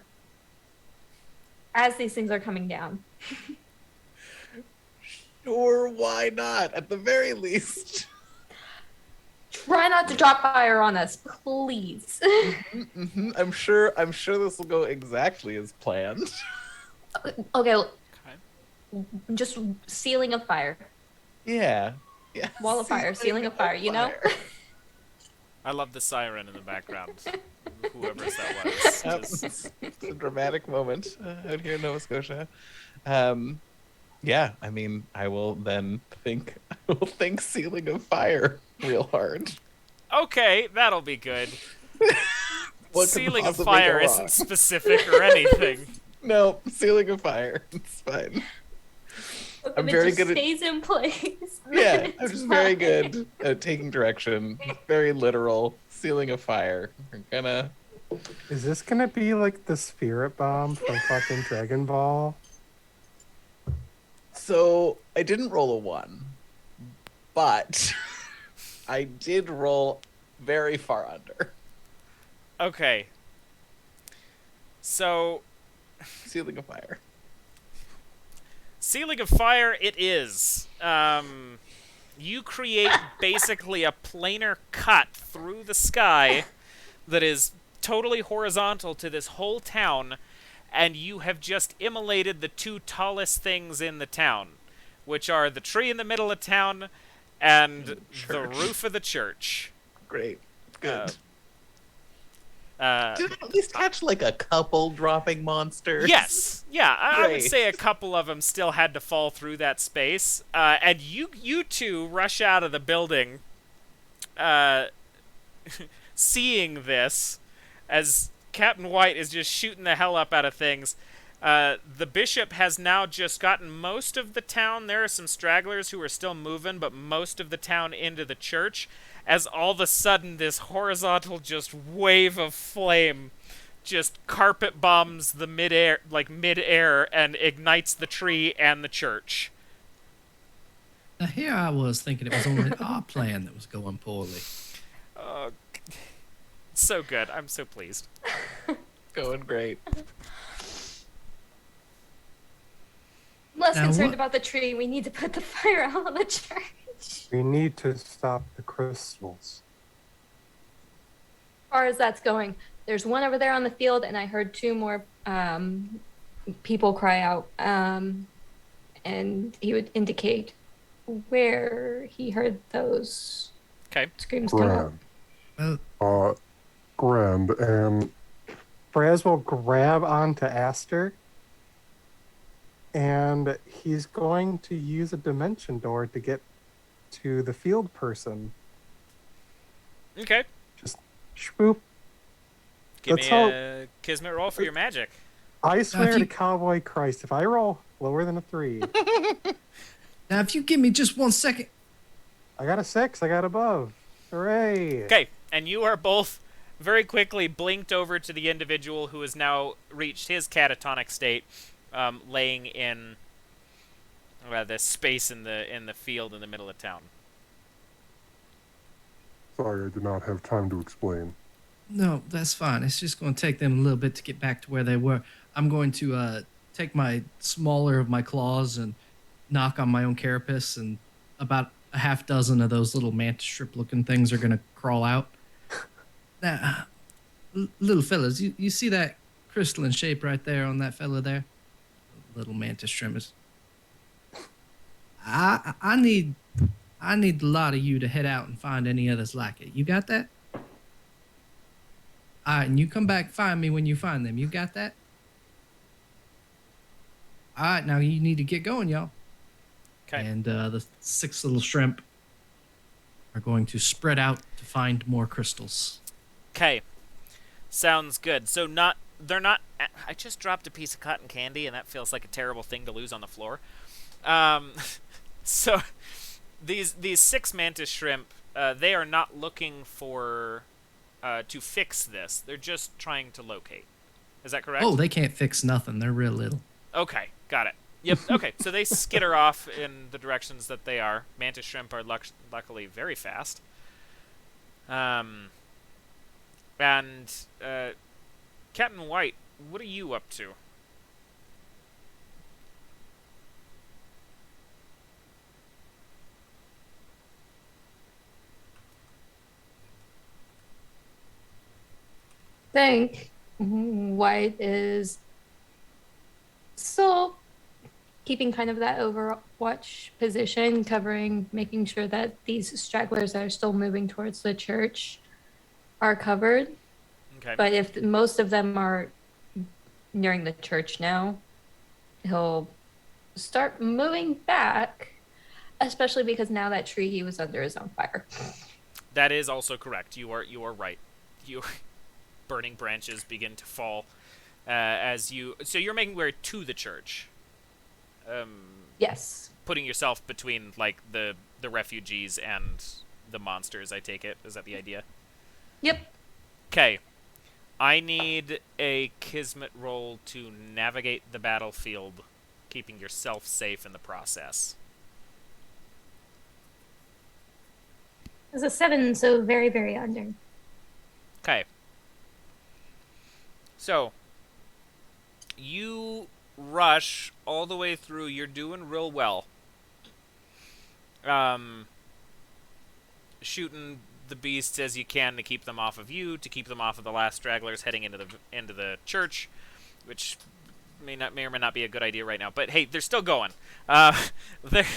as these things are coming down?" Sure, why not? At the very least. Try not to drop fire on us, please. Mm-hmm. I'm sure this will go exactly as planned. Okay, just ceiling of fire. Yeah. Wall of fire, ceiling of fire, you know? I love the siren in the background. Whoever's that was. Yep, Just- it's a dramatic moment out here in Nova Scotia. Yeah, I mean, I will think ceiling of fire real hard. Okay, that'll be good. What could Ceiling of possibly fire go isn't wrong? specific or anything. No, ceiling of fire. It's fine. I'm very good at stays in place. Yeah, I'm It's just very fine. good at taking direction. Very literal. Ceiling of fire. We're gonna. Is this gonna be like the spirit bomb from fucking Dragon Ball? So I didn't roll a 1, but I did roll very far under. Okay. So, Ceiling of fire. Ceiling of Fire it is. You create basically a planar cut through the sky that is totally horizontal to this whole town, and you have just immolated the two tallest things in the town, which are the tree in the middle of town and the Church. roof of the church. Great. Good. Uh, Did I at least catch like a couple dropping monsters? Yes, yeah, I would Great. say a couple of them still had to fall through that space, and you two rush out of the building, seeing this, as Captain White is just shooting the hell up out of things. The bishop has now just gotten most of the town. There are some stragglers who are still moving, but most of the town into the church, as all of a sudden this horizontal just wave of flame just carpet bombs the midair, and ignites the tree and the church. Now here I was thinking it was only our plan that was going poorly. Oh, so good. I'm so pleased. Going great. I'm less Now concerned what- about the tree. We need to put the fire out on the church. We need to stop the crystals. As far as that's going, there's one over there on the field, and I heard two more people cry out. And he would indicate where he heard those Okay. screams come out. Grand. Well, Grand, and Braz will grab onto Aster, and he's going to use a dimension door to get to the field person. Okay. Swoop. Give Let's me hope- a Kismet roll for your magic. I swear you- to Cowboy Christ, if I roll lower than a 3, now if you give me just 1 second. I got a 6, I got above. Hooray. Okay, and you are both very quickly blinked over to the individual who has now reached his catatonic state, laying in this space in the field in the middle of town. Sorry, I did not have time to explain. No, that's fine. It's just going to take them a little bit to get back to where they were. I'm going to take my smaller of my claws and knock on my own carapace, and about a half dozen of those little mantis strip looking things are going to crawl out. Now, little fellas, you see that crystalline shape right there on that fella there? Little mantis trimmers. I need a lot of you to head out and find any others like it. You got that? All right, and you come back, find me when you find them. You got that? All right, now you need to get going, y'all. Okay. And the 6 little shrimp are going to spread out to find more crystals. Okay. Sounds good. So they're not. I just dropped a piece of cotton candy, and that feels like a terrible thing to lose on the floor. So these 6 mantis shrimp, they are not looking for to fix this. They're just trying to locate. Is that correct? Oh, they can't fix nothing. They're real little. Okay, got it. Yep. Okay, so they skitter off in the directions that they are. Mantis shrimp are luckily very fast. And Captain White, what are you up to? Think White is still keeping kind of that overwatch position, covering, making sure that these stragglers that are still moving towards the church are covered. Okay. But if most of them are nearing the church now, he'll start moving back, especially because now that tree he was under is on fire. That is also correct. You are right. Your burning branches begin to fall as you. So you're making your way to the church. Yes. Putting yourself between like the refugees and the monsters. I take it. Is that the idea? Yep. Okay. I need a Kismet roll to navigate the battlefield, keeping yourself safe in the process. It's a 7, so very, very under. Okay. So, you rush all the way through. You're doing real well. Shooting the beasts as you can to keep them off of you, to keep them off of the last stragglers heading into the church, which may or may not be a good idea right now. But hey, they're still going. They're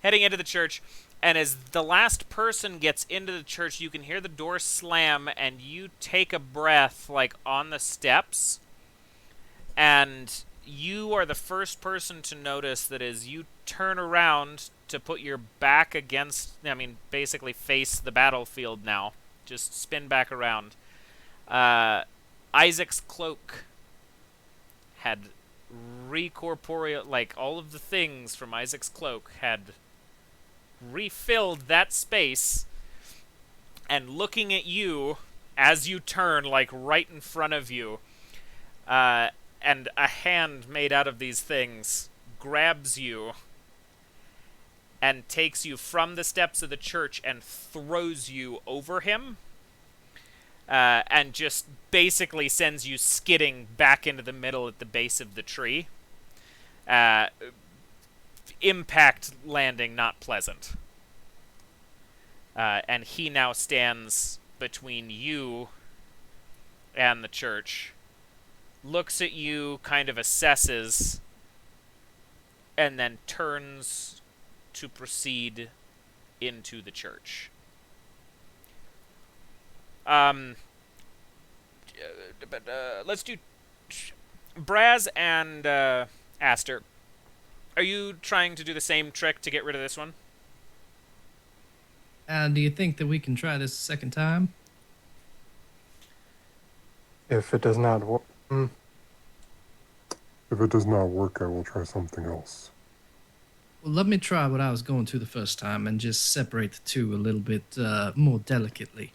heading into the church, and as the last person gets into the church, you can hear the door slam, and you take a breath, like on the steps, and you are the first person to notice that as you turn around to put your back against, basically face the battlefield now, just spin back around, Isaac's cloak had recorporeal, like all of the things from Isaac's cloak had refilled that space, and looking at you as you turn, like right in front of you, and a hand made out of these things grabs you and takes you from the steps of the church and throws you over him, and just basically sends you skidding back into the middle at the base of the tree. Impact landing not pleasant. And he now stands between you and the church, looks at you, kind of assesses, and then turns to proceed into the church. Let's do Braz and Aster. Are you trying to do the same trick to get rid of this one? Do you think that we can try this a second time? If it does not work, If it does not work, I will try something else. Well, let me try what I was going to the first time and just separate the two a little bit more delicately.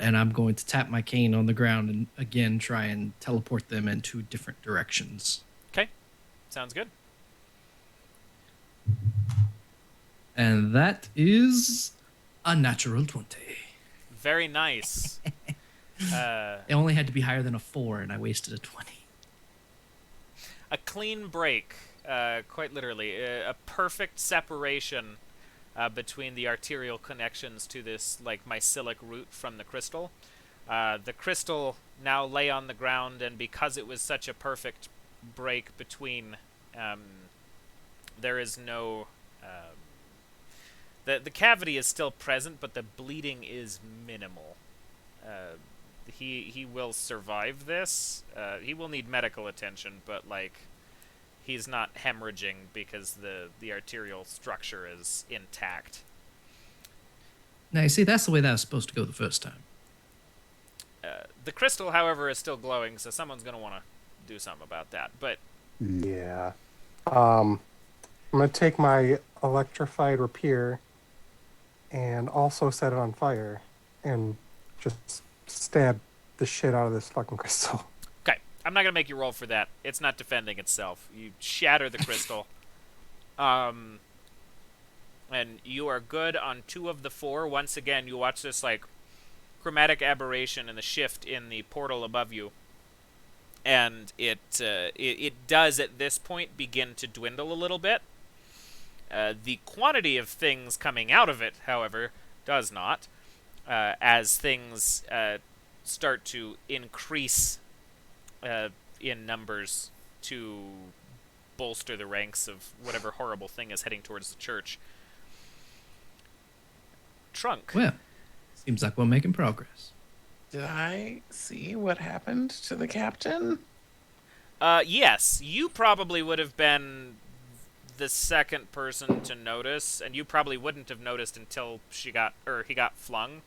And I'm going to tap my cane on the ground and again try and teleport them in 2 different directions. Okay, sounds good. And that is a natural 20. Very nice. It only had to be higher than a 4, and I wasted a 20. A clean break, quite literally. A perfect separation between the arterial connections to this, like, mycelic root from the crystal. The crystal now lay on the ground, and because it was such a perfect break between, there is no... The cavity is still present, but the bleeding is minimal. He will survive this. He will need medical attention, but, like, he's not hemorrhaging because the arterial structure is intact. Now, you see, that's the way that was supposed to go the first time. The crystal, however, is still glowing, so someone's going to want to do something about that. But Yeah. I'm going to take my electrified rapier and also set it on fire and just stab the shit out of this fucking crystal. okay, I'm not going to make you roll for that. It's not defending itself. You shatter the crystal. And you are good on 2 of the 4. Once again, you watch this, like, chromatic aberration and the shift in the portal above you. And it does, at this point, begin to dwindle a little bit. The quantity of things coming out of it, however, does not, as things start to increase in numbers to bolster the ranks of whatever horrible thing is heading towards the church. Trunk. Well, seems like we're making progress. Did I see what happened to the captain? Yes, you probably would have been the second person to notice, and you probably wouldn't have noticed until he got flung.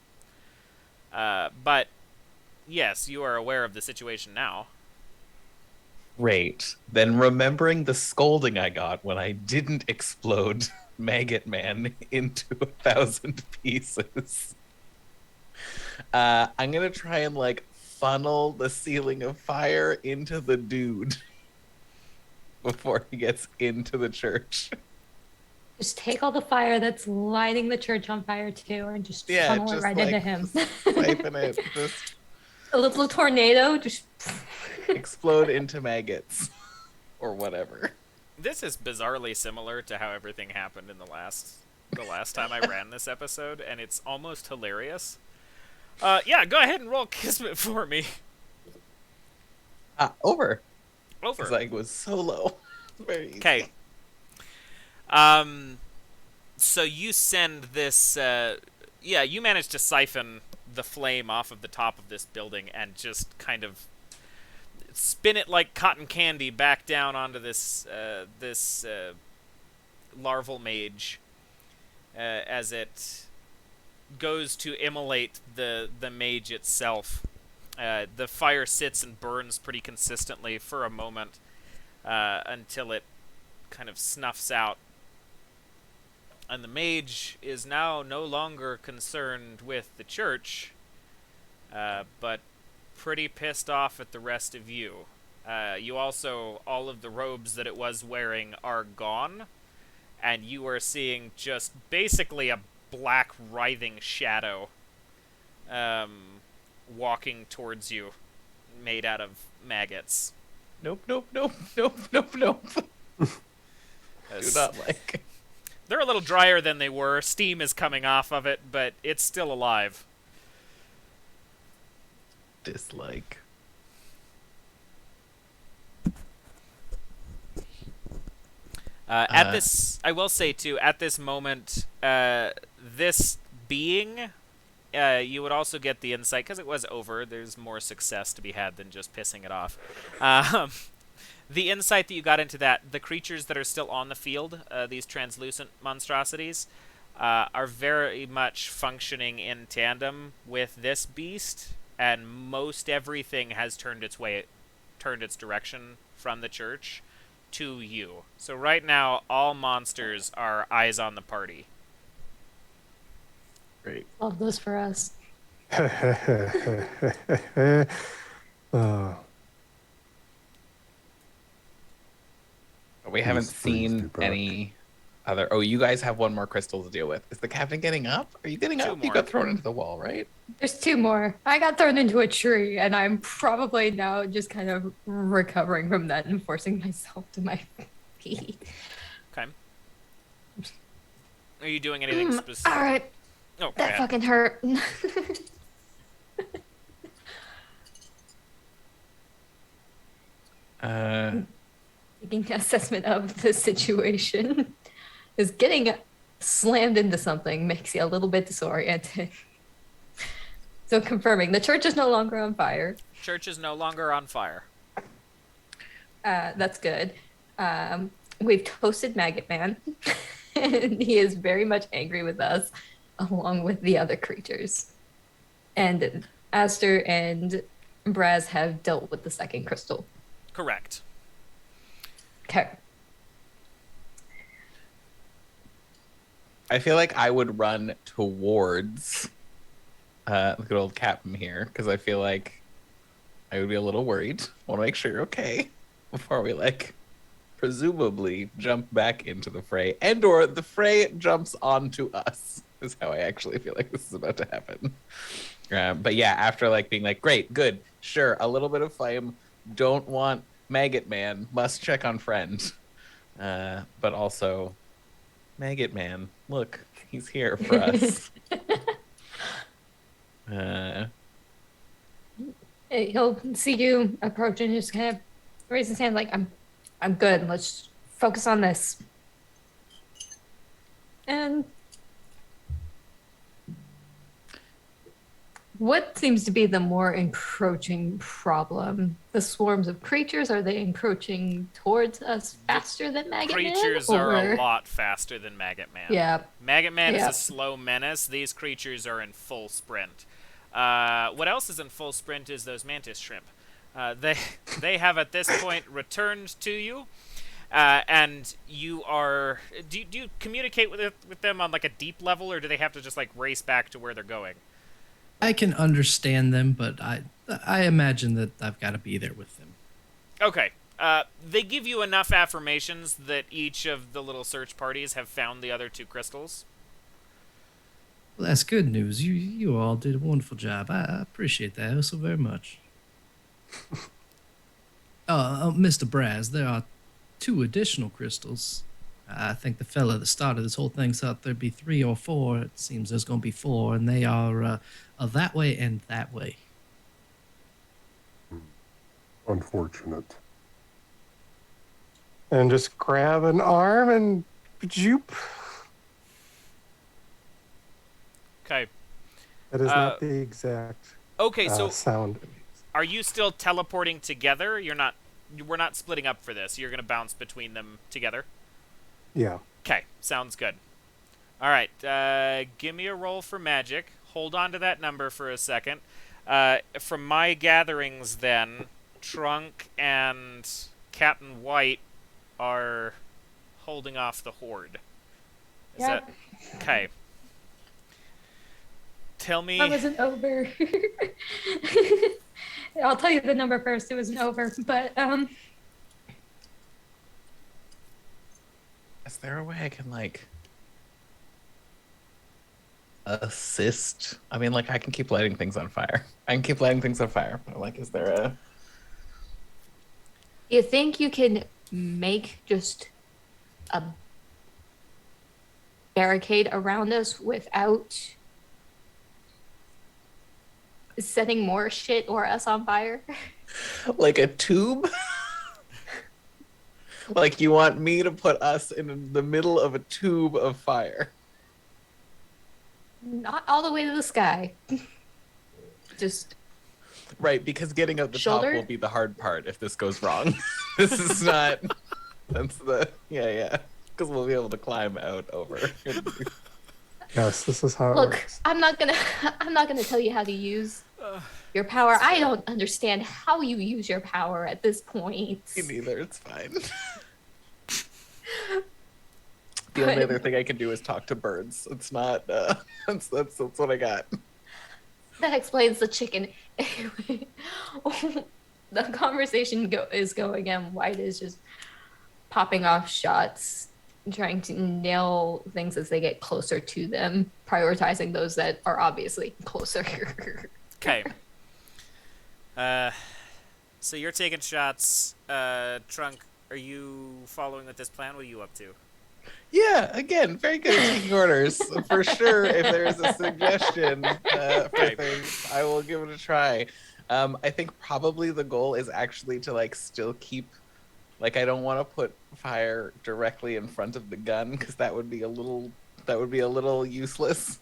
But yes, you are aware of the situation now. Great. Then remembering the scolding I got when I didn't explode Maggot Man into 1,000 pieces, I'm gonna try and, like, funnel the ceiling of fire into the dude before he gets into the church. Just take all the fire that's lighting the church on fire too, and just funnel it right like, into him. Piping it, just A little tornado, just explode into maggots or whatever. This is bizarrely similar to how everything happened in the last time I ran this episode, and it's almost hilarious. Yeah, go ahead and roll Kismet for me. Over. Over. Because I was so low. Very easy. Okay. So you send this, you manage to siphon the flame off of the top of this building and just kind of spin it like cotton candy back down onto this larval mage as it goes to immolate the mage itself. The fire sits and burns pretty consistently for a moment until it kind of snuffs out. And the mage is now no longer concerned with the church, but pretty pissed off at the rest of you. You also, all of the robes that it was wearing are gone, and you are seeing just basically a black writhing shadow walking towards you, made out of maggots. Nope. Do not like. They're a little drier than they were. Steam is coming off of it, but it's still alive. Dislike. At this, I will say too, at this moment, this being, you would also get the insight, because it was over, there's more success to be had than just pissing it off. The insight that you got into that, the creatures that are still on the field, these translucent monstrosities, are very much functioning in tandem with this beast, and most everything has turned its direction from the church to you. So right now, all monsters are eyes on the party. Great. love those for us. uh, We haven't this brings me seen back. any other. Oh, you guys have one more crystal to deal with. Is the captain getting up? Are you getting Two up? You more. got thrown into the wall, right? There's two more. I got thrown into a tree, and I'm probably now just kind of recovering from that and forcing myself to my feet. Okay. Are you doing anything specific? All right, Oh, go that ahead. fucking hurt. Taking an assessment of the situation is getting slammed into something makes you a little bit disoriented. So confirming the church is no longer on fire. Church is no longer on fire. That's good. We've toasted Maggot Man, and he is very much angry with us, along with the other creatures. And Aster and Braz have dealt with the second crystal. Correct. Okay. I feel like I would run towards the good old captain here because I feel like I would be a little worried. Want to make sure you're okay before we presumably jump back into the fray, and or the fray jumps onto us. Is how I actually feel like this is about to happen. But yeah, after being great, good, sure, a little bit of flame. Don't want Maggot Man. Must check on friend. But also, Maggot Man, look, he's here for us. He'll see you approach and just kind of raise his hand like, I'm good. Let's focus on this. And what seems to be the more encroaching problem? The swarms of creatures, are they encroaching towards us faster than Maggot Man? Creatures are a lot faster than Maggot Man. Yeah. Maggot Man is Yeah. a slow menace. These creatures are in full sprint. What else is in full sprint is those mantis shrimp. They have at this point returned to you, and you are. Do you communicate with them on a deep level, or do they have to just race back to where they're going? I can understand them, but I imagine that I've got to be there with them. Okay. They give you enough affirmations that each of the little search parties have found the other two crystals. Well, that's good news. You all did a wonderful job. I appreciate that so very much. Mr. Braz, there are 2 additional crystals. I think the fella that started this whole thing thought there'd be 3 or 4. It seems there's going to be 4, and they are that way and that way. Unfortunate. And just grab an arm and jupe. Okay. That is not the exact Okay, so sound. are you still teleporting together? We're not splitting up for this. You're going to bounce between them together? Yeah. Okay, sounds good. All right, give me a roll for magic. Hold on to that number for a second. From my gatherings, then, Trunk and Captain White are holding off the horde. Is Yeah. that okay? Tell me. I wasn't over. I'll tell you the number first. It wasn't over, but Is there a way I can assist? I mean, I can keep lighting things on fire. But is there a? you think you can make just a barricade around us without setting more shit or us on fire? Like a tube? You want me to put us in the middle of a tube of fire? Not all the way to the sky. Just Right, because getting up the Shoulder? top will be the hard part if this goes wrong. This is not. That's the yeah. Because we'll be able to climb out over. Yes, this is how it look. works. I'm not gonna tell you how to use your power. I don't understand how you use your power at this point. Me neither. It's fine. The only other thing I can do is talk to birds. It's not. That's what I got. That explains the chicken. Anyway, the conversation is going, and White is just popping off shots, trying to nail things as they get closer to them, prioritizing those that are obviously closer. Okay. So you're taking shots. Trunk, are you following with this plan? What are you up to? Yeah, again, very good at taking orders. For sure, if there is a suggestion for things, I will give it a try. I think probably the goal is actually to like still keep, like I don't want to put fire directly in front of the gun because that would be a little useless.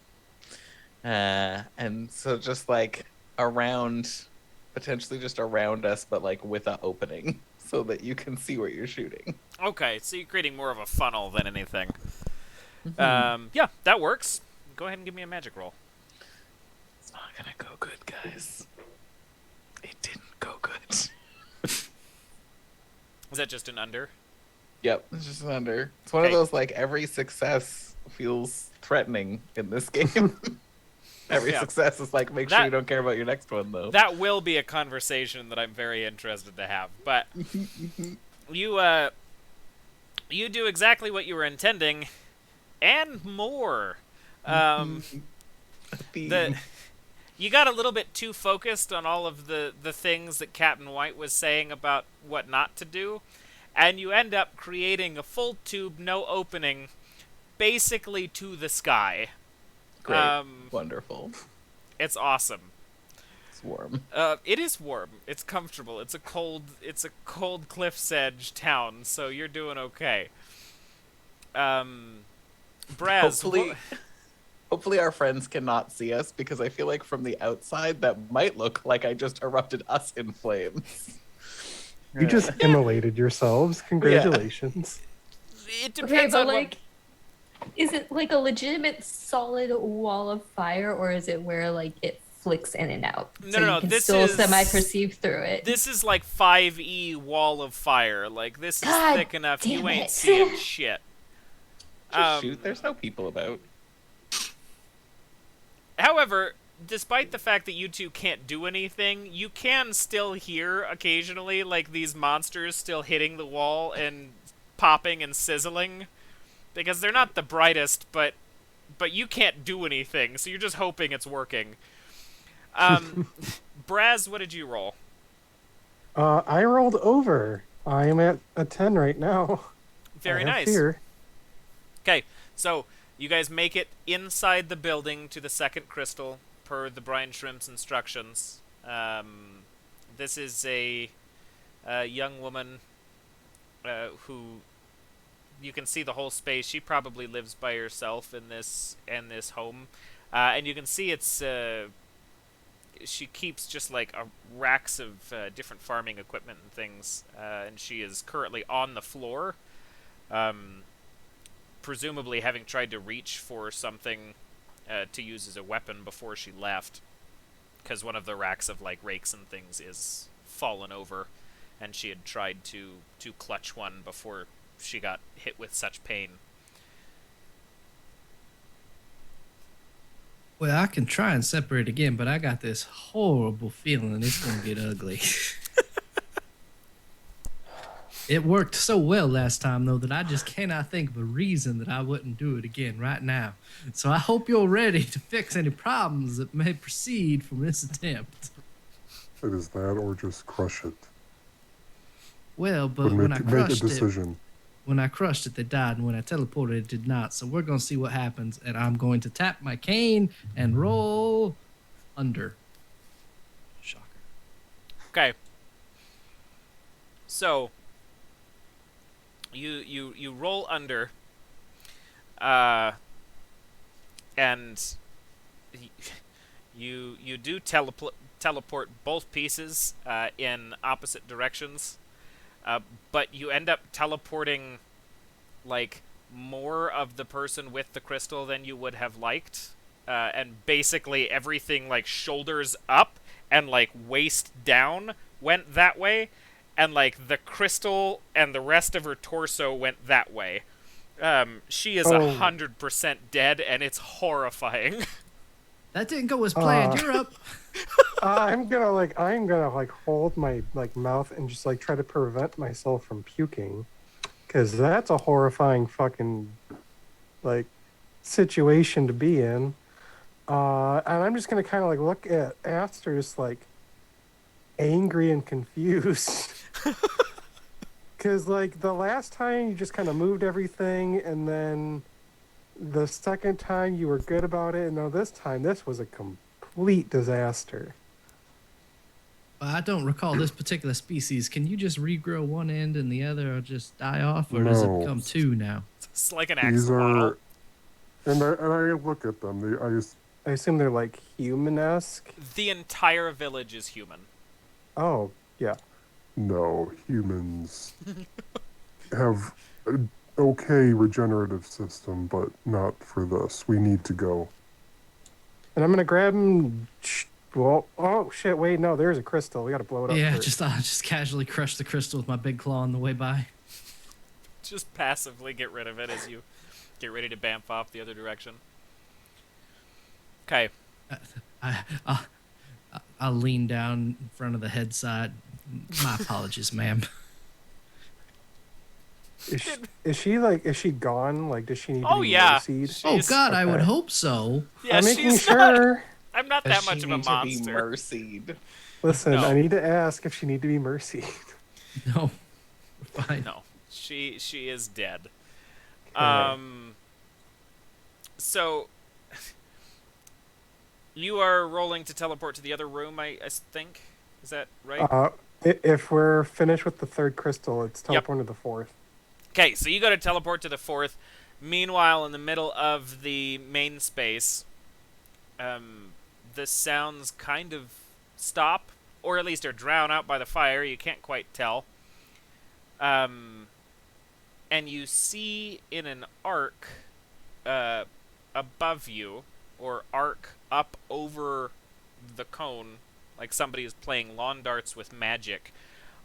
And so just like around, potentially just around us, but like with an opening so that you can see what you're shooting. Okay, so you're creating more of a funnel than anything. Mm-hmm. Yeah, that works. Go ahead and give me a magic roll. It's not gonna go good, guys. It didn't go good. Is that just an under? Yep, it's just an under. It's one of those like every success feels threatening in this game. Every success is like, make sure you don't care about your next one, though. That will be a conversation that I'm very interested to have. But you do exactly what you were intending, and more. You got a little bit too focused on all of the things that Captain White was saying about what not to do, and you end up creating a full tube, no opening, basically to the sky. Great. Wonderful. It's awesome. It's warm. It is warm. It's comfortable. It's a cold cliff's edge town, so you're doing okay. Braz, hopefully our friends cannot see us because I feel like from the outside that might look like I just erupted us in flames. You just immolated yourselves. Congratulations. It depends but on like, is it like a legitimate solid wall of fire, or is it where like it flicks in and out? No. You can This still is semi-perceive through it. This is like 5e wall of fire. Like this is God thick enough you damn ain't it. seeing shit. Just shoot. There's no people about. However, despite the fact that you two can't do anything, you can still hear occasionally like these monsters still hitting the wall and popping and sizzling. Because they're not the brightest, but you can't do anything, so you're just hoping it's working. Braz, what did you roll? I rolled over. I am at a 10 right now. Very I have nice. fear. Okay, so you guys make it inside the building to the second crystal, per the Brine Shrimp's instructions. This is a young woman who... You can see the whole space. She probably lives by herself in this home, and you can see it's. She keeps just like racks of different farming equipment and things, and she is currently on the floor, presumably having tried to reach for something to use as a weapon before she left, because one of the racks of like rakes and things is fallen over, and she had tried to clutch one before she got hit with such pain. Well, I can try and separate again, but I got this horrible feeling it's going to get ugly. It worked so well last time, though, that I just cannot think of a reason that I wouldn't do it again right now. So I hope you're ready to fix any problems that may proceed from this attempt. It is that or just crush it. Well, but Make a decision. When I crushed it, they died, and when I teleported, it did not. So we're going to see what happens, and I'm going to tap my cane and roll under. Shocker. Okay. So you roll under, and you do teleport both pieces in opposite directions. But you end up teleporting, like, more of the person with the crystal than you would have liked. And basically everything, like, shoulders up and, like, waist down went that way. And, like, the crystal and the rest of her torso went that way. She is 100% dead, and it's horrifying. That didn't go as planned. You're up. I'm gonna hold my mouth and just try to prevent myself from puking, because that's a horrifying fucking situation to be in. And I'm just gonna kind of look at Aster, just angry and confused, because the last time you just kind of moved everything, and then the second time you were good about it, and now this time this was a complete disaster. I don't recall this particular species. Can you just regrow one end and the other, or just die off, or No. does it become two now? It's like an These axolotl. are, and I look at them. I assume they're human-esque. The entire village is human. Oh, yeah. No, humans have an okay regenerative system, but not for this. We need to go. And I'm gonna grab him. Well, oh shit! Wait, no. There's a crystal. We gotta blow it up. Yeah, first. just casually crush the crystal with my big claw on the way by. Just passively get rid of it as you get ready to bamf off the other direction. Okay. I'll lean down in front of the head side. My apologies, ma'am. Is she gone? Does she need to be yeah. mercied? Oh God, I would Okay. hope so. Yeah, I'm making she's sure. not. I'm not that much of a To be monster. mercied. Listen, No. I need to ask if she need to be mercied. No, fine. No, she is dead. Okay. So you are rolling to teleport to the other room, I think. Is that right? If we're finished with the third crystal, it's Yep. teleport to the fourth. Okay, so you go to teleport to the fourth. Meanwhile, in the middle of the main space, the sounds kind of stop, or at least are drowned out by the fire. You can't quite tell. And you see in an arc above you, or arc up over the cone, like somebody is playing lawn darts with magic,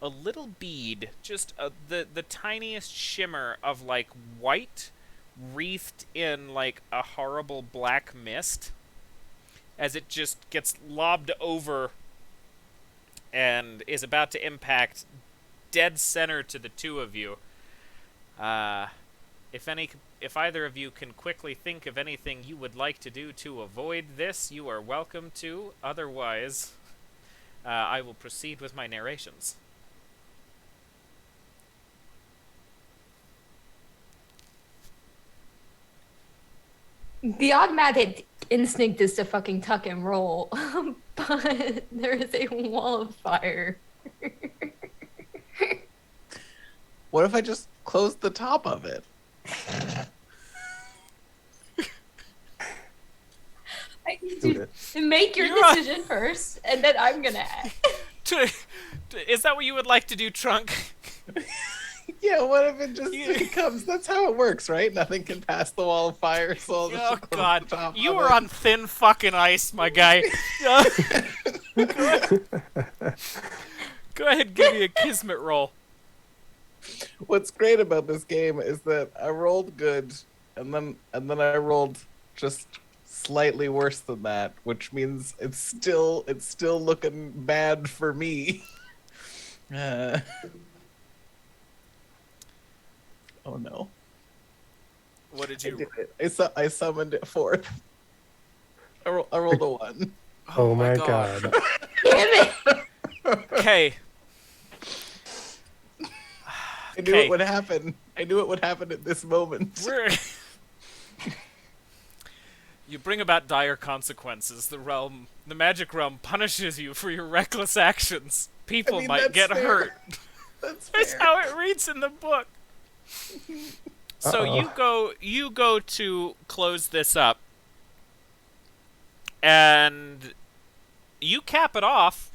a little bead, just the tiniest shimmer of white, wreathed in a horrible black mist, as it just gets lobbed over and is about to impact dead center to the two of you. If either of you can quickly think of anything you would like to do to avoid this, you are welcome to. Otherwise, I will proceed with my narrations. The automatic instinct is to fucking tuck and roll, but there is a wall of fire. What if I just closed the top of it? I need Do you it. to make your You're on- decision first, and then I'm gonna act. Is that what you would like to do, Trunk? Yeah, what if it just becomes... That's how it works, right? Nothing can pass the wall of fire, so I'll just Oh close God, the top you of are it. on thin fucking ice, my guy. Go ahead, and give me a Kismet roll. What's great about this game is that I rolled good, and then I rolled just slightly worse than that, which means it's still looking bad for me. Oh no! What did I you? did it. I summoned it forth. I rolled a 1. Oh my god. Damn it! Okay. I knew Okay. it would happen. I knew it would happen at this moment. You bring about dire consequences. The magic realm punishes you for your reckless actions. People I mean, might that's get fair. hurt. That's That's fair. how it reads in the book. So you go to close this up, and you cap it off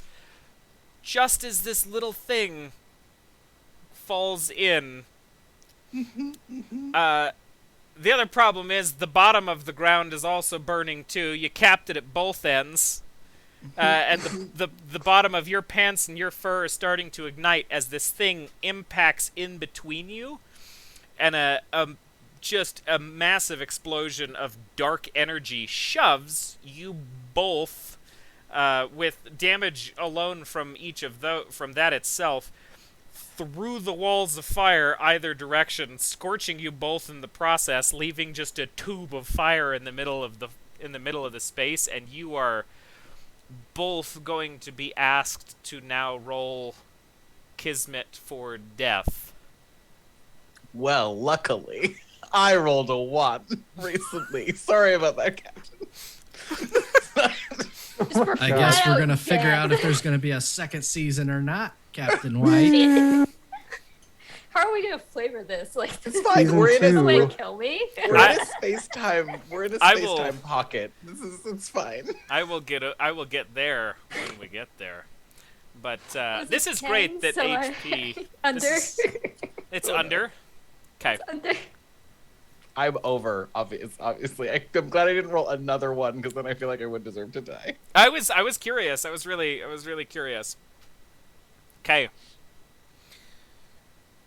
just as this little thing falls in. The other problem is the bottom of the ground is also burning too. You capped it at both ends. And the bottom of your pants and your fur is starting to ignite as this thing impacts in between you. And a just a massive explosion of dark energy shoves you both, with damage alone from each of from that itself, through the walls of fire either direction, scorching you both in the process, leaving just a tube of fire in the middle of the space, and you are both going to be asked to now roll Kismet for death. Well, luckily, I rolled a 1 recently. Sorry about that, Captain. I guess we're going to figure out if there's going to be a second season or not, Captain White. How are we gonna flavor this? Like, It's fine. We're in somebody a kill me? we're in a space-time. We're in a space-time pocket. It's fine. I will get there when we get there. But this is 10, great that so HP under. it's under. Okay. Under. I'm over. Obviously, I'm glad I didn't roll another 1 because then I feel like I would deserve to die. I was curious. I was really curious. Okay.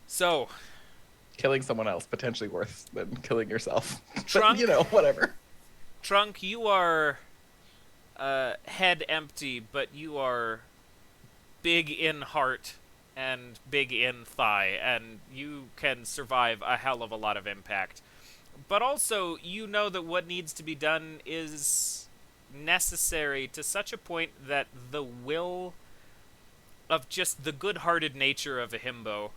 So, Killing someone else potentially worse than killing yourself. Trunk? But, whatever. Trunk, you are head empty, but you are big in heart and big in thigh, and you can survive a hell of a lot of impact. But also, you know that what needs to be done is necessary to such a point that the will of just the good-hearted nature of a himbo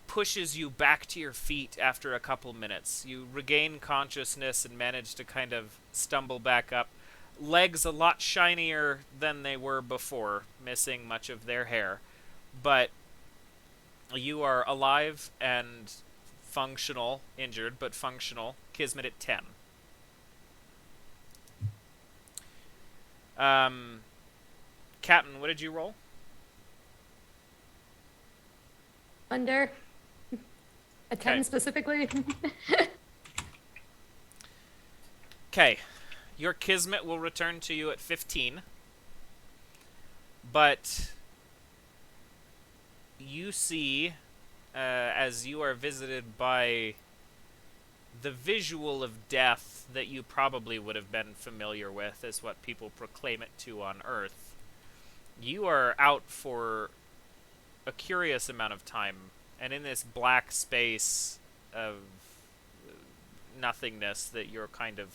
pushes you back to your feet after a couple minutes. You regain consciousness and manage to kind of stumble back up. Legs a lot shinier than they were before, missing much of their hair. But you are alive and functional, injured, but functional. Kismet at 10. Captain, what did you roll? Under. A 10 Okay. specifically. Okay. Your Kismet will return to you at 15. But you see, as you are visited by the visual of death that you probably would have been familiar with, is what people proclaim it to on Earth. You are out for a curious amount of time, and in this black space of nothingness that you're kind of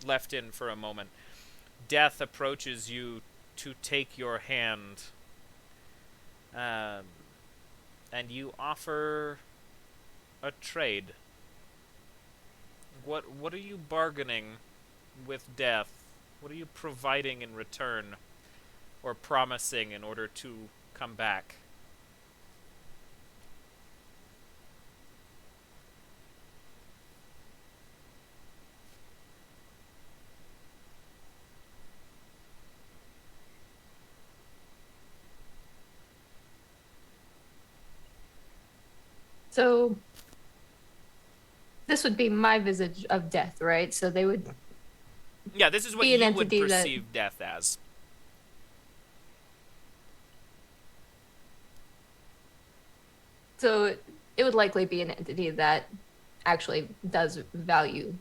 left in for a moment, death approaches you to take your hand, and you offer a trade. What are you bargaining with death? What are you providing in return, or promising in order to come back? So this would be my visage of death, right? So they would. Yeah, this is what Be an you would entity that- perceive death as. So it would likely be an entity that actually does value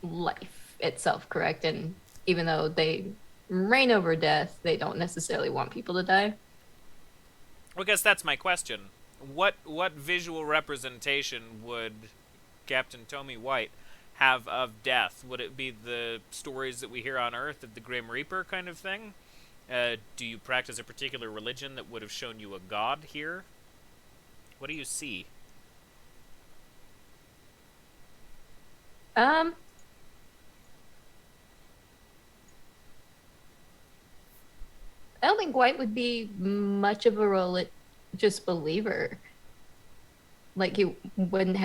life itself, correct? And even though they reign over death, they don't necessarily want people to die. Well, I guess that's my question. What visual representation would Captain Tomi White have of death? Would it be the stories that we hear on Earth of the Grim Reaper kind of thing? Do you practice a particular religion that would have shown you a god here? What do you see? I don't think White would be much of a religious believer. Like he wouldn't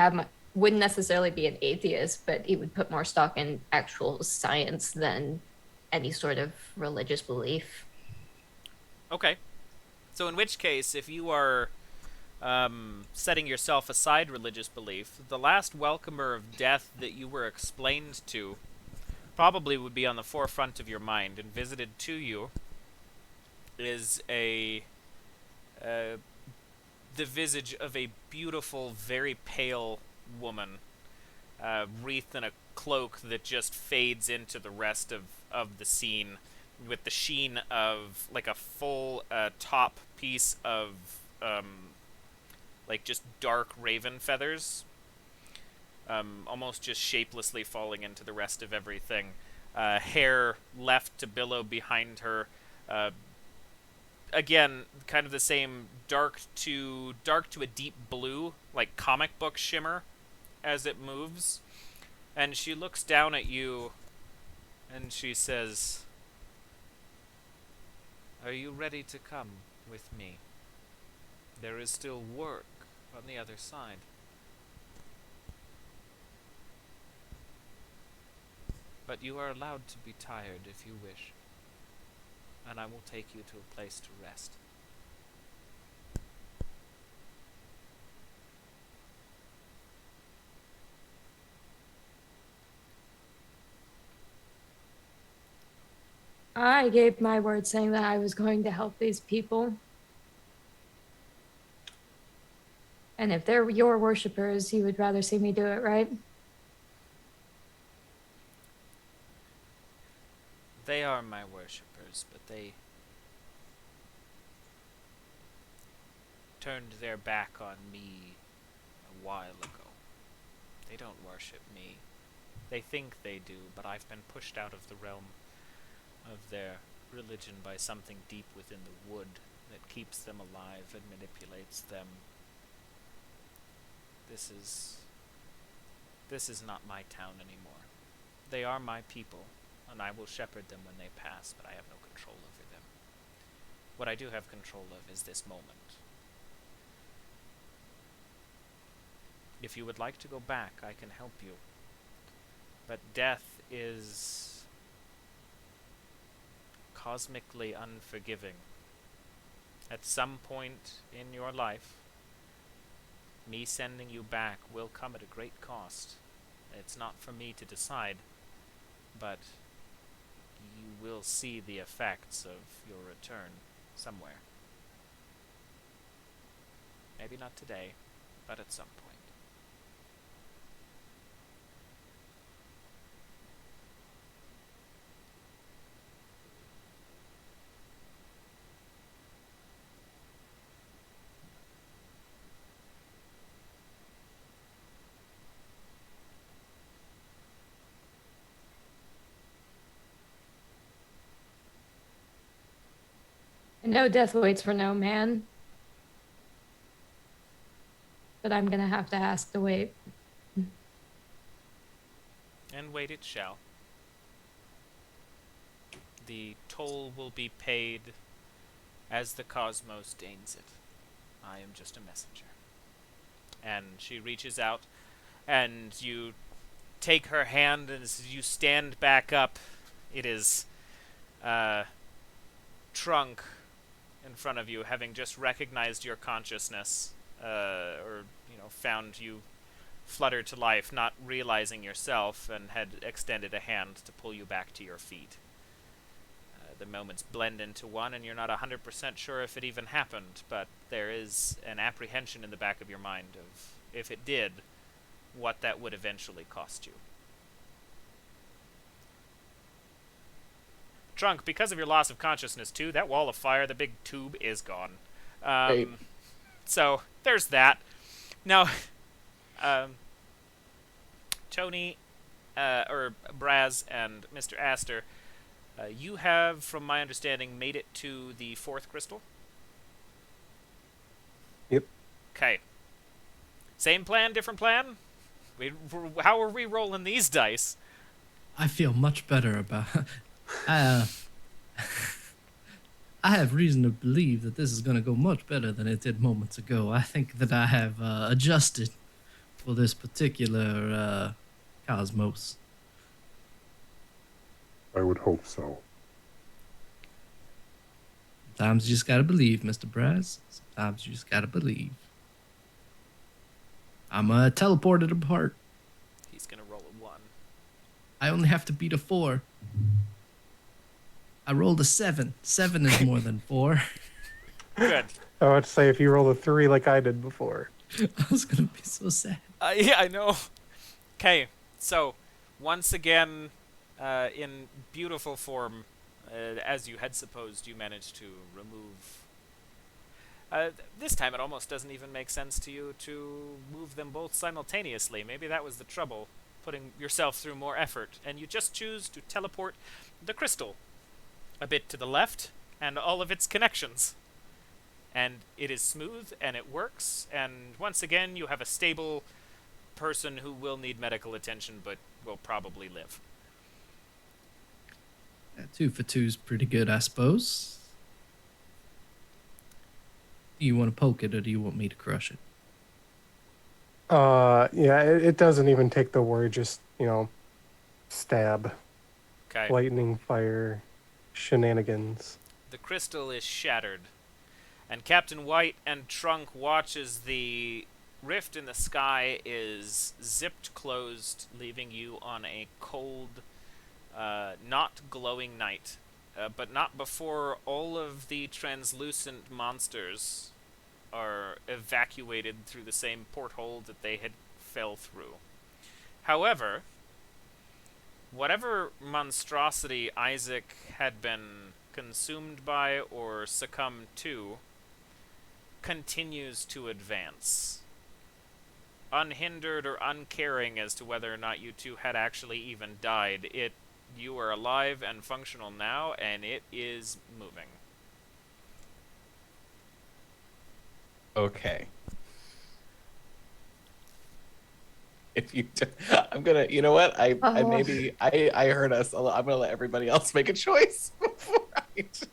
necessarily be an atheist, but he would put more stock in actual science than any sort of religious belief. Okay. So in which case, if you are setting yourself aside religious belief, the last welcomer of death that you were explained to probably would be on the forefront of your mind, and visited to you is the visage of a beautiful, very pale woman, wreathed in a cloak that just fades into the rest of the scene, with the sheen of like a full top piece of like just dark raven feathers, almost just shapelessly falling into the rest of everything. Hair left to billow behind her. Again, kind of the same dark to a deep blue, like comic book shimmer, as it moves. And she looks down at you, and she says, "Are you ready to come with me? There is still work on the other side." But you are allowed to be tired if you wish, and I will take you to a place to rest. I gave my word saying that I was going to help these people. And if they're your worshippers, you would rather see me do it, right? They are my worshippers, but they turned their back on me a while ago. They don't worship me. They think they do, but I've been pushed out of the realm of their religion by something deep within the wood that keeps them alive and manipulates them. This is not my town anymore. They are my people, and I will shepherd them when they pass, but I have no control over them. What I do have control of is this moment. If you would like to go back, I can help you. But death is cosmically unforgiving. At some point in your life, me sending you back will come at a great cost. It's not for me to decide, but you will see the effects of your return somewhere. Maybe not today, but at some point. I know death waits for no man. But I'm gonna have to ask to wait. And wait it shall. The toll will be paid as the cosmos deigns it. I am just a messenger. And she reaches out, and you take her hand, and as you stand back up, it is Trunk in front of you, having just recognized your consciousness, or found you flutter to life, not realizing yourself, and had extended a hand to pull you back to your feet. The moments blend into one, and you're not 100% sure if it even happened, but there is an apprehension in the back of your mind of, if it did, what that would eventually cost you. Trunk, because of your loss of consciousness too, that wall of fire, the big tube, is gone. So there's that. Now, Tony, or Braz, and Mr. Aster, you have, from my understanding, made it to the fourth crystal? Yep. Okay. Same plan, different plan? How are we rolling these dice? I feel much better about. I have reason to believe that this is going to go much better than it did moments ago. I think that I have adjusted for this particular cosmos. I would hope so. Sometimes you just gotta believe, Mr. Brass. Sometimes you just gotta believe. I'm teleported apart. He's gonna roll a 1. I only have to beat a 4. I rolled a 7. 7 is more than 4. Good. I would say if you roll a 3 like I did before. I was gonna be so sad. Yeah, I know. Okay, so once again, in beautiful form, as you had supposed, you managed to remove. This time, it almost doesn't even make sense to you to move them both simultaneously. Maybe that was the trouble, putting yourself through more effort, and you just choose to teleport the crystal a bit to the left and all of its connections. And it is smooth, and it works, and once again, you have a stable person who will need medical attention but will probably live. 2 for 2's pretty good, I suppose. Do you want to poke it, or do you want me to crush it? Yeah, it doesn't even take the word, just, stab. Okay. Lightning, fire, shenanigans. The crystal is shattered, and Captain White and Trunk watch as the rift in the sky is zipped closed, leaving you on a cold, not glowing night. But not before all of the translucent monsters are evacuated through the same porthole that they had fell through. However, whatever monstrosity Isaac had been consumed by or succumbed to continues to advance. Unhindered or uncaring as to whether or not you two had actually even died, you are alive and functional now, and it is moving. Okay. If you, I'm gonna. You know what? I heard us. I'm gonna let everybody else make a choice before I do.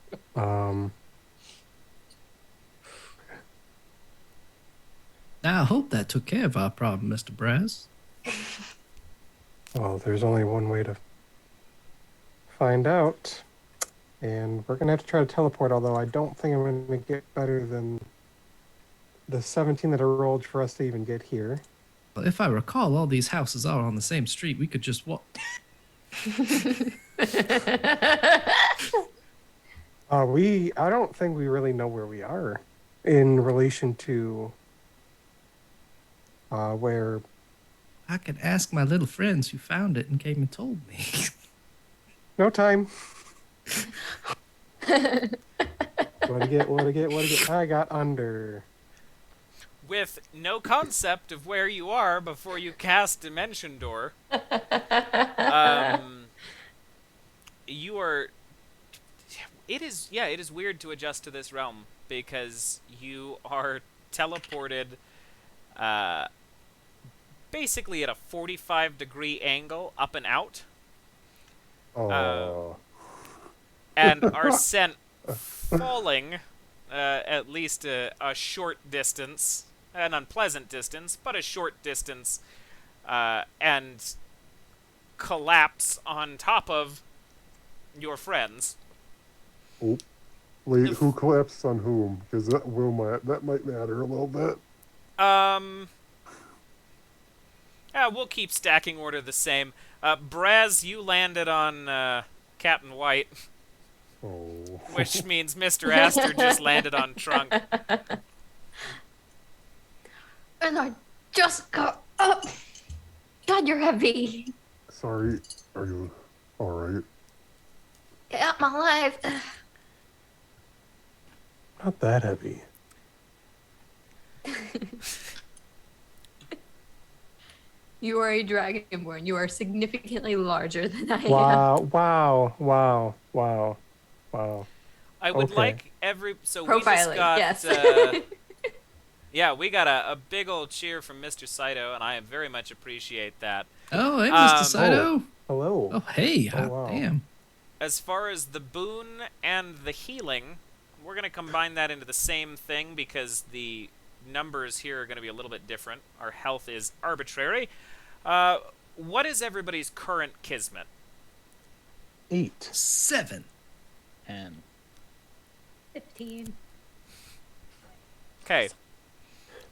Now, I hope that took care of our problem, Mr. Braz. Well, there's only one way to find out. And we're going to have to try to teleport, although I don't think I'm going to get better than the 17 that I rolled for us to even get here. Well, if I recall, all these houses are on the same street. We could just walk. I don't think we really know where we are in relation to where... I could ask my little friends who found it and came and told me. No time. What to get? I got under. With no concept of where you are before you cast Dimension Door, you are... It is weird to adjust to this realm, because you are teleported basically at a 45-degree angle up and out. Oh. And are sent falling at least a short distance, an unpleasant distance, but a short distance, and collapse on top of your friends. Oh. Wait, who collapsed on whom? Because that might matter a little bit. Yeah, we'll keep stacking order the same. Braz, you landed on Captain White. Oh. Which means Mr. Aster just landed on Trunk. And I just got up. God, you're heavy. Sorry. Are you alright? Get out my life. Not that heavy. You are a dragonborn. You are significantly larger than I am. Wow. I would Okay. like so we just Profiling, got yes. yeah, we got a big old cheer from Mr. Saito, and I very much appreciate that. Oh, hey, Mr. Saito. Hello. Oh, hey. Oh, wow. Damn. As far as the boon and the healing, we're going to combine that into the same thing because the numbers here are going to be a little bit different. Our health is arbitrary. What is everybody's current Kismet? 8. 7. And 15. Okay.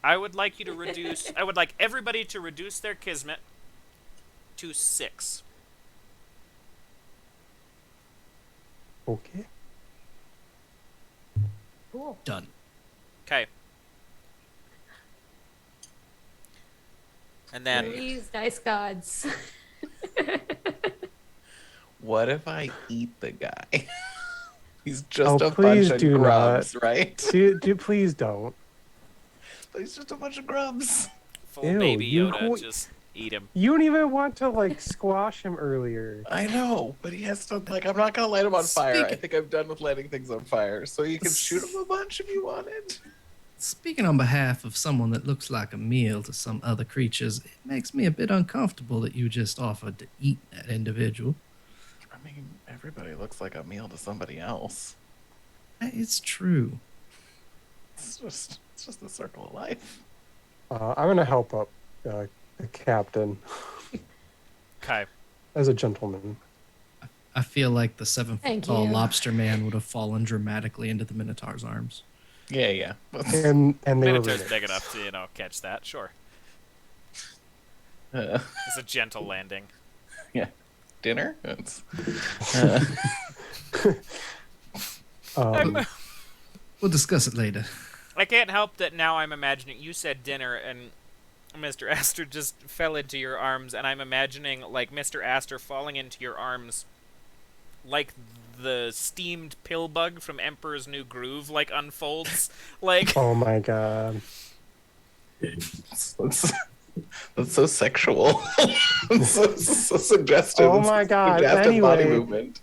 I would like everybody to reduce their Kismet to 6. Okay. Cool. Done. Okay. And then Please, dice gods. What if I eat the guy? He's just Oh, a bunch please of do grubs, not. right? Please don't. He's just a bunch of grubs. full Ew, baby you Yoda, go- just eat him. You don't even want to like squash him earlier. I know, but he has to, like, I'm not gonna light him on fire. I Speaking- think I'm done with lighting things on fire. So you can shoot him a bunch if you wanted. Speaking on behalf of someone that looks like a meal to some other creatures, it makes me a bit uncomfortable that you just offered to eat that individual. I mean, everybody looks like a meal to somebody else. That is true. It's just the circle of life. I'm gonna help up the captain Okay. as a gentleman. I feel like the 7 foot Thank tall you. lobster man would have fallen dramatically into the Minotaur's arms. Yeah. And they were Minotaur's really big enough to, catch that. Sure. Uh, It's a gentle landing. dinner? It's, We'll discuss it later. I can't help that now I'm imagining you said dinner and Mr. Aster just fell into your arms, and I'm imagining like Mr. Aster falling into your arms like the steamed pill bug from Emperor's New Groove like unfolds. Like Oh my god. that's so sexual. It's so suggestive. Oh It's my God, Suggestive body anyway. movement.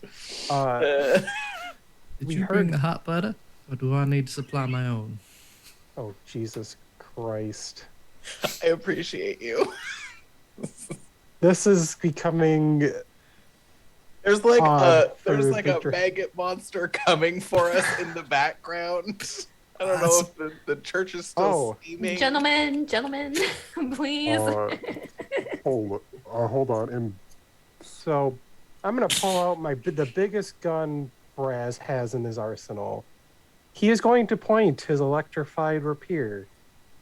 Uh, Did We you bring heard- the hot butter, or do I need to supply my own? oh Jesus Christ. I appreciate you. This is becoming There's like for a Victor. maggot monster coming for us in the background. I don't know if the church is still steaming. Gentlemen, please. Hold on. And so I'm gonna pull out the biggest gun Braz has in his arsenal. He is going to point his electrified rapier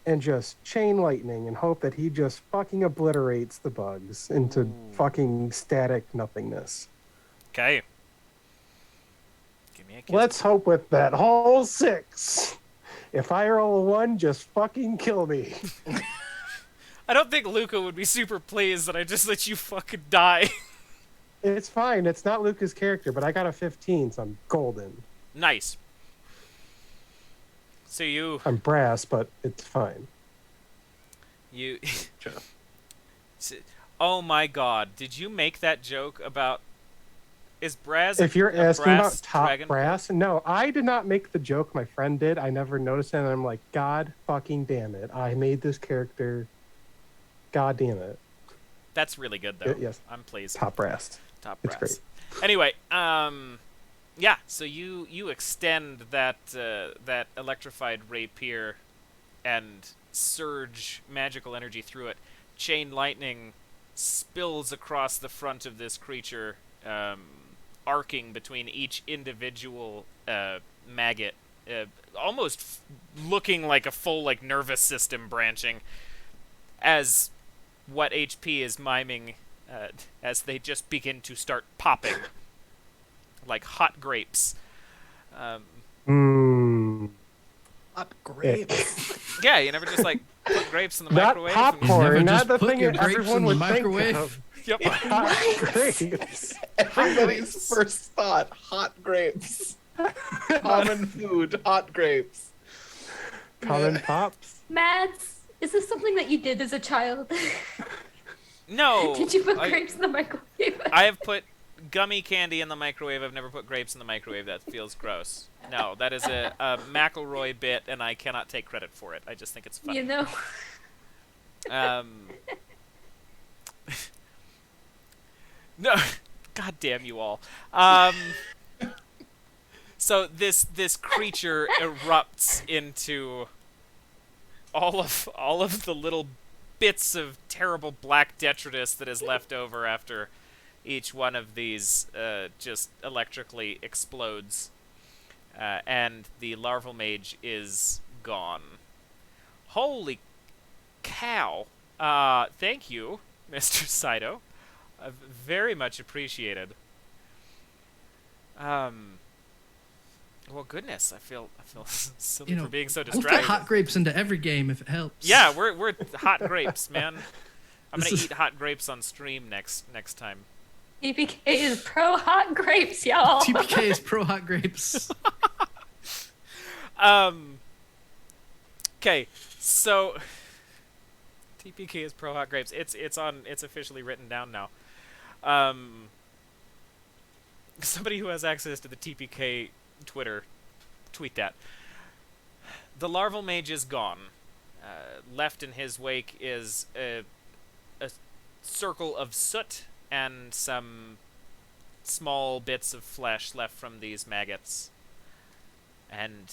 and just chain lightning and hope that he just fucking obliterates the bugs into fucking static nothingness. okay. Give me a kiss. Let's hope with that whole 6. If I roll a 1, just fucking kill me. I don't think Luca would be super pleased that I just let you fucking die. It's fine. It's not Luca's character, but I got a 15, so I'm golden. Nice. So you I'm brass, but it's fine. Oh my god, did you make that joke about is Braz If you're a asking about brass top dragon? brass, no, I did not make the joke. My friend did. I never noticed it, and I'm like, God fucking damn it. I made this character. God damn it. That's really good though. Yes. I'm pleased. Top brass. Top It's brass. Anyway, yeah, so you extend that that electrified rapier and surge magical energy through it. Chain lightning spills across the front of this creature, arcing between each individual maggot, almost looking like a full like nervous system branching, as what HP is miming as they just begin to start popping like hot grapes. Hot grapes. Yeah, you never just like put grapes in the Not microwave. popcorn. Never not just the put thing your that grapes everyone in the would microwave? think of. Yep. Hot grapes. Everybody's first thought: hot grapes. Common food: hot grapes. Common pops. Mads, is this something that you did as a child? No. Did you put I- grapes in the microwave? I have put gummy candy in the microwave. I've never put grapes in the microwave. That feels gross. No, that is a McElroy bit, and I cannot take credit for it. I just think it's funny. You know. No, god damn you all. So this creature erupts into all of the little bits of terrible black detritus that is left over after each one of these just electrically explodes, and the larval mage is gone. Holy cow! Thank you, Mr. Saito. Very much appreciated. Well, goodness, I feel silly for being so We'll put distracted. hot grapes into every game if it helps. Yeah, we're hot grapes, man. I'm This gonna is- eat hot grapes on stream next time. TPK is pro hot grapes, y'all. TPK is pro hot grapes. Okay, so TPK is pro hot grapes. It's officially written down now. Somebody who has access to the TPK Twitter, tweet that. The larval mage is gone. Left in his wake is a circle of soot and some small bits of flesh left from these maggots. And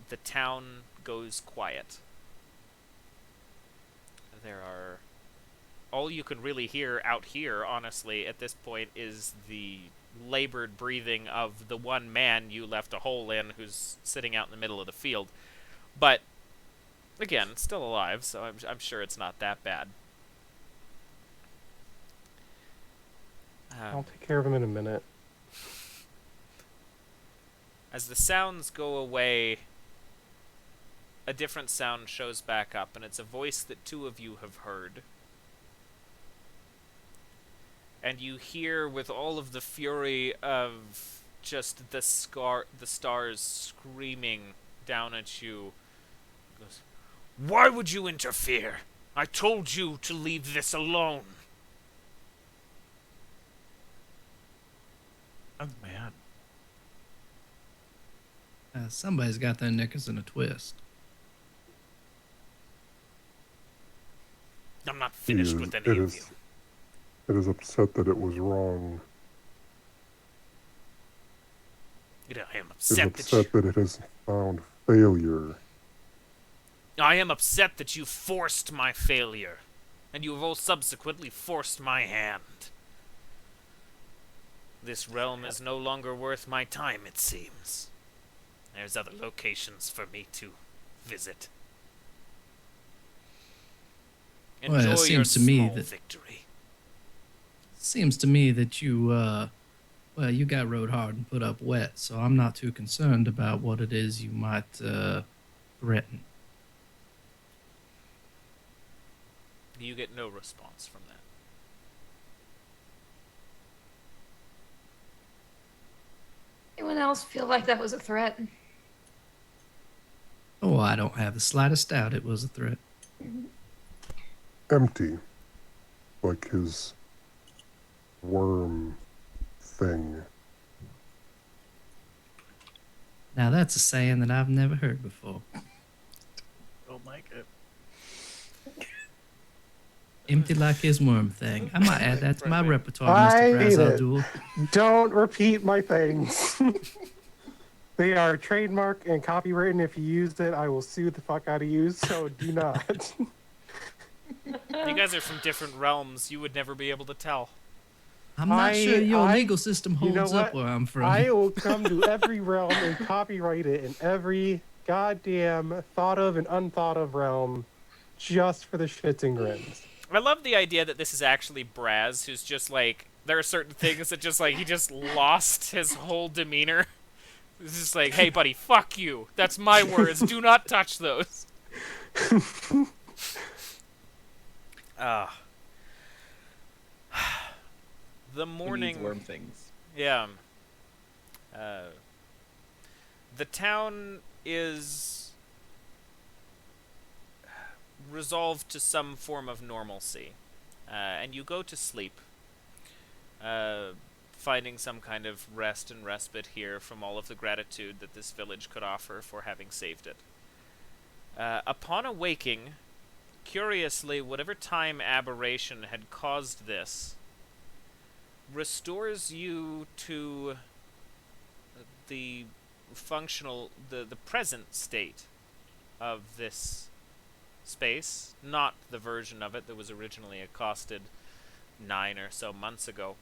the town goes quiet. There are... All you can really hear out here, honestly, at this point, is the labored breathing of the one man you left a hole in who's sitting out in the middle of the field. But, again, still alive, so I'm sure it's not that bad. I'll take care of him in a minute. As the sounds go away, a different sound shows back up, and it's a voice that two of you have heard. And you hear, with all of the fury of just the stars screaming down at you, goes, "Why would you interfere? I told you to leave this alone." Oh man. Somebody's got their knickers in a twist. I'm not finished with any of you. It is upset that it was wrong. You know, I am It is upset upset that it has found failure. I am upset that you forced my failure, and you have all subsequently forced my hand. This realm is no longer worth my time, it seems. There's other locations for me to visit. Well, it Enjoy your seems to me small that- victory. Seems to me that you, well, you got rode hard and put up wet, so I'm not too concerned about what it is you might threaten. You get no response from that. Anyone else feel like that was a threat? Oh, I don't have the slightest doubt it was a threat. Empty. Like his worm thing. Now that's a saying that I've never heard before. Don't like it. Empty like his worm thing. I might add that to my Right. repertoire, I Mr. hate it. Brazuldul. Don't repeat my things. They are trademarked and copywritten. If you use it, I will sue the fuck out of you, so do not. You guys are from different realms. You would never be able to tell. I'm not sure your I- legal system you know holds up what? where I'm from. I will come to every realm and copyright it in every goddamn thought of and unthought of realm just for the shits and grins. I love the idea that this is actually Braz, who's just like, there are certain things that just like, he just lost his whole demeanor. It's just like, hey buddy, fuck you. That's my words. Do not touch those. The Who needs morning... worm things. Yeah. The town is resolved to some form of normalcy. And you go to sleep, finding some kind of rest and respite here from all of the gratitude that this village could offer for having saved it. Upon awaking, curiously, whatever time aberration had caused this restores you to the the present state of this space, not the version of it that was originally accosted 9 or so months ago.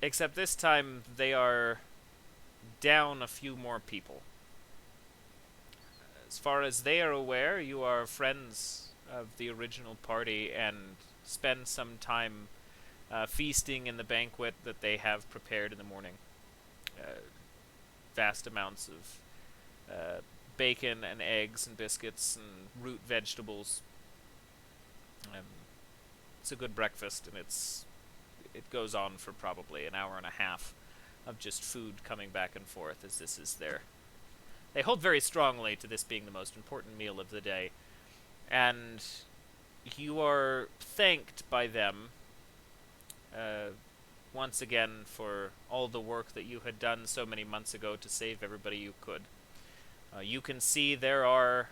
Except this time they are down a few more people. As far as they are aware, you are friends of the original party and spend some time feasting in the banquet that they have prepared in the morning. Vast amounts of bacon and eggs and biscuits and root vegetables. It's a good breakfast, and it goes on for probably an hour and a half of just food coming back and forth, as this is they hold very strongly to this being the most important meal of the day. And you are thanked by them once again for all the work that you had done so many months ago to save everybody you could. You can see there are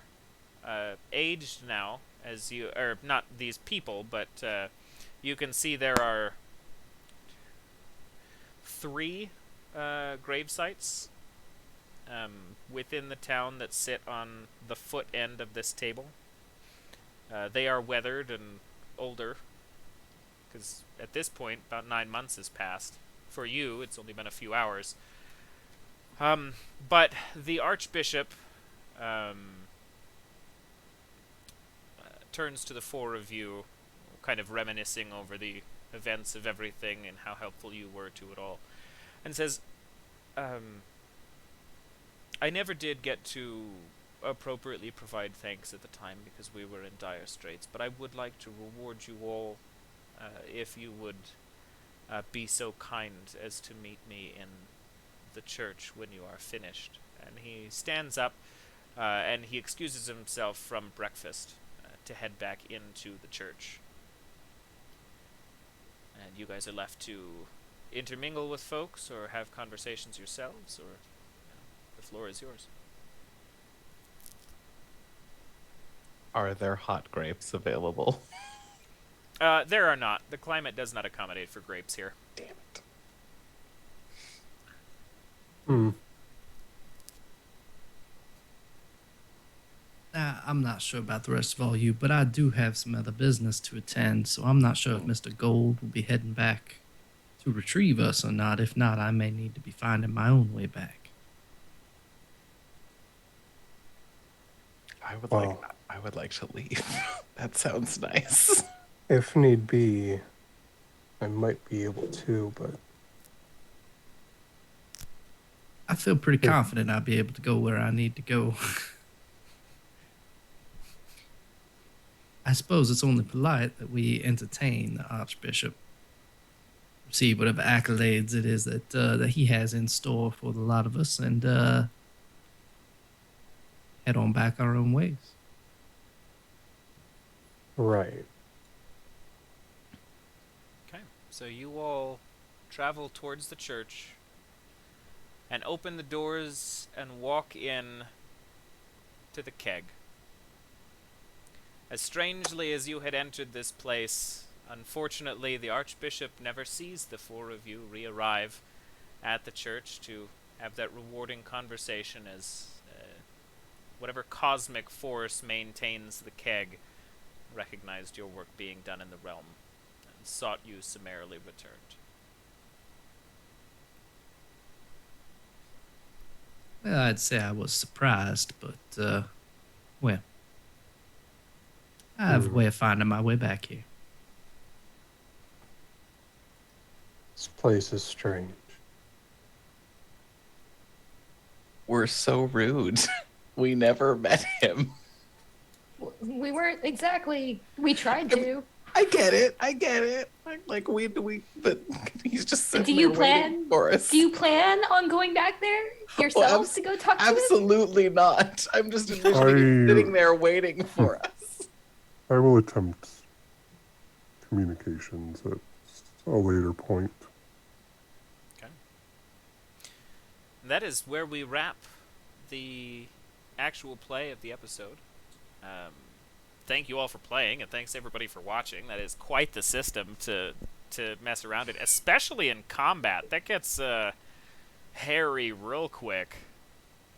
aged now, as you, or not these people, but you can see there are 3 grave sites within the town that sit on the foot end of this table. They are weathered and older, because at this point, about 9 months has passed. For you, it's only been a few hours. But the Archbishop turns to the 4 of you, kind of reminiscing over the events of everything and how helpful you were to it all, and says, I never did get to appropriately provide thanks at the time because we were in dire straits, but I would like to reward you all if you would be so kind as to meet me in the church when you are finished. And he stands up and he excuses himself from breakfast to head back into the church. And you guys are left to intermingle with folks or have conversations yourselves, or the floor is yours. Are there hot grapes available? There are not. The climate does not accommodate for grapes here. Damn it. I'm not sure about the rest of all you, but I do have some other business to attend, so I'm not sure if Mr. Gold will be heading back to retrieve us or not. If not, I may need to be finding my own way back. I would like to leave. That sounds nice. If need be, I might be able to, but I feel pretty confident I'll be able to go where I need to go. I suppose it's only polite that we entertain the Archbishop, receive whatever accolades it is that he has in store for the lot of us, and head on back our own ways. right. Okay, so you all travel towards the church and open the doors and walk in to the keg. As strangely as you had entered this place, unfortunately the Archbishop never sees the 4 of you re-arrive at the church to have that rewarding conversation, as whatever cosmic force maintains the keg recognized your work being done in the realm and sought you summarily returned. Well, I'd say I was surprised, but, well, I have a way of finding my way back here. This place is strange. We're so rude. We never met him. We weren't exactly. We tried to. I get it. Like but he's just sitting there waiting for us. Do you plan on going back there yourself to go talk to him? Absolutely not. I'm just envisioning him sitting there waiting for us. I will attempt communications at a later point. Okay. And that is where we wrap the actual play of the episode. Thank you all for playing, and thanks everybody for watching. That is quite the system to mess around in, especially in combat. That gets hairy real quick.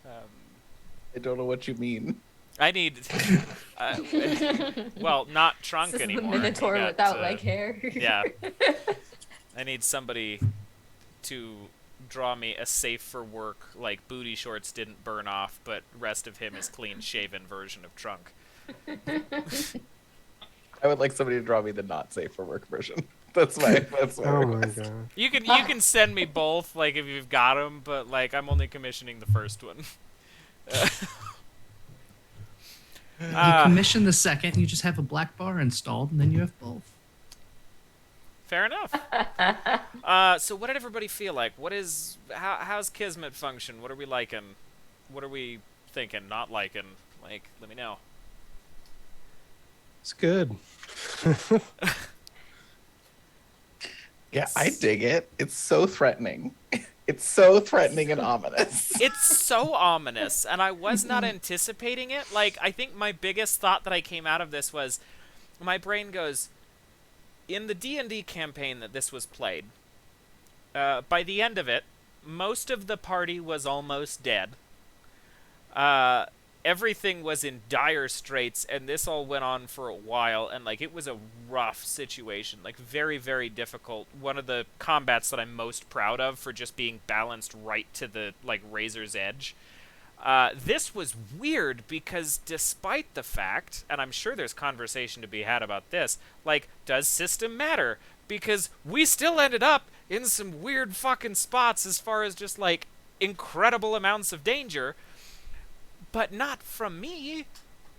I don't know what you mean. I need, well, not Trunk This is anymore. the Minotaur You got, without leg hair. Yeah. I need somebody to draw me a safe for work, like booty shorts didn't burn off, but rest of him is clean shaven version of Trunk. I would like somebody to draw me the not safe for work version. That's my Oh my request. god. You can send me both, like, if you've got them, but like I'm only commissioning the first one. You commission the second, and you just have a black bar installed, and then you have both. Fair enough. So what did everybody feel like? How's Kismet function? What are we liking? What are we thinking? Not liking? Like, let me know. It's good. Yeah, I dig it. It's so threatening. It's so threatening and ominous. It's so ominous, and I was not anticipating it. Like, I think my biggest thought that I came out of this was, my brain goes, in the D&D campaign that this was played, by the end of it, most of the party was almost dead. Everything was in dire straits, and this all went on for a while, and, like, it was a rough situation. Like, very, very difficult. One of the combats that I'm most proud of for just being balanced right to the, like, razor's edge. This was weird because despite the fact, and I'm sure there's conversation to be had about this, like, does system matter? Because we still ended up in some weird fucking spots as far as just, like, incredible amounts of danger. But not from me,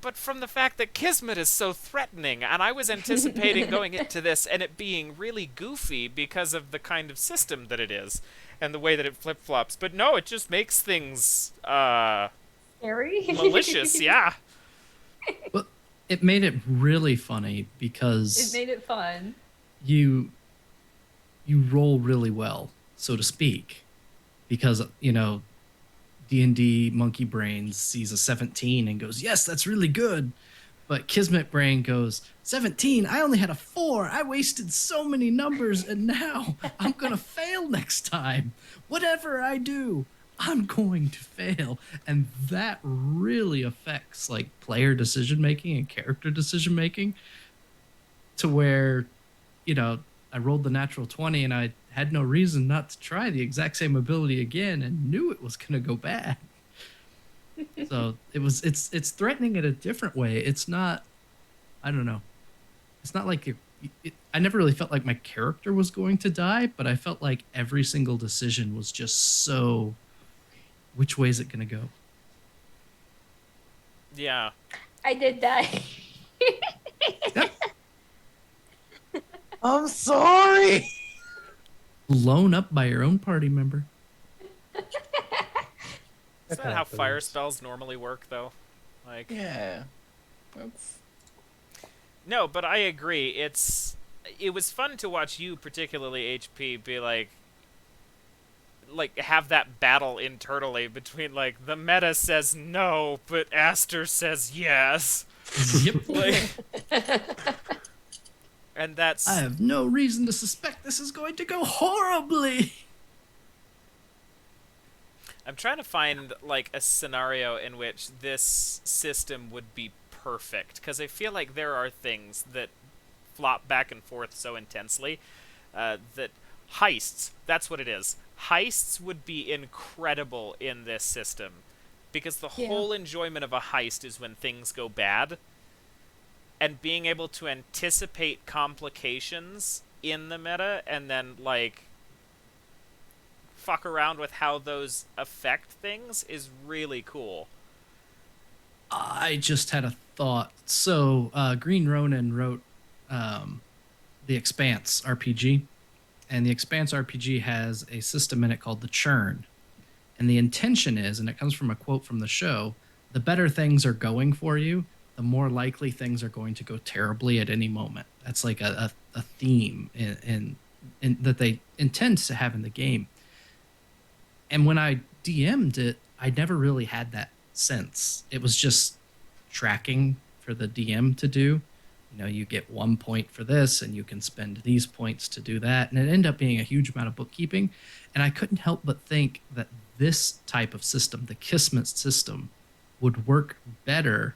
but from the fact that Kismet is so threatening, and I was anticipating going into this and it being really goofy because of the kind of system that it is, and the way that it flip-flops. But no, it just makes things, Scary? malicious, yeah. Well, it made it really funny because It made it fun. you roll really well, so to speak, because, you know, D&D Monkey Brains sees a 17 and goes, yes, that's really good. But Kismet Brain goes, 17? I only had a 4. I wasted so many numbers, and now I'm going to fail next time. Whatever I do, I'm going to fail. And that really affects, like, player decision-making and character decision-making to where, you know, I rolled the natural 20 and I had no reason not to try the exact same ability again and knew it was going to go bad. So it's threatening in a different way. It's not, I don't know. It's not like I never really felt like my character was going to die, but I felt like every single decision was just so, which way is it going to go? Yeah. I did die. I'm sorry. Blown up by your own party member. Is that how fire spells normally work, though? Like, Yeah. That's... no, but I agree. It was fun to watch you, particularly HP, be like have that battle internally between, like, the meta says no, but Aster says yes. Yep. Like, and that's... I have no reason to suspect this is going to go horribly. I'm trying to find, like, a scenario in which this system would be perfect, because I feel like there are things that flop back and forth so intensely that heists, that's what it is. Heists would be incredible in this system, because the whole enjoyment of a heist is when things go bad, and being able to anticipate complications in the meta and then, like, fuck around with how those affect things is really cool. I just had a thought. So, Green Ronin wrote the Expanse RPG, and the Expanse RPG has a system in it called the Churn. And the intention is, and it comes from a quote from the show, the better things are going for you, the more likely things are going to go terribly at any moment. That's like a theme in that they intend to have in the game. And when I DM'd it, I never really had that sense. It was just tracking for the DM to do. You know, you get 1 point for this, and you can spend these points to do that. And it ended up being a huge amount of bookkeeping. And I couldn't help but think that this type of system, the Kismet system, would work better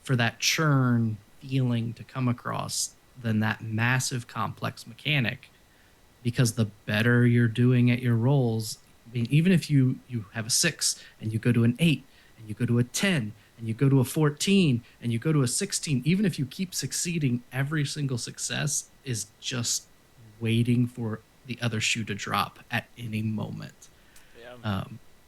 for that churn feeling to come across than that massive complex mechanic. Because the better you're doing at your rolls, I mean, even if you have a 6 and you go to an 8 and you go to a 10 and you go to a 14 and you go to a 16, even if you keep succeeding, every single success is just waiting for the other shoe to drop at any moment. Yeah.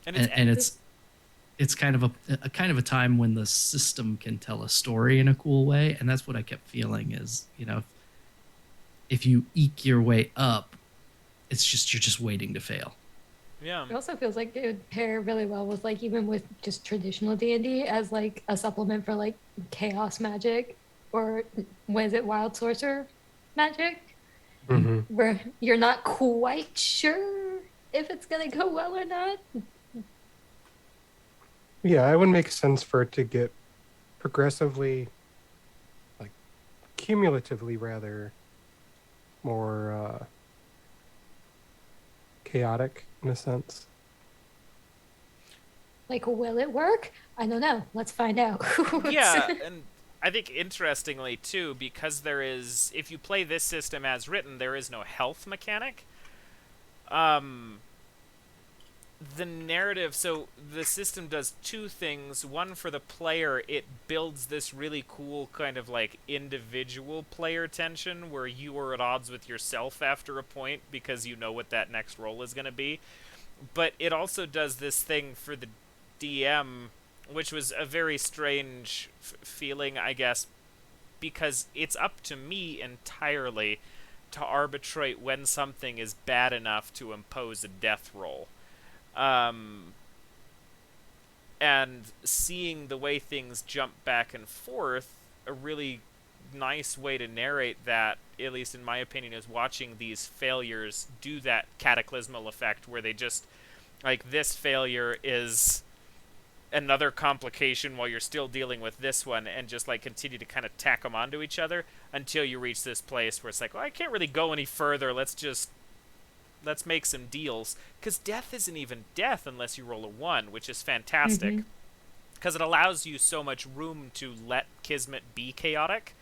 And it's kind of a time when the system can tell a story in a cool way, and that's what I kept feeling is, if you eke your way up, it's just you're just waiting to fail. Yeah. It also feels like it would pair really well with like even with just traditional D&D as like a supplement for like chaos magic or what is it, wild sorcerer magic, where you're not quite sure if it's gonna go well or not. Yeah, it would make sense for it to get progressively, like, cumulatively rather, more chaotic in a sense. Like, will it work? I don't know. Let's find out. Yeah, and I think interestingly too, because there is, if you play this system as written, there is no health mechanic. The narrative, so the system does two things. One, for the player, it builds this really cool kind of like individual player tension where you are at odds with yourself after a point because you know what that next roll is going to be. But it also does this thing for the DM, which was a very strange feeling, I guess, because it's up to me entirely to arbitrate when something is bad enough to impose a death roll. And seeing the way things jump back and forth, a really nice way to narrate that, at least in my opinion, is watching these failures do that cataclysmal effect where they just, like, this failure is another complication while you're still dealing with this one, and just like continue to kind of tack them onto each other until you reach this place where it's like, well, I can't really go any further, let's make some deals, because death isn't even death unless you roll a 1, which is fantastic, because it allows you so much room to let Kismet be chaotic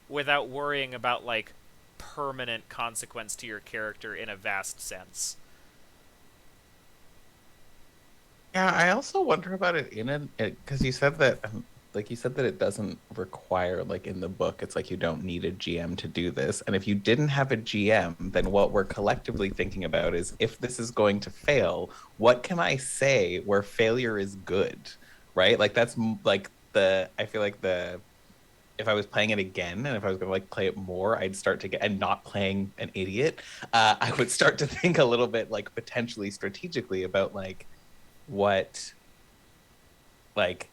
without worrying about like permanent consequence to your character in a vast sense. Yeah, I also wonder about it because you said that, it doesn't require, like in the book, it's like you don't need a GM to do this. And if you didn't have a GM, then what we're collectively thinking about is, if this is going to fail, what can I say where failure is good, right? Like that's like I feel like if I was playing it again and if I was going to like play it more, I'd start to get, and not playing an idiot, I would start to think a little bit like potentially strategically about like, what, like,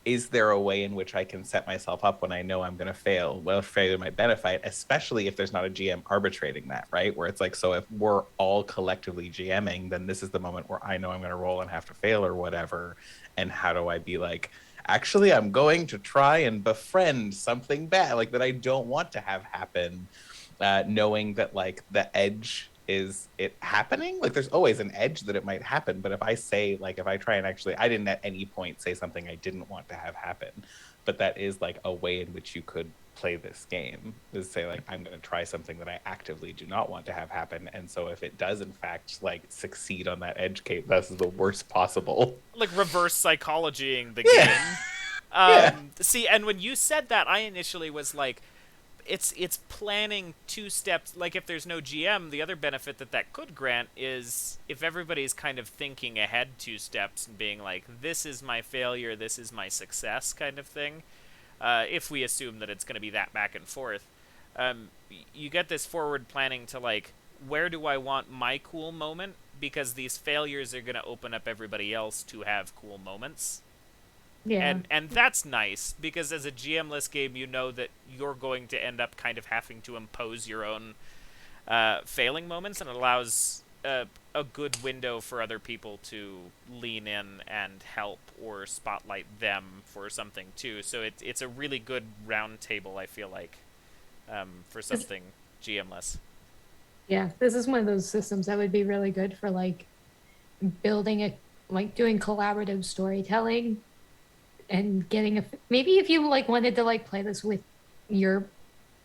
is there a way in which I can set myself up when I know I'm going to fail? Well, failure might benefit, especially if there's not a GM arbitrating that, right? Where it's like, so if we're all collectively GMing, then this is the moment where I know I'm going to roll and have to fail or whatever. And how do I be like, actually, I'm going to try and befriend something bad, like that I don't want to have happen, knowing that like the edge is it happening? Like there's always an edge that it might happen, but if I say, like, if I try and actually, I didn't at any point say something I didn't want to have happen, but that is like a way in which you could play this game, is say like, I'm going to try something that I actively do not want to have happen, and so if it does in fact like succeed on that edge case, that's the worst possible, Like reverse psychologying the Yeah. game. See, and when you said that, I initially was like, it's planning 2 steps. Like if there's no GM, the other benefit that could grant is if everybody's kind of thinking ahead 2 steps and being like, this is my failure, this is my success kind of thing. If we assume that it's going to be that back and forth, you get this forward planning to like, where do I want my cool moment? Because these failures are going to open up everybody else to have cool moments. Yeah. And that's nice, because as a GM-less game, you know that you're going to end up kind of having to impose your own failing moments, and it allows a good window for other people to lean in and help or spotlight them for something too. So it's a really good round table, I feel like, for something GM-less. Yeah, this is one of those systems that would be really good for like building doing collaborative storytelling and getting maybe if you like wanted to like play this with your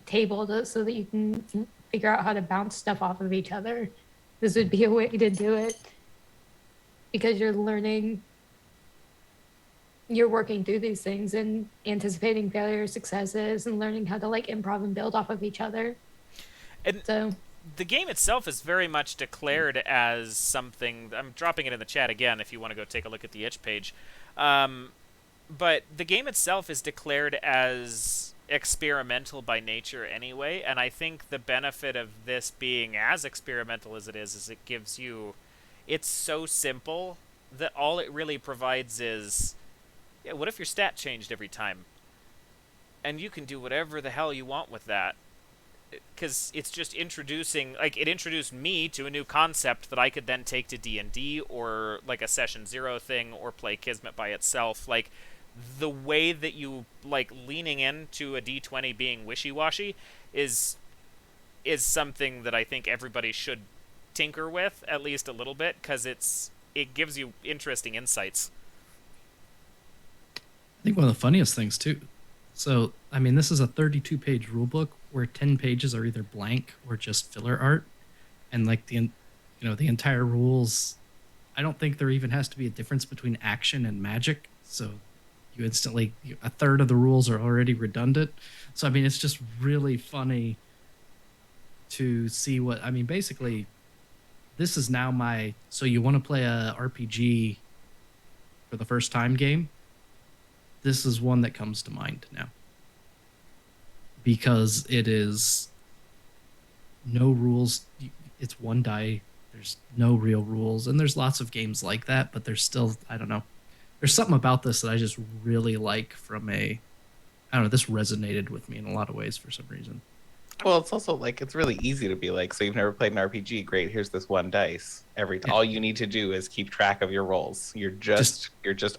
table so that you can figure out how to bounce stuff off of each other, this would be a way to do it, because you're working through these things and anticipating failure successes and learning how to like improv and build off of each other. And so the game itself is very much declared as something. I'm dropping it in the chat again if you want to go take a look at the itch page. But the game itself is declared as experimental by nature anyway, and I think the benefit of this being as experimental as it is it gives you... It's so simple that all it really provides is... Yeah, what if your stat changed every time? And you can do whatever the hell you want with that. Because it's just introducing... Like, it introduced me to a new concept that I could then take to D&D, or, like, a Session Zero thing, or play Kismet by itself. Like, the way that you, like, leaning into a D20 being wishy-washy is something that I think everybody should tinker with, at least a little bit, because it gives you interesting insights. I think one of the funniest things, too. So, I mean, this is a 32-page rulebook where 10 pages are either blank or just filler art. And, like, the entire rules, I don't think there even has to be a difference between action and magic. So you instantly... A third of the rules are already redundant. So, I mean, it's just really funny to see what... I mean, basically, this is now my... So you want to play a RPG for the first time game? This is one that comes to mind now. Because it is no rules. It's one die. There's no real rules. And there's lots of games like that, but there's still, I don't know. There's something about this that I just really like from I don't know, this resonated with me in a lot of ways for some reason. Well, it's also like, it's really easy to be like, so you've never played an RPG, great, here's this one dice. All you need to do is keep track of your rolls. You're just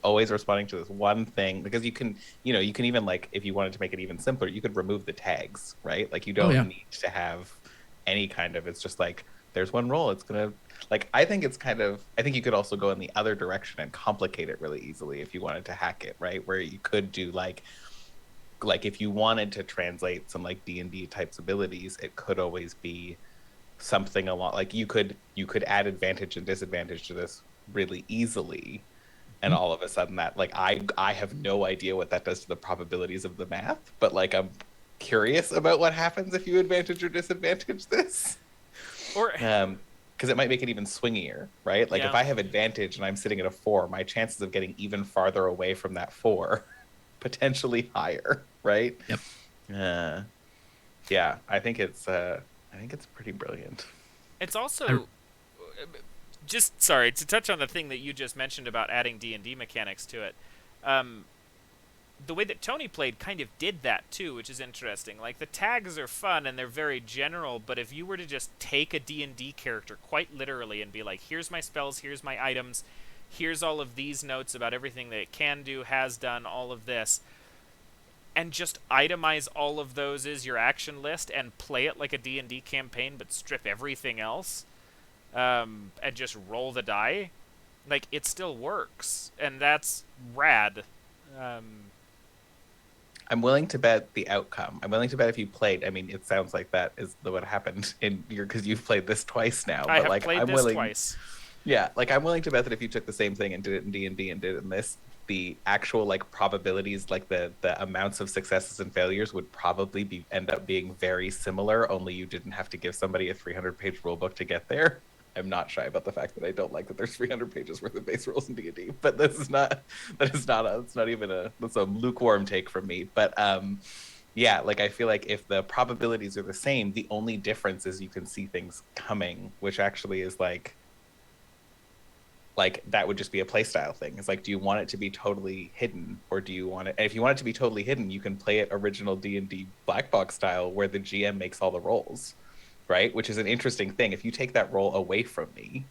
always responding to this one thing, because you can even, like, if you wanted to make it even simpler, you could remove the tags, right? Like, you don't need to have any kind of, it's just like, there's one roll, it's gonna, like, I think you could also go in the other direction and complicate it really easily if you wanted to hack it, right? Where you could do like if you wanted to translate some like D&D types abilities, it could always be something along, like you could add advantage and disadvantage to this really easily, and all of a sudden that, like, I have no idea what that does to the probabilities of the math, but like I'm curious about what happens if you advantage or disadvantage this, Or because it might make it even swingier, right? Like, if I have advantage and I'm sitting at a 4, my chances of getting even farther away from that 4 potentially higher, right? Yep. Yeah, I think it's pretty brilliant. it's also... Just, sorry, to touch on the thing that you just mentioned about adding D&D mechanics to it. The way that Tony played kind of did that too, which is interesting. Like, the tags are fun and they're very general, but if you were to just take a D&D character quite literally and be like, here's my spells, here's my items, here's all of these notes about everything that it can do, has done, all of this, and just itemize all of those as your action list and play it like a D&D campaign, but strip everything else, and just roll the die, like, it still works, and that's rad. I'm willing to bet the outcome. I'm willing to bet if you played, I mean, it sounds like that is what happened because you've played this twice now. I but have like, played this twice. Yeah, like, I'm willing to bet that if you took the same thing and did it in D&D and did it in this, the actual, like, probabilities, like the amounts of successes and failures would probably end up being very similar, only you didn't have to give somebody a 300-page rulebook to get there. I'm not shy about the fact that I don't like that there's 300 pages worth of base rules in D&D, but that's a lukewarm take from me. But yeah, like, I feel like if the probabilities are the same, the only difference is you can see things coming, which actually is like that would just be a playstyle thing. It's like, do you want it to be totally hidden, or do you want it? And if you want it to be totally hidden, you can play it original D&D black box style, where the GM makes all the rolls, right? Which is an interesting thing. If you take that roll away from me,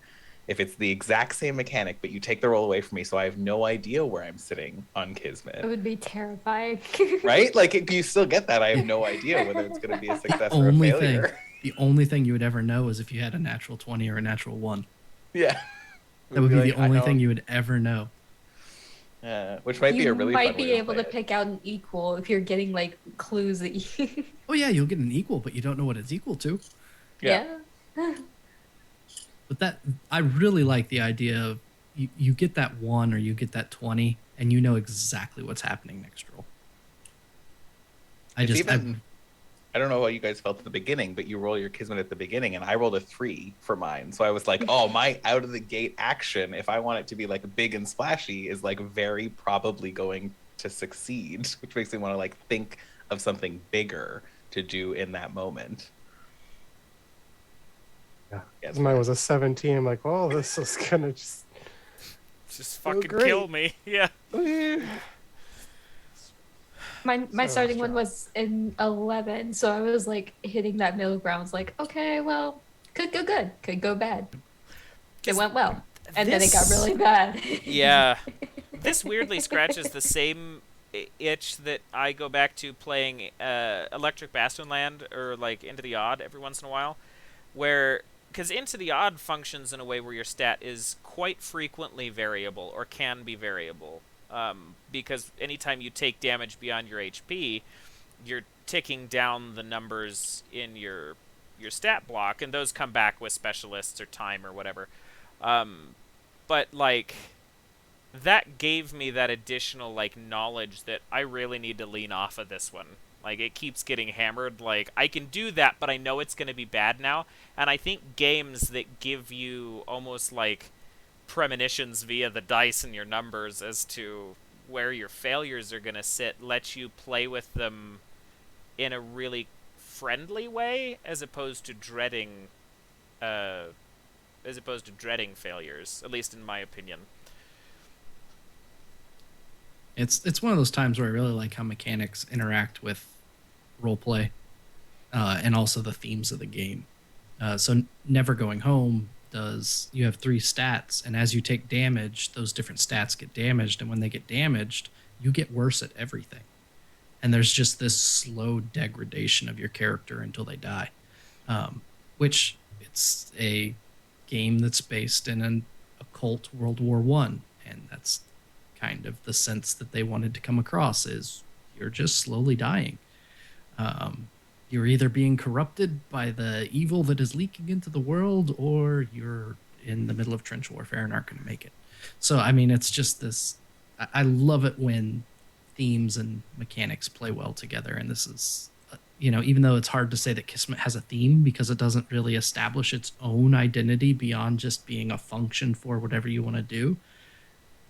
if it's the exact same mechanic, but you take the roll away from me, so I have no idea where I'm sitting on Kismet. It would be terrifying. Right? Like, you still get that. I have no idea whether it's going to be a success or a failure. The only thing you would ever know is if you had a natural 20 or a natural 1. Yeah. That would be the only thing you would ever know. Which might be a really fun way You might be able to pick out an equal if you're getting, like, clues that you... Oh yeah, you'll get an equal, but you don't know what it's equal to. Yeah. But that, I really like the idea of you get that 1 or you get that 20, and you know exactly what's happening next roll. I don't know how you guys felt at the beginning, but you roll your Kismet at the beginning, and I rolled a 3 for mine. So I was like, oh, my out of the gate action, if I want it to be like big and splashy, is like very probably going to succeed, which makes me want to like think of something bigger to do in that moment. Yeah. Yes, Mine was a 17. I'm like, well, this is gonna just fucking great. kill me. Yeah. My So starting one strong. was in 11, so I was like hitting that middle ground. I was like, okay, well, could go good, could go bad. It went well, and then it got this- really bad. Yeah. This weirdly scratches the same itch that I go back to playing Electric Bastionland or like Into the Odd every once in a while, where because Into the Odd functions in a way where your stat is quite frequently variable or can be variable, because anytime you take damage beyond your HP, you're ticking down the numbers in your stat block, and those come back with specialists or time or whatever. But like that gave me that additional like knowledge that I really need to lean off of this one. Like it keeps getting hammered. Like I can do that, but I know it's going to be bad now. And I think games that give you almost like premonitions via the dice and your numbers as to where your failures are going to sit let you play with them in a really friendly way as opposed to dreading failures, at least in my opinion. It's one of those times where I really like how mechanics interact with roleplay, and also the themes of the game. So Never Going Home you have 3 stats, and as you take damage, those different stats get damaged, and when they get damaged, you get worse at everything. And there's just this slow degradation of your character until they die, which it's a game that's based in an occult World War One, and that's kind of the sense that they wanted to come across is you're just slowly dying. You're either being corrupted by the evil that is leaking into the world, or you're in the middle of trench warfare and aren't going to make it. So, I mean, it's just this. I love it when themes and mechanics play well together. And this is, even though it's hard to say that Kismet has a theme because it doesn't really establish its own identity beyond just being a function for whatever you want to do,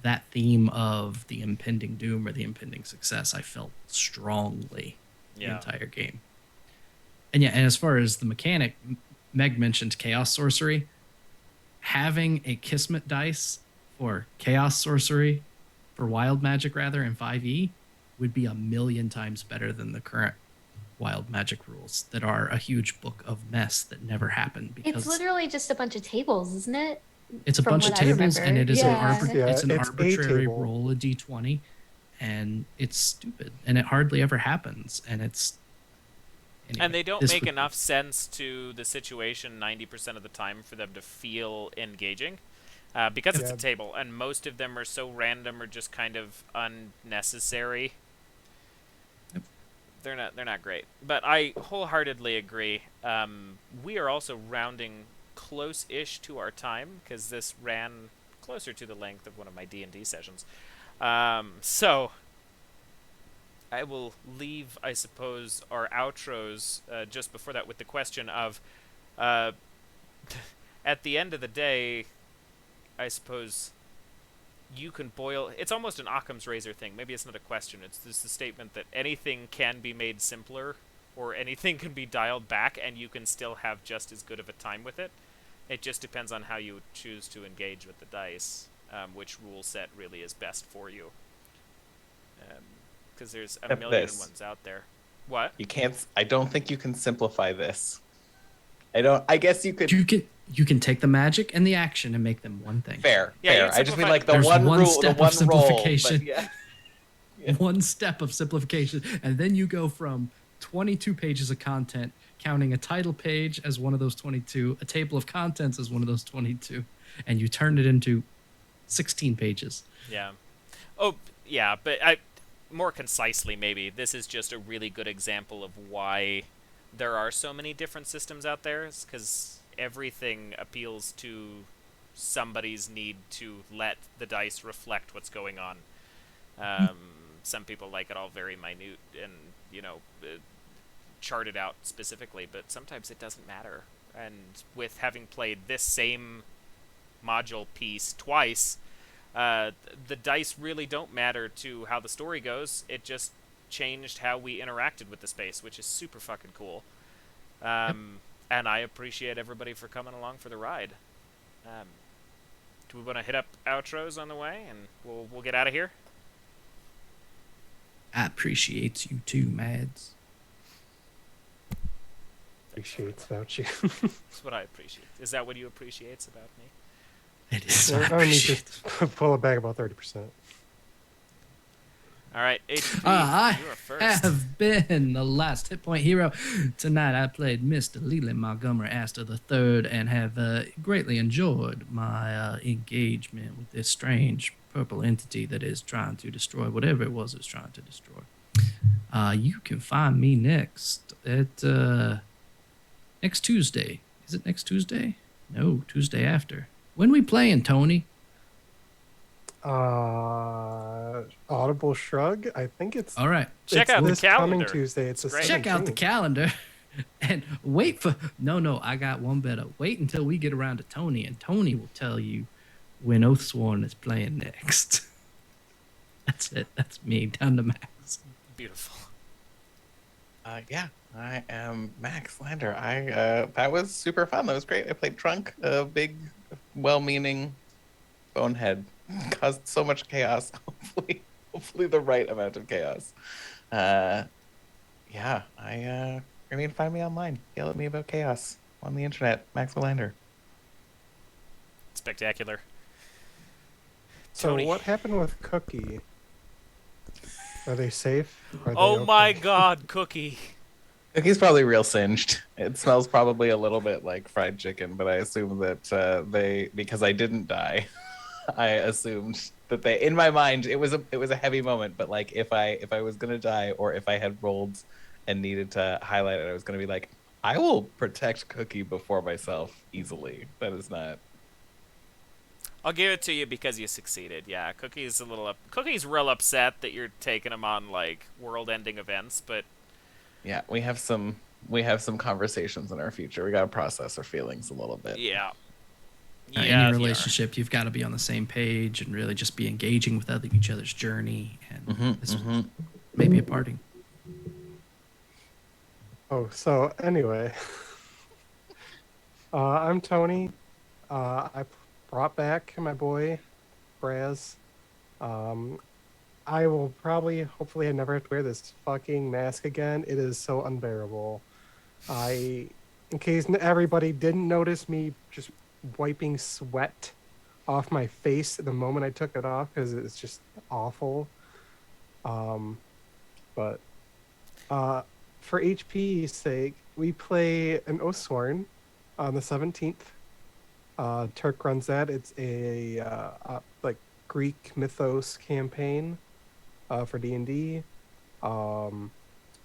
that theme of the impending doom or the impending success, I felt strongly the entire game. And and as far as the mechanic, Meg mentioned chaos sorcery. Having a Kismet dice for chaos sorcery, for wild magic rather, in 5e would be 1,000,000 times better than the current wild magic rules that are a huge book of mess that never happen. Because It's literally just a bunch of tables, isn't it? it's a from bunch of what I tables, and remember. it is Yeah. it's an It's a arbitrary table. roll, a d20, and it's stupid, and it hardly ever happens, and it's anyway, And they don't this make would- enough sense to the situation 90% of the time for them to feel engaging. Because it's a Yeah. table, and most of them are so random or just kind of unnecessary. Yep. They're not great. But I wholeheartedly agree. We are also rounding close-ish to our time, because this ran closer to the length of one of my D&D sessions. So I will leave, I suppose, our outros just before that with the question of, at the end of the day, I suppose you can boil... It's almost an Occam's razor thing. Maybe it's not a question. It's just the statement that anything can be made simpler, or anything can be dialed back, and you can still have just as good of a time with it. It just depends on how you choose to engage with the dice, which rule set really is best for you. Because there's a Except million this. ones out there. What? You can't. I don't think you can simplify this. I guess you could. you can take the magic and the action and make them one thing. Fair. Yeah, you fair. can I just mean simplify- like the There's one one rule, step the of one roll. simplification. But yeah. One step of simplification, and then you go from 22 pages of content, counting a title page as one of those 22, a table of contents as one of those 22, and you turn it into 16 pages. Yeah. Oh, yeah, but more concisely, maybe, this is just a really good example of why there are so many different systems out there, because everything appeals to somebody's need to let the dice reflect what's going on. Some people like it all very minute, and, charted out specifically, but sometimes it doesn't matter. And with having played this same module piece twice, the dice really don't matter to how the story goes. It just changed how we interacted with the space, which is super fucking cool. And I appreciate everybody for coming along for the ride. Do we want to hit up outros on the way, and we'll get out of here? I appreciate you too, Mads. Appreciates about you. That's what I appreciate. Is that what you appreciates about me? It is. I need to pull it back about 30%. All right, HP, I you are first. have been the last hit point hero. Tonight I played Mr. Leeland Montgomery Aster III and have greatly enjoyed my engagement with this strange purple entity that is trying to destroy whatever it was trying to destroy. You can find me next at next Tuesday. Is it next Tuesday? No, Tuesday after. When we playing, Tony? Audible shrug. I think it's All right. Check out the this coming calendar. Tuesday. It's Great. Check out the 17th. calendar and wait for no, I got one better. Wait until we get around to Tony, and Tony will tell you when Oathsworn is playing next. That's it. That's me, down to Max. Beautiful. Yeah, I am Max Lander. That was super fun. That was great. I played Trunk, a big, well-meaning bonehead. Caused so much chaos. Hopefully the right amount of chaos. Yeah, I mean, find me online. Yell at me about chaos on the internet. Max Lander. Spectacular. So Tony. what happened with Cookie? Are they safe? Are they Oh my okay? God, Cookie. Cookie's probably real singed. It smells probably a little bit like fried chicken, but I assume that because I didn't die, I assumed that they, in my mind, it was a heavy moment. But like, if I was gonna die, or if I had rolled and needed to highlight it, I was gonna be like, I will protect Cookie before myself easily. That is not. I'll give it to you because you succeeded. Yeah, Cookie's Cookie's real upset that you're taking him on like world-ending events, but Yeah, we have some conversations in our future. We gotta process our feelings a little bit. yeah. In Yeah, a relationship, you've got to be on the same page and really just be engaging with each other's journey. And this was maybe a parting. Oh, so anyway, I'm Tony. I brought back my boy, Braz. I will hopefully, I never have to wear this fucking mask again. It is so unbearable. In case everybody didn't notice me just wiping sweat off my face the moment I took it off, because it's just awful. But for HP's sake, we play an Oathsworn on the 17th. Turk runs that. It's a like Greek mythos campaign for D&D.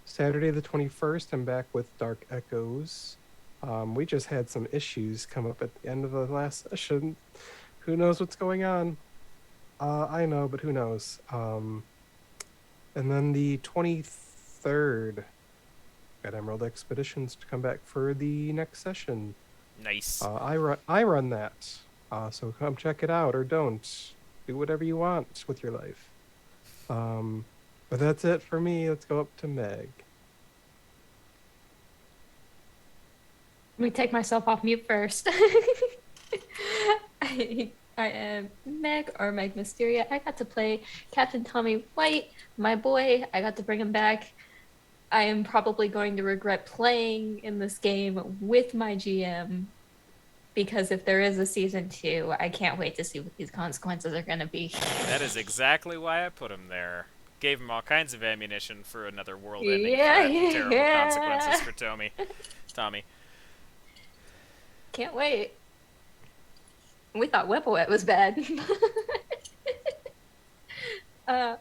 Saturday the 21st, I'm back with Dark Echoes. We just had some issues come up at the end of the last session. Who knows what's going on? I know, but who knows? And then the 23rd, got Emerald Expeditions to come back for the next session. Nice. I run that. So come check it out, or don't. Do whatever you want with your life. But that's it for me. Let's go up to Meg. Let me take myself off mute first. I am Meg, or Meg Mysteria. I got to play Captain Tommy White, my boy. I got to bring him back. I am probably going to regret playing in this game with my GM, because if there is a season 2, I can't wait to see what these consequences are going to be. That is exactly why I put him there. Gave him all kinds of ammunition for another world-ending Yeah, threat and terrible yeah. consequences for Tommy. Can't wait. We thought Whippawet was bad.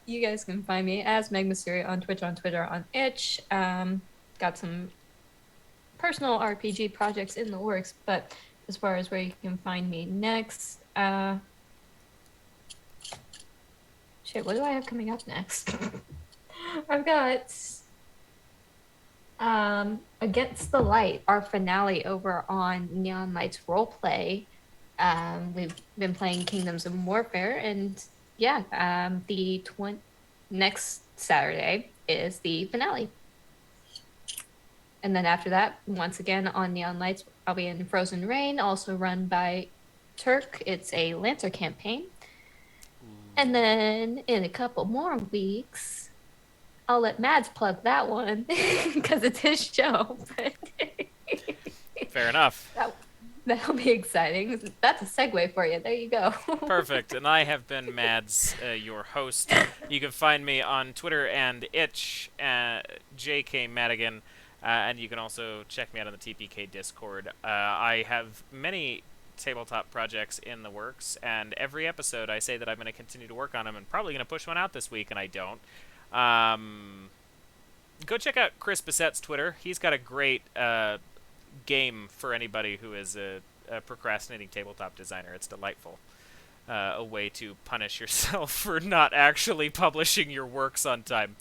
You guys can find me as Meg Mysteria on Twitch, on Twitter, on Itch. Got some personal RPG projects in the works, but as far as where you can find me next, shit, what do I have coming up next? I've got Against the Light, our finale over on Neon Lights Roleplay. We've been playing Kingdoms of Warfare, and yeah, the next Saturday is the finale. And then after that, once again on Neon Lights, I'll be in Frozen Rain, also run by Turk. It's a Lancer campaign. And then in a couple more weeks, I'll let Mads plug that one because it's his show. Fair enough. That'll be exciting. That's a segue for you. There you go. Perfect. And I have been Mads, your host. You can find me on Twitter and itch, JK Madigan, and you can also check me out on the TPK Discord. I have many tabletop projects in the works, and every episode I say that I'm going to continue to work on them and probably going to push one out this week, and I don't. Go check out Chris Bissett's Twitter. He's got a great game for anybody who is a procrastinating tabletop designer. It's delightful. A way to punish yourself for not actually publishing your works on time.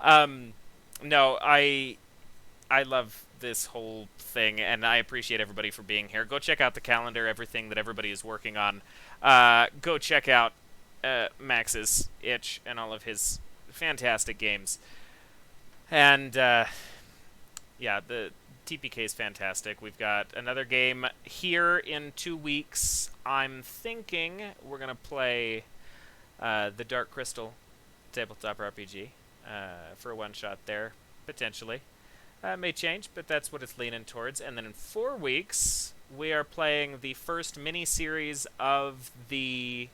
No, I love this whole thing, and I appreciate everybody for being here. Go check out the calendar, everything that everybody is working on. Go check out Max's itch and all of his fantastic games. And yeah, the TPK is fantastic. We've got another game here in 2 weeks. I'm thinking we're going to play the Dark Crystal tabletop RPG for a one-shot there, potentially. May change, but that's what it's leaning towards. And then in 4 weeks, we are playing the first mini-series of the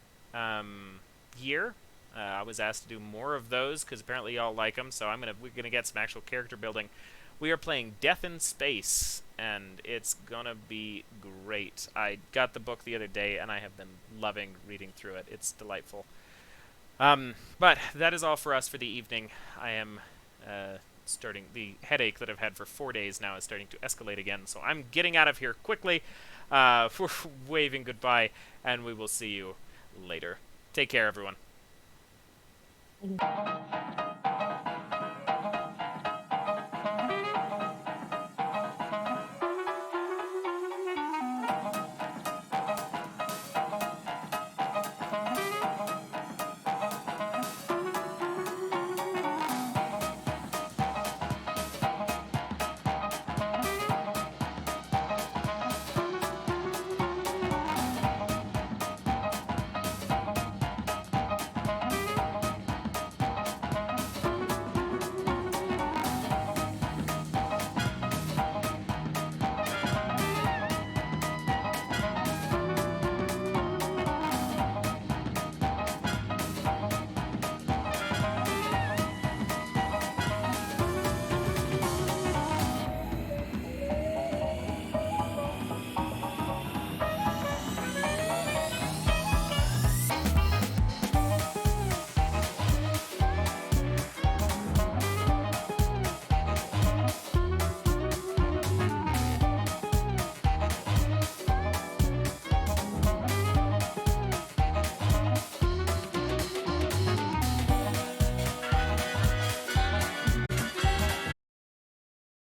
year. I was asked to do more of those because apparently y'all like them, so we're gonna get some actual character building. We are playing Death in Space, and it's gonna be great. I got the book the other day, and I have been loving reading through it. It's delightful. But that is all for us for the evening. I am starting. The headache that I've had for 4 days now is starting to escalate again, so I'm getting out of here quickly. For waving goodbye, and we will see you later. Take care, everyone.